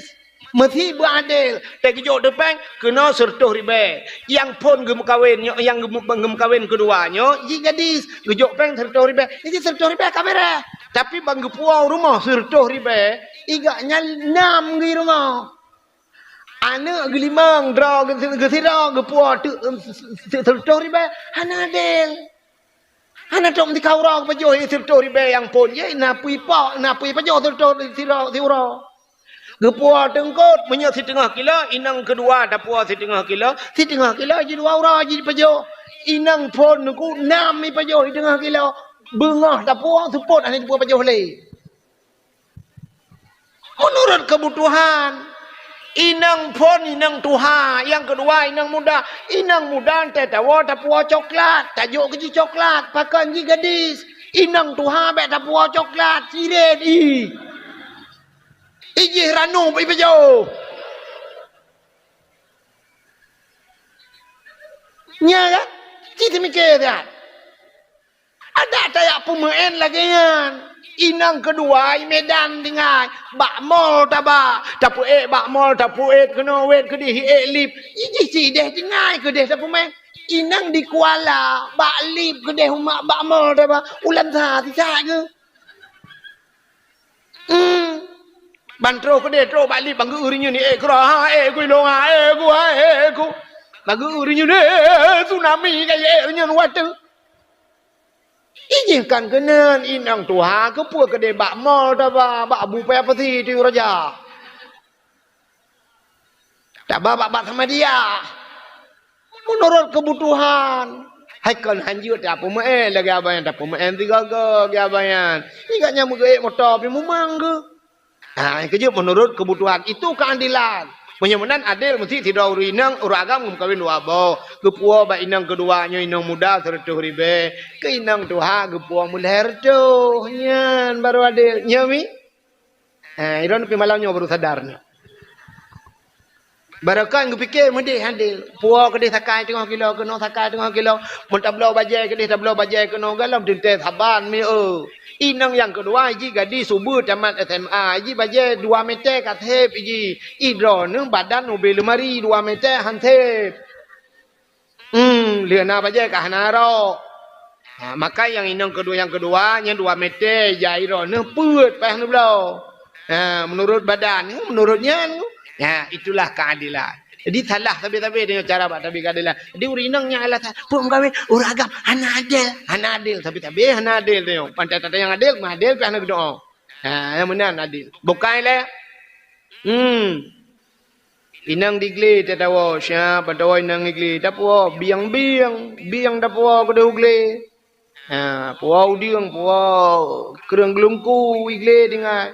mesti beradil. Tak kejut depan kena 100 ribu. Yang pun gem kawin, yang gem kawin keduanya, ji gadis kejut peng 100 ribu. Ini 100 ribu kamera. Tapi bang gepuau rumah 100 ribu, igaknya 6 di rumah. Anak gelimang draw gesira gepuau 100 ribu, hana adil. Hana dom di kaurang pajoh sirto ribe yang pun ye napui pajoh sirto sira. Gepua tengkot menyak 1/2 kilo, inang kedua dapua 1/2 kilo, 1/2 kilo je 2 orang je pajoh. Inang pun ku 6 mi pajoh 1/2 kilo. Bengah dapua support ani dapua pajoh le. Menurut kebutuhan inang pun inang tuha, yang kedua inang muda teh tawa tapua coklat, tajuk keji coklat, pakan ji gadis, inang tuha bet tapua coklat, siret iji ranu pi bejo. Nya kan? Kita mikir kan? Ada tayak pemain lagi kan? Inang kedua Medan tinggal bak mall taba tapu bak mall tapu kena wet ke di lip iji si deh tinggal ke deh tapu main inang di Kuala bak lip ke deh mak bak mall taba ulan sa ti sa ke bantro ke deh tro bak lip bang urinya ni kro ha ku lo ha ku bang urinya ni tsunami kaya nya watu Izinkan kenen inang Tuhan ke puak ke bak mall taba bak abu pe peti ti raja. Taba bak sama dia. Menurut kebutuhan. Haikal hanjut tak pemain lagi abayan tak pemain 3 ga abayan. Igaknya muge motor pi mumang ke. Nah, kerja menurut kebutuhan itu keadilan. Penyamanan adil mesti tidak urinang uragam kawin dua bo. Kepua ba inang keduanya inang muda 100 ribu. Ke inang tuha kepua mulher tu. Nyan baru adil. Nyami. Iron pi malamnya baru sadarnya. Barakan kupikir mudih adil. Puak kedih sakai 3 kilo kena sakai 3 kilo. Mun tablau bajai kedih tablau bajai kena galam tinte saban mi Inang yang kedua iji gadis subuh tamat SMA iji bajai 2 meter katep iji idro nung badan ubi lemari 2 meter hantep. Liana bajai ka hanaro. Maka yang inang kedua nya 2 meter jairo nung put pah nu blau. Menurut badan menurutnya itulah keadilan. Jadi salah tapi dia cara bak tapi kadalah. Dia urinangnya alah pun gawe uragam hana adil tapi hana adil dia. Pantai tata yang adil mah adil pi hana doa. Yang benar adil. Bukan le. Inang digli tatawa siapa tawa inang digli tapo biang tapo kudu ugli. Puau diang puau kerang gelungku igle dengan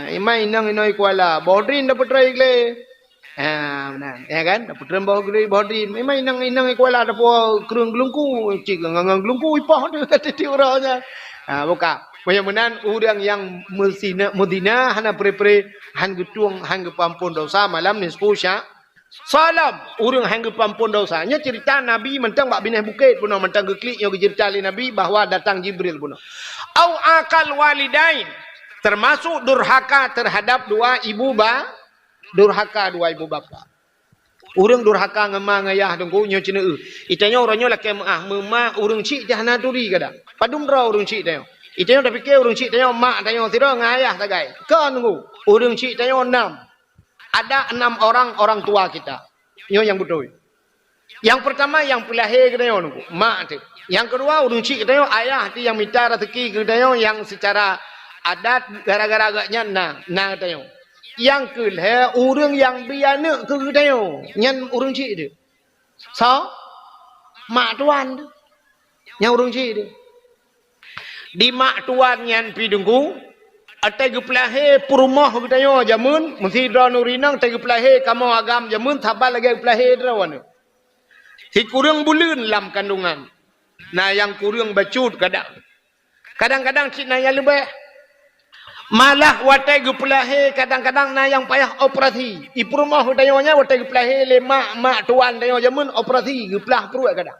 imai inang inoi kuala bodrin dapat try igle benar ya kan dapat rembau igle bodrin imai inang kuala dapat kerang gelungku cik ngang gelungku ipah tu kata diorangnya buka menan orang yang Medina hana pre han getuang han gepampun dosa malam ni sepusya salam urang hang pampun dosanya cerita Nabi mentang bak bineh bukit pun mentang geklik yo cerita li Nabi bahwa datang Jibril pun. Au akal walidain termasuk durhaka terhadap dua ibu bapa. Urang durhaka ngemang ayah dengku nyo cina itanya orangnya laki mema urang cik jahna turi kada. Padum ra urang cik tayo. Itanya dah fikir urang cik tayo mak tayo tira ngayah tagai. Kan dengku urang cik tayo 6. Ada 6 orang tua kita. Yo yang betul. Yang pertama yang pelahir kita yo nunggu, mak tu. Yang kedua urang cik kita yo ayah tu yang minta rezeki kita yo yang secara adat gara-gara agaknya nah kita yo. Yang kelih urang yang biana ke kita yo, nyan urang cik tu. So mak tuan tu. Yang urang cik tu. Di mak tuan nyan pi dengku atai gepelahe purumah kita yo jamun mesti dra nurinang tai gepelahe kamu agam jamun thabal lagi gepelahe drawan si kurang bulan lam kandungan nah yang kurang bacut kadang-kadang cik naya lebih malah watai gepelahe kadang-kadang na yang payah operasi i purumah kita yo nya watai gepelahe le mak tuan tayo jamun operasi gepelah perut kadang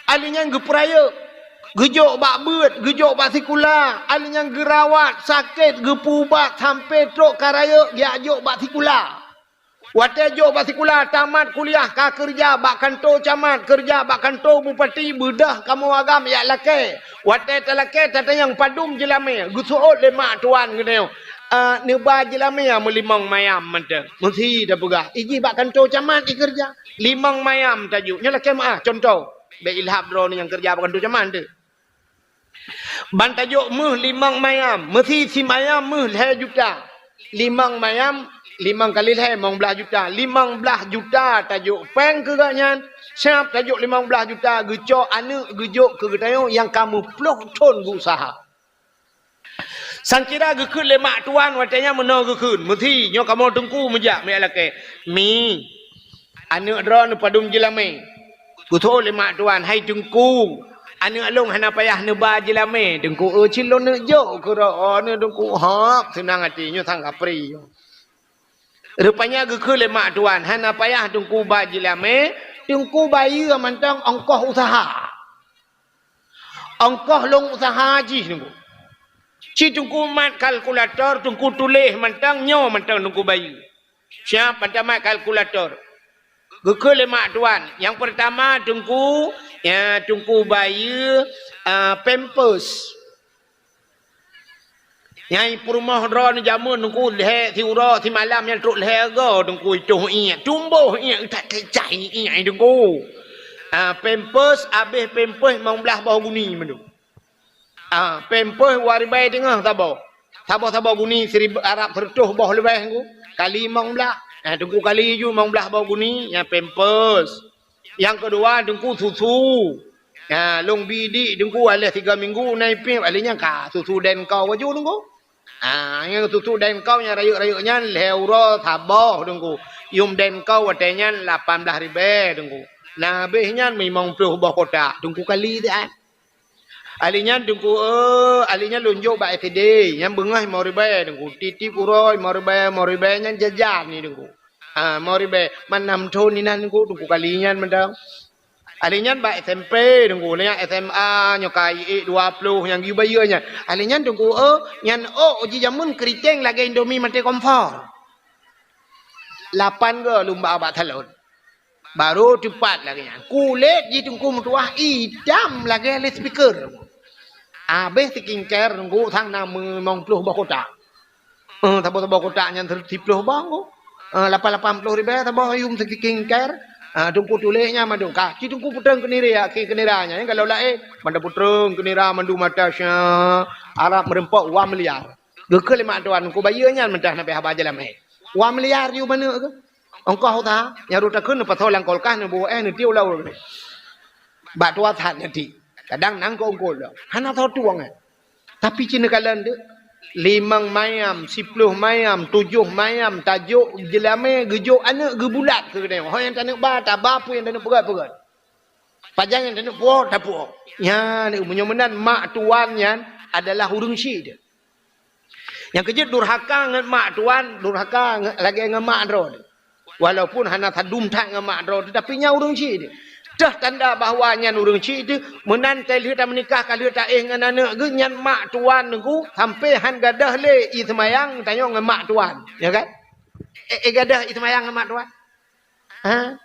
alinya gepraya gejok bak beut, gejok bak sikula, alinya gerawat, sakit, gepubat, sampai trok karaya, dia jok bak sikula. Wate jok bak sikula, tamat kuliah, ka kerja, bak kantor camat, kerja, bak kantor bupati, bedah, kamu agam, ya laki. Wate telaki, tata yang padum jelame, gusuot lemak tuan, gitu. Neba jelame, melimang mayam, mentang. Mesti dah pegah. Iji bak kantor camat, kerja. Limang mayam tajuk. Nya laki maaf, contoh. Be ilham drone yang kerja bak kantor camat tu. Bantajuk meh 5 mayam. Mesti si mayam meh 2 juta. 5 mayam, 5 kali 2, 15 juta. 15 juta tajuk peng ke gaknya. Siap tajuk 15 juta. Gecok anak gejok ke getayo yang kamu peluh ton usaha. Sangkira gekun lemak tuan watanya meno gekun. Mesti nyo kamu tengku mejak me alake. Mi anak dron padum jelame. Kuto lemak tuan hai tengku. Anak long hana payah neba jelame dengku cilon ne jo ke ro ne dengku hak senang hati nyo sang kapri rupanya ge le mak tuan hana payah dengku ba jelame dengku bayi mantang ongkoh usaha ongkoh long usaha ji dengku ci dengku mat kalkulator dengku tulis mantang nyo mantang dengku bayi siapa mat kalkulator ge le mak tuan yang pertama dengku ya tungku bayi pampers yang purumah dron jamun tungku leh si ura si malam yang truk leh go tungku itu tumbuh tak kecai tungku pampers habis pampers mau belah bau guni mendu pampers waribai tengah tabau guni 1000 Arab tertuh bau lebih tungku kali mau belah tungku kali ju mau belah bau guni ya pampers. Yang kedua dengku susu. Long bidik dengku alih 3 minggu naik pip alihnya ka susu den kau baju dengku. Yang susu den kau nya rayuk-rayuknya leuro taboh dengku. Yum den kau watenya 18 ribu dengku. Nah habisnya memang puluh bah kotak dengku kali dah. Alihnya dengku alihnya lunjuk ba FD yang bengah mau ribu dengku. Titip uroi mau ribu nya jajan ni dengku. Mau ribe manam ton ni nan ku tungku kalinya mendang. Alinya ba SMP tungku nya SMA nyokai 20 yang gibayanya. Alinya tungku nyan uji jamun keriteng lagi Indomie mate kompor. 8 ke lumba abak talon. Baru cepat lagi nya. Kulit ji tungku mutuah idam lagi le speaker. Habis tikingker tungku thang 60 bah kotak. Tabo kotak nyan 30 bang ku. 80 ribu tabah yum sekiking ker. Tungku tulehnya mandu kaki tungku putreng kenira ki keniranya kalau lain manda putreng kenira mandu matasya Arab merempok 1 miliar. Gekel mak tuan ku bayarnya mentah nabi habaja lameh. 1 miliar you mana ke? Engkau ta nyaru takun patol lang kolkah ne bo ne tiu lau. Ba tua that nanti. Kadang nang ko ongkol. Hana tau tuang. Tapi cina kalian tu 5 mayam, 10 mayam, 7 mayam, tajuk jelame gejuk anak gebulat ke kena. Hang yang tak nak ba tak ba pun yang tak nak pegat-pegat. Pajang yang tak nak puak tak puak. Ya ni menyomenan mak tuannya adalah hurung syid. Yang kejut durhaka dengan mak tuan, durhaka lagi dengan mak drod. Walaupun hana tadum tak dengan mak drod tapi nya hurung syid. Dah tanda bahawanya urang cik itu menantai lihat dan menikah kalau tak dengan anak ge nyan mak tuan ku sampai han gadah le i semayang tanya dengan mak tuan ya kan gadah i semayang dengan mak tuan ha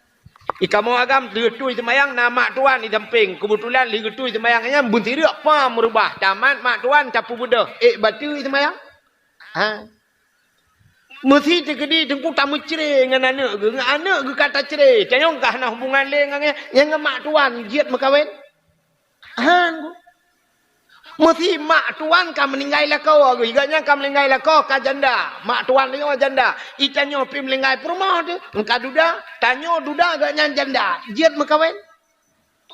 ikamu agam tu i semayang nama mak tuan i samping kebetulan li tu i semayangnya bun tirak pa merubah tamat mak tuan capu budah batu i semayang ha mesti tegedi tengku tamu cerai dengan anak ke kata cerai tanyong kah nak hubungan le dengan mak tuan jiat makawin han mesti mak tuan ka meninggal lah kau iganya ka meninggal lah kau ka janda mak tuan ni janda itanyo pi meninggal rumah tu engka duda tanyo duda agaknya janda jiat makawin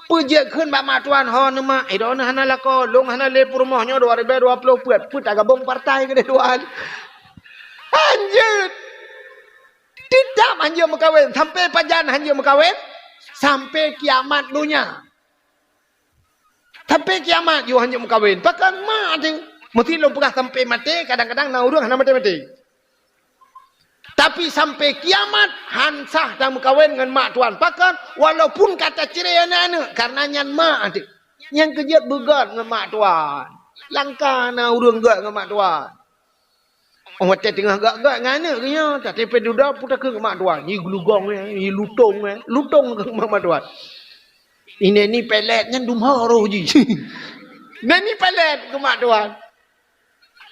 pujiat keun mak tuan ho nama idona hana lah kau long hana le rumahnya 2020 put agabong partai ke tuan Anjir. Tidak anjir makawin. Sampai pajan anjir makawin. Sampai kiamat dunia. Sampai kiamat you anjir makawin. Pakan mak tu. Mesti lo pernah sampai mati. Kadang-kadang nak urung nak mati-mati. Tapi sampai kiamat. Hansah dan makawin dengan mak tuan. Pakan walaupun kata cerai anak-anak. Karena nyan mak tu. Yang kejut begat dengan mak tuan. Langkah nak urung begat dengan mak tuan. Orang macam tengah gak-gak dengan anak ke ya. Tak tepi duda putar ke mak tuan. Ni gelugong ni lutong lutong ke mak tuan. Ini ni peletnya dumha roh ji. Ni pelet ke mak tuan.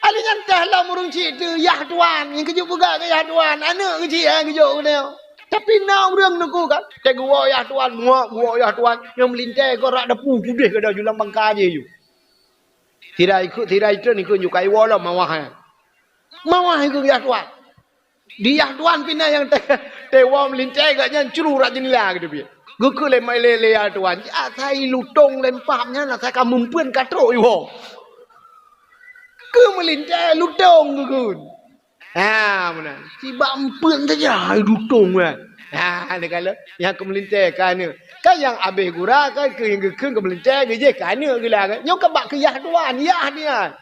Ali nyantah lah murung cik tu yah tuan. Yang kejut pegak ke yah tuan. Anak ke cik kejut ke dia. Tapi nak orang nak kan. Tak gua yah tuan, gua yah tuan. Yang melintai kau rak depu kudih ke dah julang bangka je you. Tidak ikut ni ikut you kai wala mawah. Mawah itu ya tuan. Dia tuan pina yang tewa melintai agaknya curu rak jenila gitu bi. Guku le mai le ya tuan. Ya sai lutong lempapnya lah saya kamu pun katrok iwo. Ke melintai lutong guku. Ha mana? Tiba empun saja lutong kan. Ha ada kala yang ke melintai kan ni. Kan yang abih gura kan ke yang ke melintai ke je kan ni gila kan. Nyok kebak ke ya tuan, ya dia.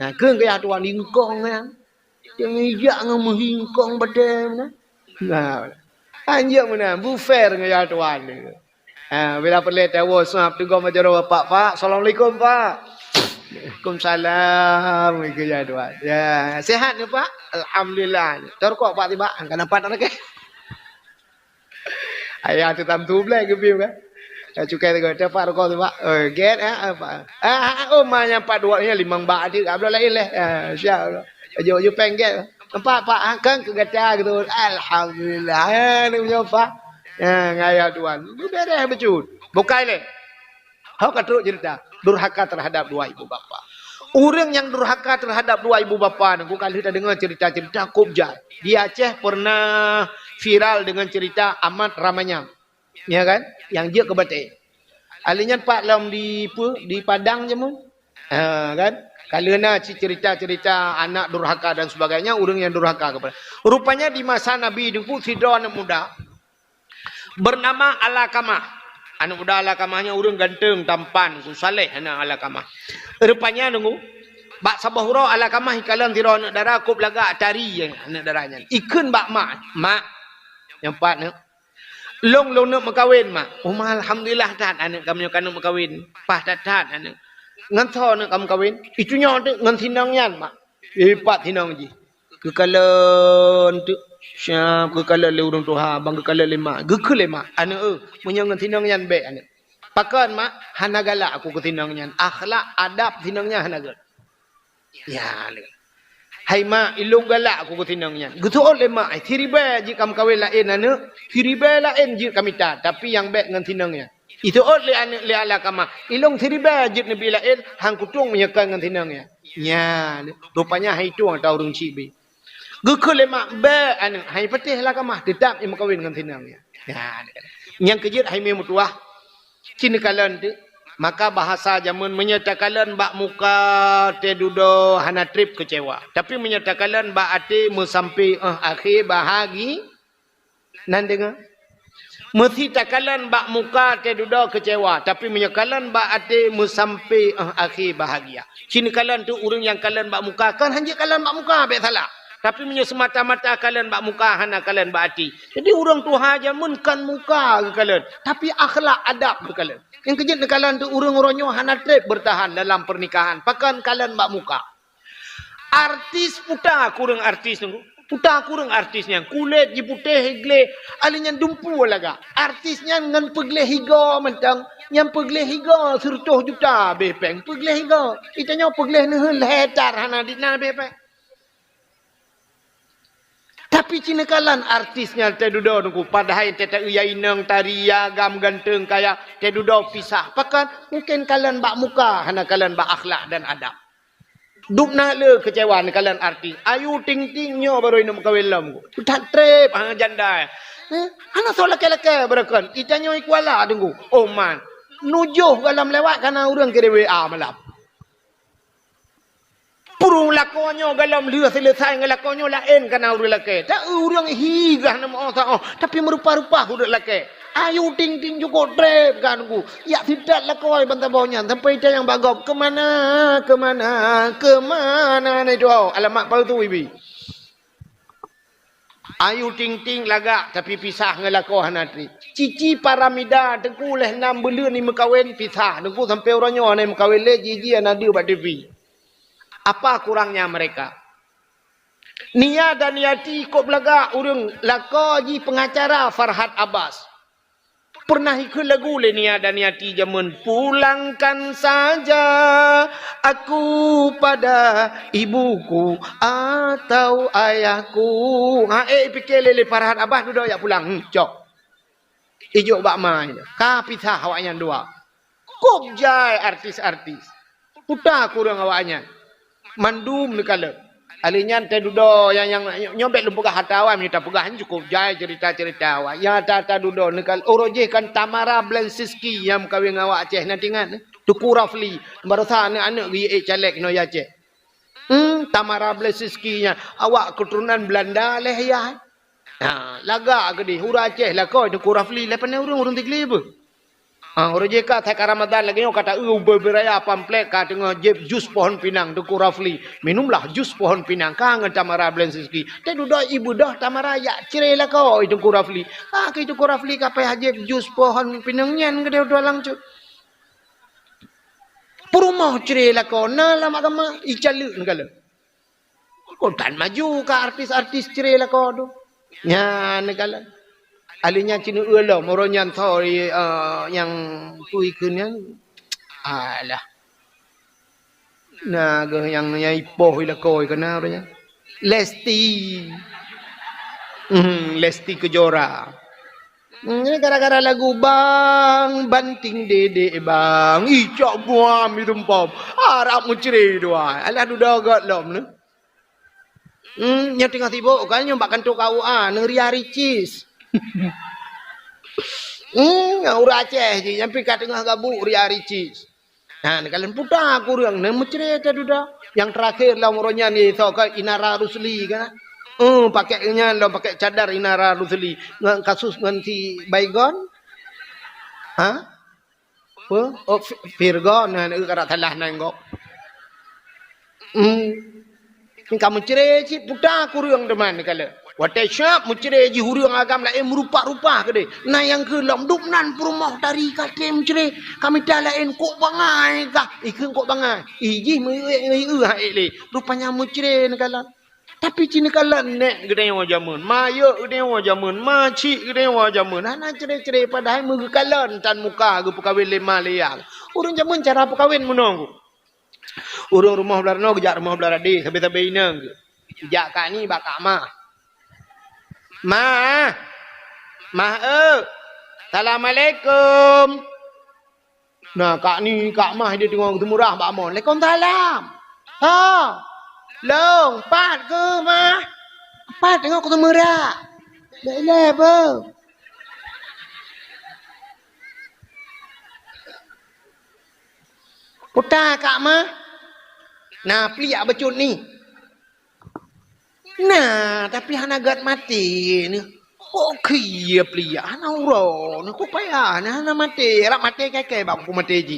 Nah, ke ya tuan ingkong kan. Yang ijak dengan menghingkong badan nah. Anjir mana buffet dengan ya tuan ni. Bila pelet tahu suap tu gua majaro pak. Assalamualaikum pak. Waalaikumsalam ke ya tuan. Ya, sihat ni pak? Alhamdulillah. Terkok pak tiba kan nampak nak ke? Ayah tu tam tu blek ke piu kan? Cukai tu dapat rokok tu pak. Get apa? Oh manya pak dua ni 5 baht dia abla lain leh. Siap. Yo penggel. Pak kan kegata gitu. Alhamdulillah. Ni punya pak. Ngaya tuan. Beres becut. Bukai le. Hau katruk cerita. Durhaka terhadap 2 ibu bapa. Orang yang durhaka terhadap 2 ibu bapa ni, kali kita dengar cerita-cerita Kubjat. Di Aceh pernah viral dengan cerita amat ramanya. Ya kan? Yang dia ke Batik. Alinya pak lam di Padang je mun. Kan? Kalena cerita-cerita anak durhaka dan sebagainya, orang yang durhaka kepada. Rupanya di masa Nabi itu sidra anak muda bernama Alakamah. Anak muda Alakamahnya orang ganteng, tampan, saleh anak Alakamah. Rupanya nunggu bak sabahura Alakamah ikalan tira anak darah kop lagak tari anak darahnya. Ikun bak mak yang pat nak long nak makawin mak. Oh alhamdulillah tat anak kami kan nak makawin. Pah tat anak. Ngan tho nak kamu kawin itu nya ngan tinang yan mak hebat tinang ji kekalan tu syam kekalan le urang tuha bang kekalan le mak gekul le mak ana punya ngan tinang yan be ana pakan mak hanagala aku ke tinang yan akhlak adab tinangnya hanagal ya Hai mak ilung galak aku tinangnya. Gitu oleh mak thiriba ji kam kawin lain anu. Thiriba lain ji kami ta tapi yang baik dengan tinangnya. Itu oleh anu le ala kama. Ilung thiriba ji nabi lain hang kutung menyekan dengan tinangnya. Ya, rupanya hai tu atau urang cibi. Gekul le mak ba anu hai petih lah kama tetap im kawin dengan tinangnya. Ya. Yang kejut hai me mutuah. Cina kalan tu maka bahasa zaman menyatakan bak muka tedudo hana trip kecewa. Tapi menyatakan bak ati sampai akhir bahagi nan dengar. Mesti takalan bak muka tedudo kecewa. Tapi menyatakan bak ati sampai akhir bahagia. Cini kalan tu urang yang kalan bak muka kan hanya kalan bak muka be salah. Tapi punya semata-mata kalian bak muka hana kalian bak hati. Jadi orang tu hajamun kan muka ke kalian. Tapi akhlak adab ke kalian. Yang kejut ke kalian tu orang-orangnya hana trip bertahan dalam pernikahan. Pakan kalian bak muka. Artis puta kurang artis tu. Puta kurang artisnya. Kulit je putih higle. Alinya dumpu laga. Artisnya ngan pegleh higa mentang. Yang pegleh higa 100 juta bepeng. Pegleh higa. Itanya pegleh ni letar hana dina bepeng. Tapi cina kalan artisnya tedudo nunggu padahal teta uyaineng taria gam ganteng kaya tedudo pisah. Pakan mungkin kalian bak muka hana kalian bak akhlak dan adab. Duk nak le kecewa ni kalian artis. Ayu ting-tingnya baru ini muka welam. Tak trip janda. Hana so laki-laki berakan. Itanya ikwala tunggu. Oh man. Nujuh dalam lewat karena orang kira WA malam. Purung lakonyo galam lửa selesai ngelakonyo lain kana urang laki. Tak urang higah nama Allah. Tapi merupa-rupa urang laki. Ayu ting-ting juga trip kan ku. Ya tidak lakoi bantah bawanya. Sampai dia yang bagop. Kemana ni tu. Alamat pau tu ibi. Ayu ting-ting lagak tapi pisah ngelako hanatri. Cici paramida tengku leh 6 bulan ni mekawin pisah. Tengku sampai orangnya ni mekawin le jiji anadu bat TV. Apa kurangnya mereka? Nia dan Niati ikut belaga urang lako ji pengacara Farhad Abbas. Pernah ikut lagu le Nia dan Niati zaman pulangkan saja aku pada ibuku atau ayahku. Fikir lele Farhad Abbas duduk ya pulang. Cok. Ijuk bak mai. Ka pisah awaknya dua. Kok jai artis-artis. Putar kurang awaknya. Mandum ni kala. Alinya tedudo yang nyobek lumpuk hatawan minta pegahan cukup jai cerita-cerita awak. Ya tata dudo ni kala oroje kan Tamara Blensiski yang kawin awak Aceh nanti kan. Tuku Rafli baru sa anak-anak gi calek no ya Aceh. Tamara Blensiski nya awak keturunan Belanda leh ya. Ha laga ke di hura Aceh lah kau Tuku Rafli lah pandai urang tigli apa. Orang jeka tak Ramadan lagi kata beraya pamflet ka tengah jus pohon pinang Tuku Rafli. Minumlah jus pohon pinang kangen Tamara Blensiski. Teh duduk ibu dah Tamara ya cerelah kau Tuku Rafli. Ke Tuku Rafli ka payah jus pohon pinangnya gede dalang cu. Perumah cerelah kau na lama kama icalu negala. Kau tan maju ka artis-artis cerelah kau tu. Nya negala. Alinya cina ulah moronyan sorry yang kui kunyan alah naga yang ipoh ila koi kana orangnya Lesti Lesti Kejora ini gara-gara lagu bang banting dede bang icak buam itu pom harap muceri dua alah dudagat lom ne yang tengah sibuk kan yang bakkan tu kau negeri Ricis. Orang Aceh je sampai kat tengah gabuk Ria Ricis. Nah, kalian putar aku orang ni mencerita duda. Yang terakhir lah orangnya ni so ke Inara Rusli kan. Pakainya lo pakai cadar Inara Rusli. Kasus dengan si Baygon. Ha? Oh, Virgon nah kata salah nengok. Kamu cerita putar aku orang teman kalau. Watai syap menceri ji hurung agam lain merupa-rupa ke dia. Nah yang ke lam duk nan perumah dari kate menceri. Kami dah lain kok bangai kah? Ikan kok bangai. Iji le. Rupanya menceri nekalan. Tapi cina kalan nek gede wajamun. Maya gede wajamun. Macik gede wajamun. Hana ceri-ceri padahal muka kalan tan muka ke pekawin lima leang. Urang jamun cara pekawin menunggu. Urang rumah belarno kejak rumah belarade sampai-sampai inang ke. Jak kak ni bakak mah. Mah Assalamualaikum. Nah, kak ni, kak mah dia tengok ketemu murah Pak Mon. Waalaikumsalam. Ha. Long, pat ke mah? Pat tengok ketemu murah. Dah apa? Putar kak mah. Nah, peliak becut ni. Nah, tapi hana gat mati ni. Okey ya peliak hana uro. Ni ku payah ni hana mati. Rak mati kakek bab ku mati ji.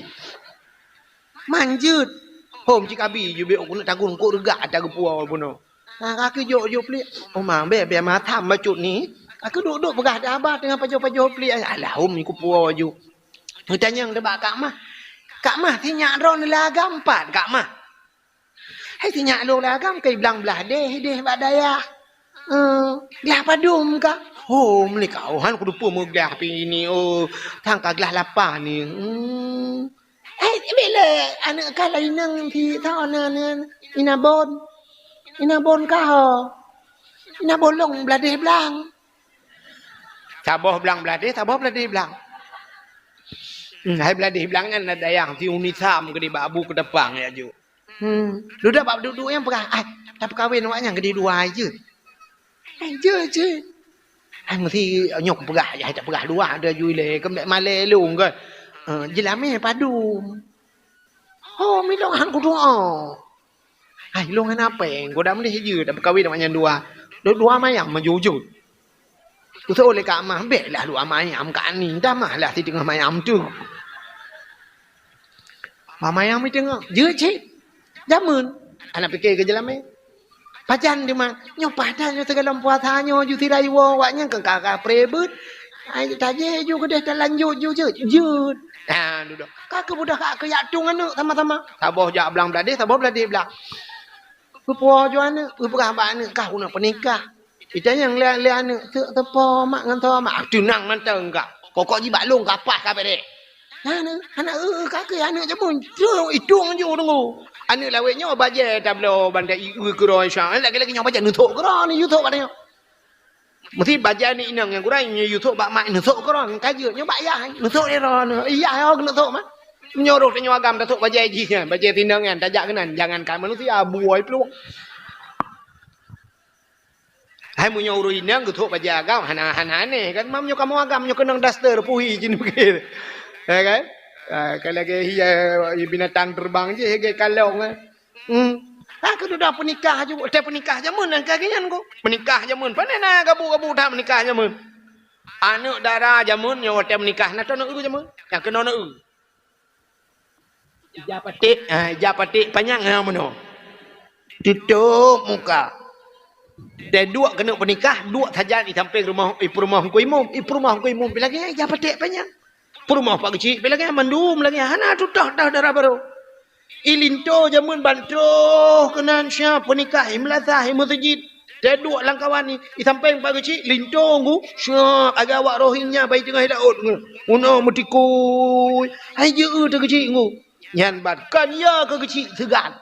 Manjut. Hom cik abi ju be aku nak tagun ku regak ada puau puno. Nah, kaki jok peliak. Oh mang be ma tham becut ni. Aku duduk pegah dah abah dengan pajo-pajo peliak. Alah hom ni ku puau ju. Mu tanya debak kak mah. Kak mah tinyak ron la gampat kak mah. Hai tinyak lo la gam kai blang belah deh badaya. Gelah padum ka. Oh, ni kau han ku lupa mu gelah pi ni. Oh, thang ka gelah lapar ni. Bila anak ka lainang ti tha ana inabon. Inabon ka ho. Inabon long belah deh blang. Saboh blang belah deh, saboh belah deh blang. Hai belah deh blang kan ada yang ti unisam ke di babu ke depan ya ju. Lu dah bab duduk yang perah. Tak perkahwin awak yang gede dua je. Je. Mesti nyok perah je tak perah dua ada ju le kembek male lu ke. Jelame padu. Oh, milong han ku doa. Hai long han apa yang goda mesti je tak perkahwin awak yang dua. Dua mayam menjujur. Ku tahu oleh kak mah beklah dua mayam kak ni. Dah mah lah di tengah mayam tu. Mayam ni tengok. Je cik. Jamun. Anak fikir ke jelame. Pajan dia mah. Nyo padan nyo segala puasanya ju tirai wo waknya ke kakak prebut. Ai taje ju kedeh lanjut ju je. Jut. Ha duduk. Kakak budak kak yak tung anak sama-sama. Saboh jak belang beladih, saboh beladih belang. Pupo ju anak, perah ba anak kah nak pernikah. Kita yang lihat anak tepo mak ngan to mak tunang manteng kak. Kokok ji baklong kapah ka bedek. Anak kakak anak jamun. Idung ju tunggu. Anak lawetnya baje tablo bandai kuro insya. Lagi-lagi nyawa baje nutuk kuro ni YouTube ada. Mesti baje ni inang yang kurang YouTube bak mak nutuk kuro kaje nyo bayar nutuk dia ron. Iya yo nutuk mah. Nyoroh nyawa agam nutuk baje ji baje tindangan tajak kenan jangan kan manusia buai peluk. Hai mu nyoro inang nutuk baje agam hana ni kan mam nyo kamu agam nyo kenang daster puhi jin begitu. Ya kan? Kalau lagi binatang terbang je hege kalong aku dah pernikah je pernikah jamun dan kagian ko menikah jamun panena gabu-gabu dah menikah jamun anak darah jamun nyo hotel menikah na tono jamun yang kena no japatik panjang ha mono tutup muka dan dua kena pernikah dua saja di samping rumah rumah ku imum lagi japatik panjang Perumah pak kecil, bila kan mandum lagi, hana tu dah darah baru. Ilinto jamun bantu kenan siapa nikah imlatah imutajid. Dan dua langkawan ni, isampeng pak kecil, linto ngu, siap agak awak rohingnya bayi tengah daud ngu. Uno mutikui, aja tu kecil ngu. Yan bat kan ya ke kecil segan.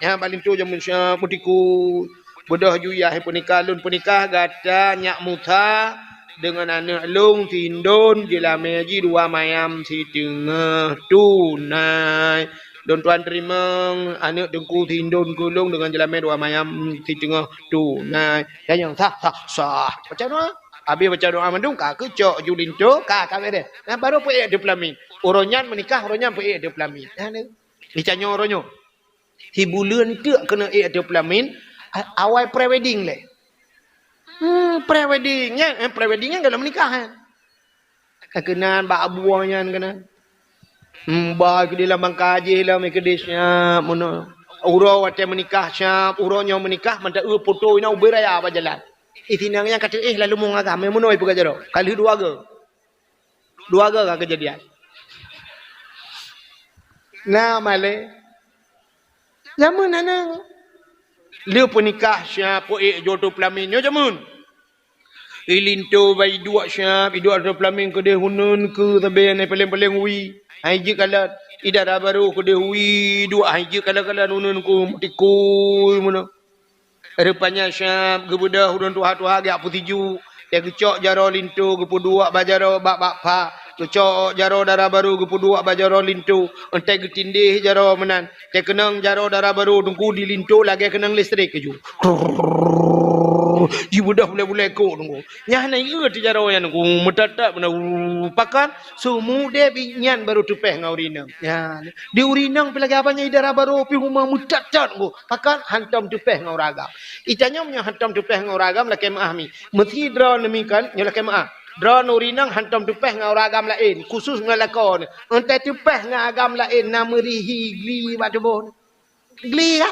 Ya balinto jamun siap mutikui. Bodoh juyah pernikah lun pernikah gata nyak muta. Dengan anak long tindon jelame ji dua mayam si tengah tunai don tuan terima anak dengku tindon gulung dengan jelame dua mayam si tengah tunai dan yang sah baca doa habis baca doa mandung kak kecok julinto kak deh nah baru punya ada pelamin oronyan menikah oronyan punya ada pelamin ni canyo oronyo si bulan tu kena ada pelamin awal pre-wedding le pre-weddingnya dalam nikahan. Kenan bak abuanya kenan. Ba ke dalam bangkaji lah mai kedisnya mono. Uro wate menikah syap, uronya menikah manta foto ina beraya apa jalan. Itinangnya kata lalu mau ngagam mono ibu kajaro. Kali dua ga kejadian. Nah male. Zaman anak Lu pernikah siap jodoh pelaminnya jamun. Ilinto bayi dua siap, dua jodoh pelamin ke dia hunun ke tapi yang paling wi. Haji kalau idara baru ke dia wi dua haji kalau hunun ku tikui mana. Rupanya syab gebudah hudun tuha-tuha gak putiju. Dia kecok jaro lintu gepudua bajaro bak pa. Kecok jaro darah baru gepudua bajaro lintu. Entai getindih jaro menan. Dia kenang jaro darah baru tunggu di lintu lagi kenang listrik keju. Jibudah boleh-boleh ko tunggu. Nyah na ieu ti jaro yang tunggu metatak benda pakan sumude binyan baru tupeh ngau rinang. Ya, di urinang pelagi apanya darah baru pi rumah mutatat tunggu. Pakan hantam tupeh ngau ragam. Itanya punya hantam tupeh ngau ragam la kemah mi. Mesti dra nemikan nyola kemah. Dra nurinang hantam tupeh ngau ragam lain khusus ngalakon. Entai tupeh ngau agam lain namerihi gli batubon. Gli ya?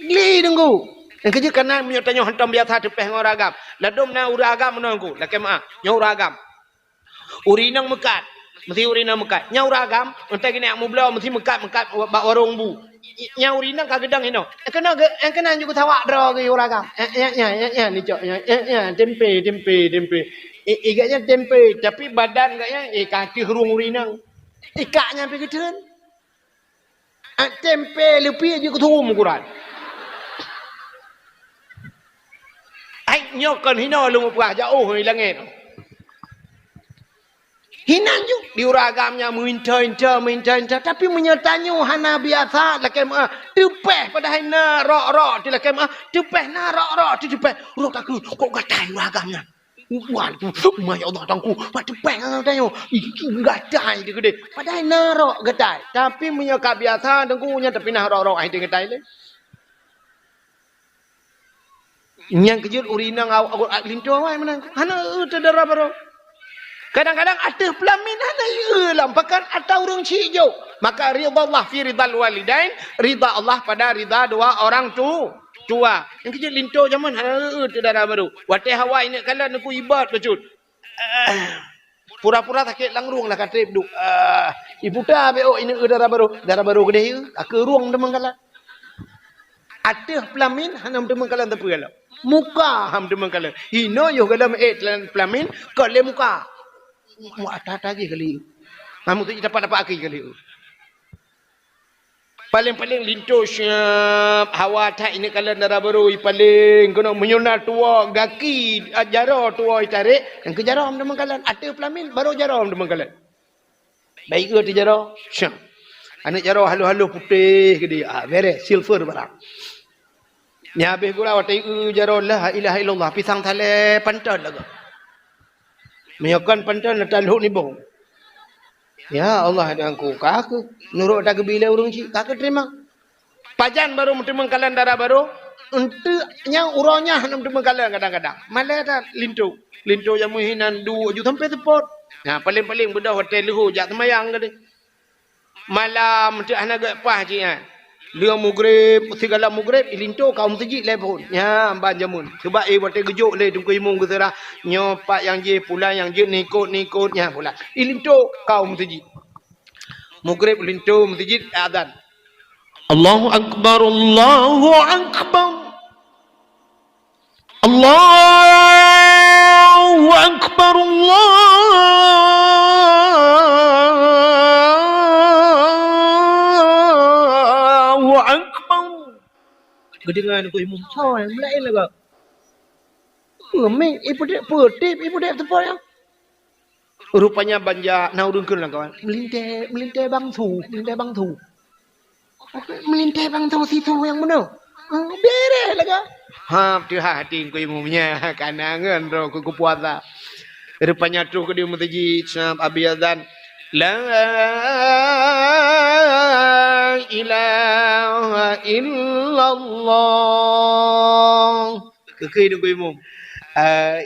Gli tunggu. Yang kerja kanan punya tanya hantam biasa tupeh ngau ragam. Ladum na uragam menunggu. La kemah nyau ragam. Urinang mekat. Mesti urinang mekat. Nyau ragam entai kena mu belau mesti mekat bak warung bu. Nyau urinang kagedang hino. Kena juga tawak dra ke uragam. Ya ni cok. Ya tempe. Igaknya tempe tapi badan gaknya kaki hurung urinang. Ikaknya pergi keteun. Tempe lebih aja ketum Quran. Ai nyokan hino lu pah jauh langit. Hinan ju di uragamnya minta tapi menyertanya hana biasa lakem tupeh pada hina rok lakem tupeh na rok tupeh urang tak kok gatai uragamnya. Wah, ya Allah tangku, mak tupeh ngau tanya. Gatai dia gede. Pada hina rok gatai, tapi menyeka biasa tangkunya tapi nah rok ai dia gatai le. Yang kejut urinang awak lintu awak mana? Hana tedara baru. Kadang-kadang ada pelamin hana yelam pakan atau urang cijo. Maka ridha Allah fi ridal walidain, ridha Allah pada ridha dua orang tua. Yang kejut lintu zaman hana tedara baru. Wate hawa ini kala aku ibad becut. Pura-pura sakit langrung lah kata ibu. Ibu dah beo ini darah baru gede. Aku ruang demang kala. Ada pelamin hana demang kala tapi kala. Muka ham demang kala. Hino yo kala pelamin kala muka. Mu atata je kali. Kamu tu dapat aki kali. Paling lintu syap hawa tak ini kala darah baru paling kena menyunat tua gaki jaro tua tarik yang ke jaro am demang kala. Ada pelamin baru jaro am demang kala. Baik ke ti jaro? Syap. Anak jaro halu-halu putih ke dia. Beres silver barang. Nya habis gula watai jaro la ilaha illallah pisang thale pantan lagu. Meyakan pantan taluk ni bong. Ya Allah ada aku kaku nurut tak bila urang ci kaku terima. Pajan baru mentemang kalan darah baru untuk yang urangnya hendak mentemang kalan kadang-kadang. Malah ada lintu yang muhinan 2 juta sampai tepot. Nah paling budak hotel lehu jak semayang ke dia. Malam tu anak pah ci kan. Dia mugrib, segala mugrib, lintu kaum sejik lepon. Ya, amban jamun. Sebab batai gejuk le tunggu imung ke serah. Nyopak yang je, pulang yang je, nikut, ya pulang. Lintu kaum sejik. Mugrib, lintu, sejik, adhan. Allahu Akbar, Allahu Akbar. Allahu Akbar, Kedengaran aku imam soal melain lagu. Meng ibu dek tempat yang. Rupanya banja naudun kun lah kawan. Melintai bang tu. Melintai bang tu situ yang mana? Beres lagu. Tu hati aku imamnya kanangan ro aku puasa. Rupanya tu dia mutaji syab abiyadan. La ilaha illallah. Kekei duk imum.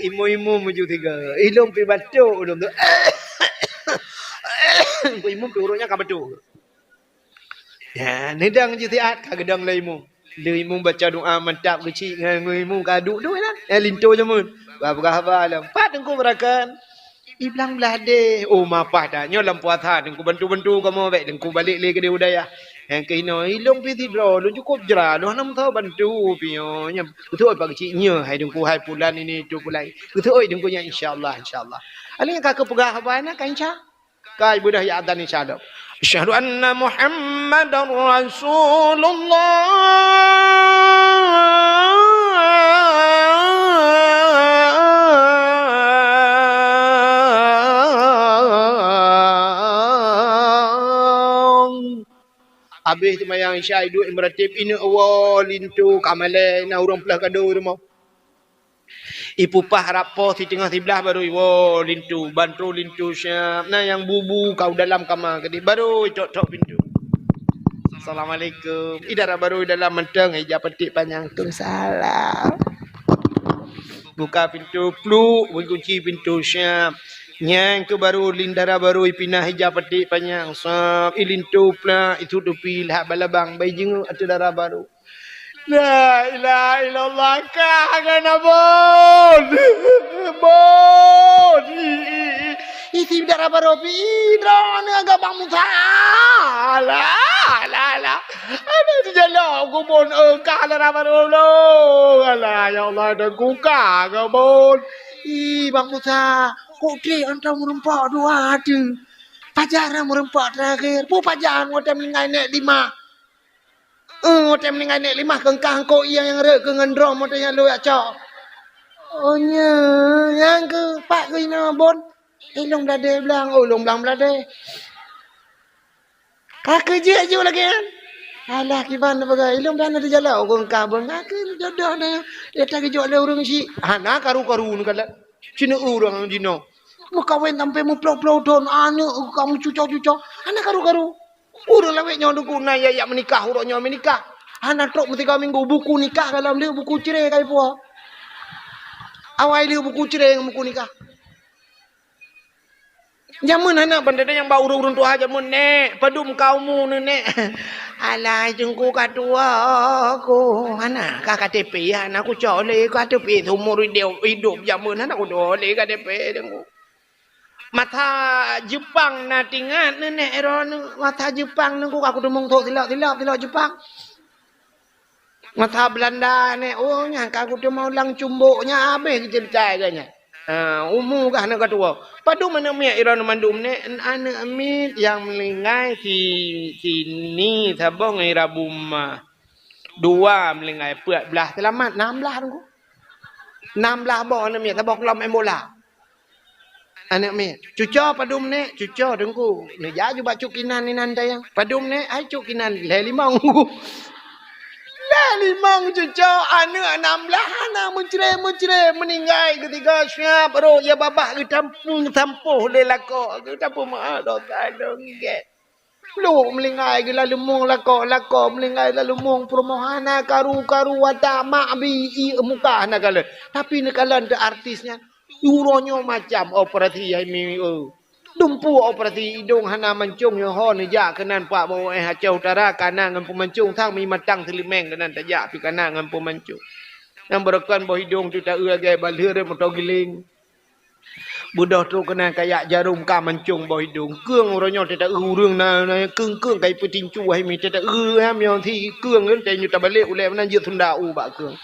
Imum menuju 3. Ilum pi batuk ulum tu. Ku imum turunnya ka batuk. Ya, nedang je tiat ka gedang la imum. Dia imum baca doa mantap kecil dengan imum kaduk tu kan. Lintu jamun. Apa alam. Pat engkau berakan. Iblang belade. Oh mapah dah. Nyo lam puasa dengku bantu kamu baik dengku balik le ke dia udaya. Yang ke hino ilong pi tidro lu cukup jera lu hanam tahu bantu pio nya. Betul pagi ciknya hai dengku hai bulan ini tu bulan. Betul oi dengku nya insyaallah. Ali kakak pegah apa nak insya? Kai budah ya adan insyaallah. Asyhadu anna Muhammadar Rasulullah. Habis semayang isya duduk meratib ini awal lintu kamale na urang pelah kado rumah. Ipupah rapoh di tengah sebelah baru wo lintu bantu lintu siap. Nah yang bubu kau dalam kamar kedi baru tok pintu. Assalamualaikum. Idara baru dalam menteng hijab petik panjang tu salam. Buka pintu pluk, kunci pintu siap. Yang tu baru lindara baru ipinah hijab petik panjang sap ilintu pula itu tupi lah balabang bai jengu atu dara baru. La ilaha illallah kangen bon. Bon. Isi dara baru pidron agak bang musa. La. Ada di jalan aku bon ka dara baru lo. Alah ya Allah dah ku ka bon. Bang Musa, kok dia antara merempak dua ada. Pajaran merempak terakhir. Pun pajaran waktu meninggal naik 5. Waktu meninggal naik 5 kengkang kau yang rek ke ngendrom waktu yang lu ya cok. Oh nya, yang ke pak ke ina bon. Long belade belang, long belang belade. Kakak je lagi kan. Alah kiban bagai ilmu dan ada jalan orang kabel nak jodoh dah dia tak kejut le orang si ana karu-karu ni kala cina orang dino mu kawin sampai mu plok-plok don anu kamu cucok-cucok ana karu-karu urang lawek nyodo kuna ya menikah urang nyo menikah ana tok mesti kau minggu buku nikah dalam dia buku cerai kai puah awai dia buku cerai buku nikah. Jamun anak benda yang bau urun tua jamun nek padum kaumu nek. Alah jengku katua aku. Anak ka KTP ya anak aku cole KTP umur hidup jamun anak aku dole KTP jengku. Mata Jepang na tingat nek eron mata Jepang nengku aku demung tok tilak Jepang. Mata Belanda nek oh nyangka aku tu mau lang cumbuknya habis cerita ganya. Umum kah nak katua. Padu mana miak iran mandum ne anak amit yang melingai sini sabong irabuma. 2 melingai puat belah selamat 16 tu. 16 boh anak miak sabong lam embola. Anak miak cuco padum ne cuco dengku. Ne jaju bak cukinan ni nan tayang. Padum ne ai cukinan le 5. Limang cucu anak 16 anak mencere meninggal ketika siap baru ya babak ke tampuh le lako ke tampuh mak dosa dongget lu meninggal ke lalu mung lako meninggal lalu mung permohana karu wata mak bi muka anak kala tapi nekalan de artisnya uronyo macam operasi ai mi dumpu operasi hidung hana mancung yo ho ni ja kenan pak mau Aceh Utara kana ngan pemancung thang mi matang selimeng kenan tak ja pi kana ngan pemancung yang berkan bo hidung tu tak age balheur motor giling budah tu kena kayak jarum ka mancung bo hidung keung ronyo tak urang na keung kai petincu hai mi tak ham yang thi keung kan te nyu ta balik ule nan je sunda u ba keung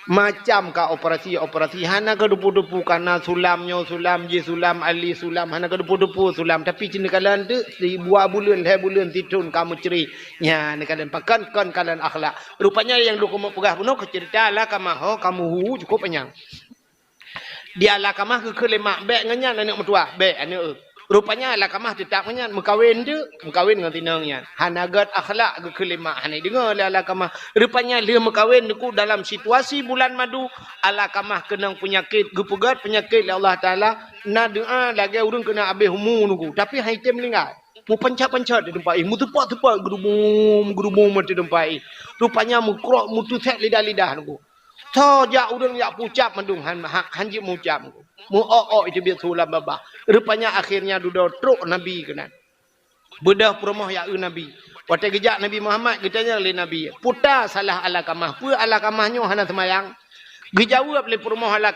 macam ka operasi hana ka dupu-dupu kana sulam je sulam ali sulam hana ka dupu-dupu sulam tapi cina kalan tu di buah bulan titun kamu ceri nya ne kalan pakan kan kalan akhlak rupanya yang lu kamu pegah penuh cerita lah kamah kamu cukup penyang dia lah kamah ke lemak bek nganya anak mertua bek anak rupanya lah kamah tetap nganya mengkawin dengan tinangnya hanagat akhlak ke kelima hanai dengar lah kamah rupanya dia mengkawin ku dalam situasi bulan madu ala kamah kena penyakit gepegat penyakit Allah Taala na doa lagi urang kena habis umur nuku tapi hai tem meninggal mu pancat di tempat mu tepat gerumum mati tempat rupanya mu krok mu tuset lidah nuku so ja urang ya pucap mandung hanji mu ucap mu itu biar sulam babah rupanya akhirnya duda truk nabi kena bedah promoh ya nabi waktu gejak Nabi Muhammad kitanya le nabi puta salah ala kamah pu ala kamahnya hana semayang dijawab le promoh ala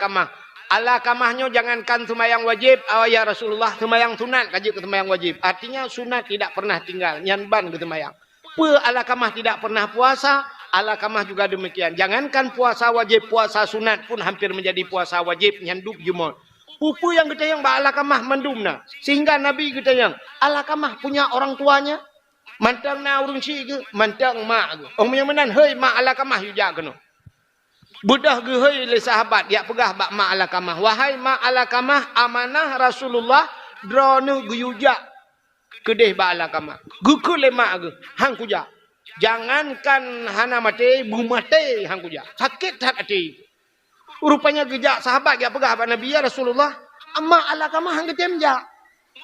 kamahnya jangankan semayang wajib ya Rasulullah semayang sunat kaji ke semayang wajib artinya sunat tidak pernah tinggal nyanban ke semayang pu ala kamah tidak pernah puasa ala kamah juga demikian. Jangankan puasa wajib, puasa sunat pun hampir menjadi puasa wajib nyanduk jumur. Pupu yang kita yang ala kamah mendumna. Sehingga Nabi kita yang ala kamah punya orang tuanya. Mantang na urung si ke, mantang mak ke. Orang yang menan, hei mak ala kamah juga kena. Budah ke hei le sahabat, dia pegah bak mak ala kamah. Wahai mak ala kamah, amanah Rasulullah drone guyujak. kedeh ba ala kama. Guku lemak ge hang kuja. Jangankan hana mate bumate hang kuja. Sakit hati. Rupanya gejak sahabat ya pegah Nabi ya Rasulullah. Amma ala kama hang ketemja.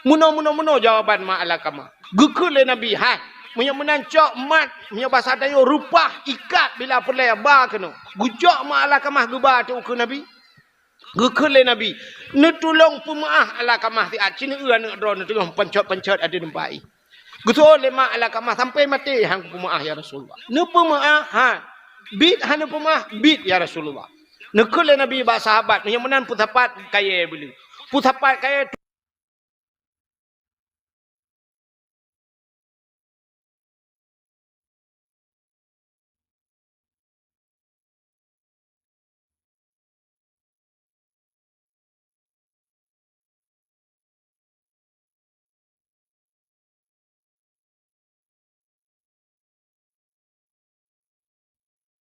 Muno jawaban ma ala kama. Guku le Nabi hai. Punya menancok mat, punya bahasa dayo rupah ikat bila pelai ba kena. Gujak ma ala kamah geba tu ke Nabi. Gekele Nabi. Ne tolong pemaah ala kamah ti acin euan dron tengah pencot-pencot ada nempai. Gutol le ma ala kamah sampai mati hang pemaah ya Rasulullah. Ne pemaah ha. Bit hana pemaah bit ya Rasulullah. Ne kele Nabi ba sahabat yang menan putapat kaya beli. Putapat kaya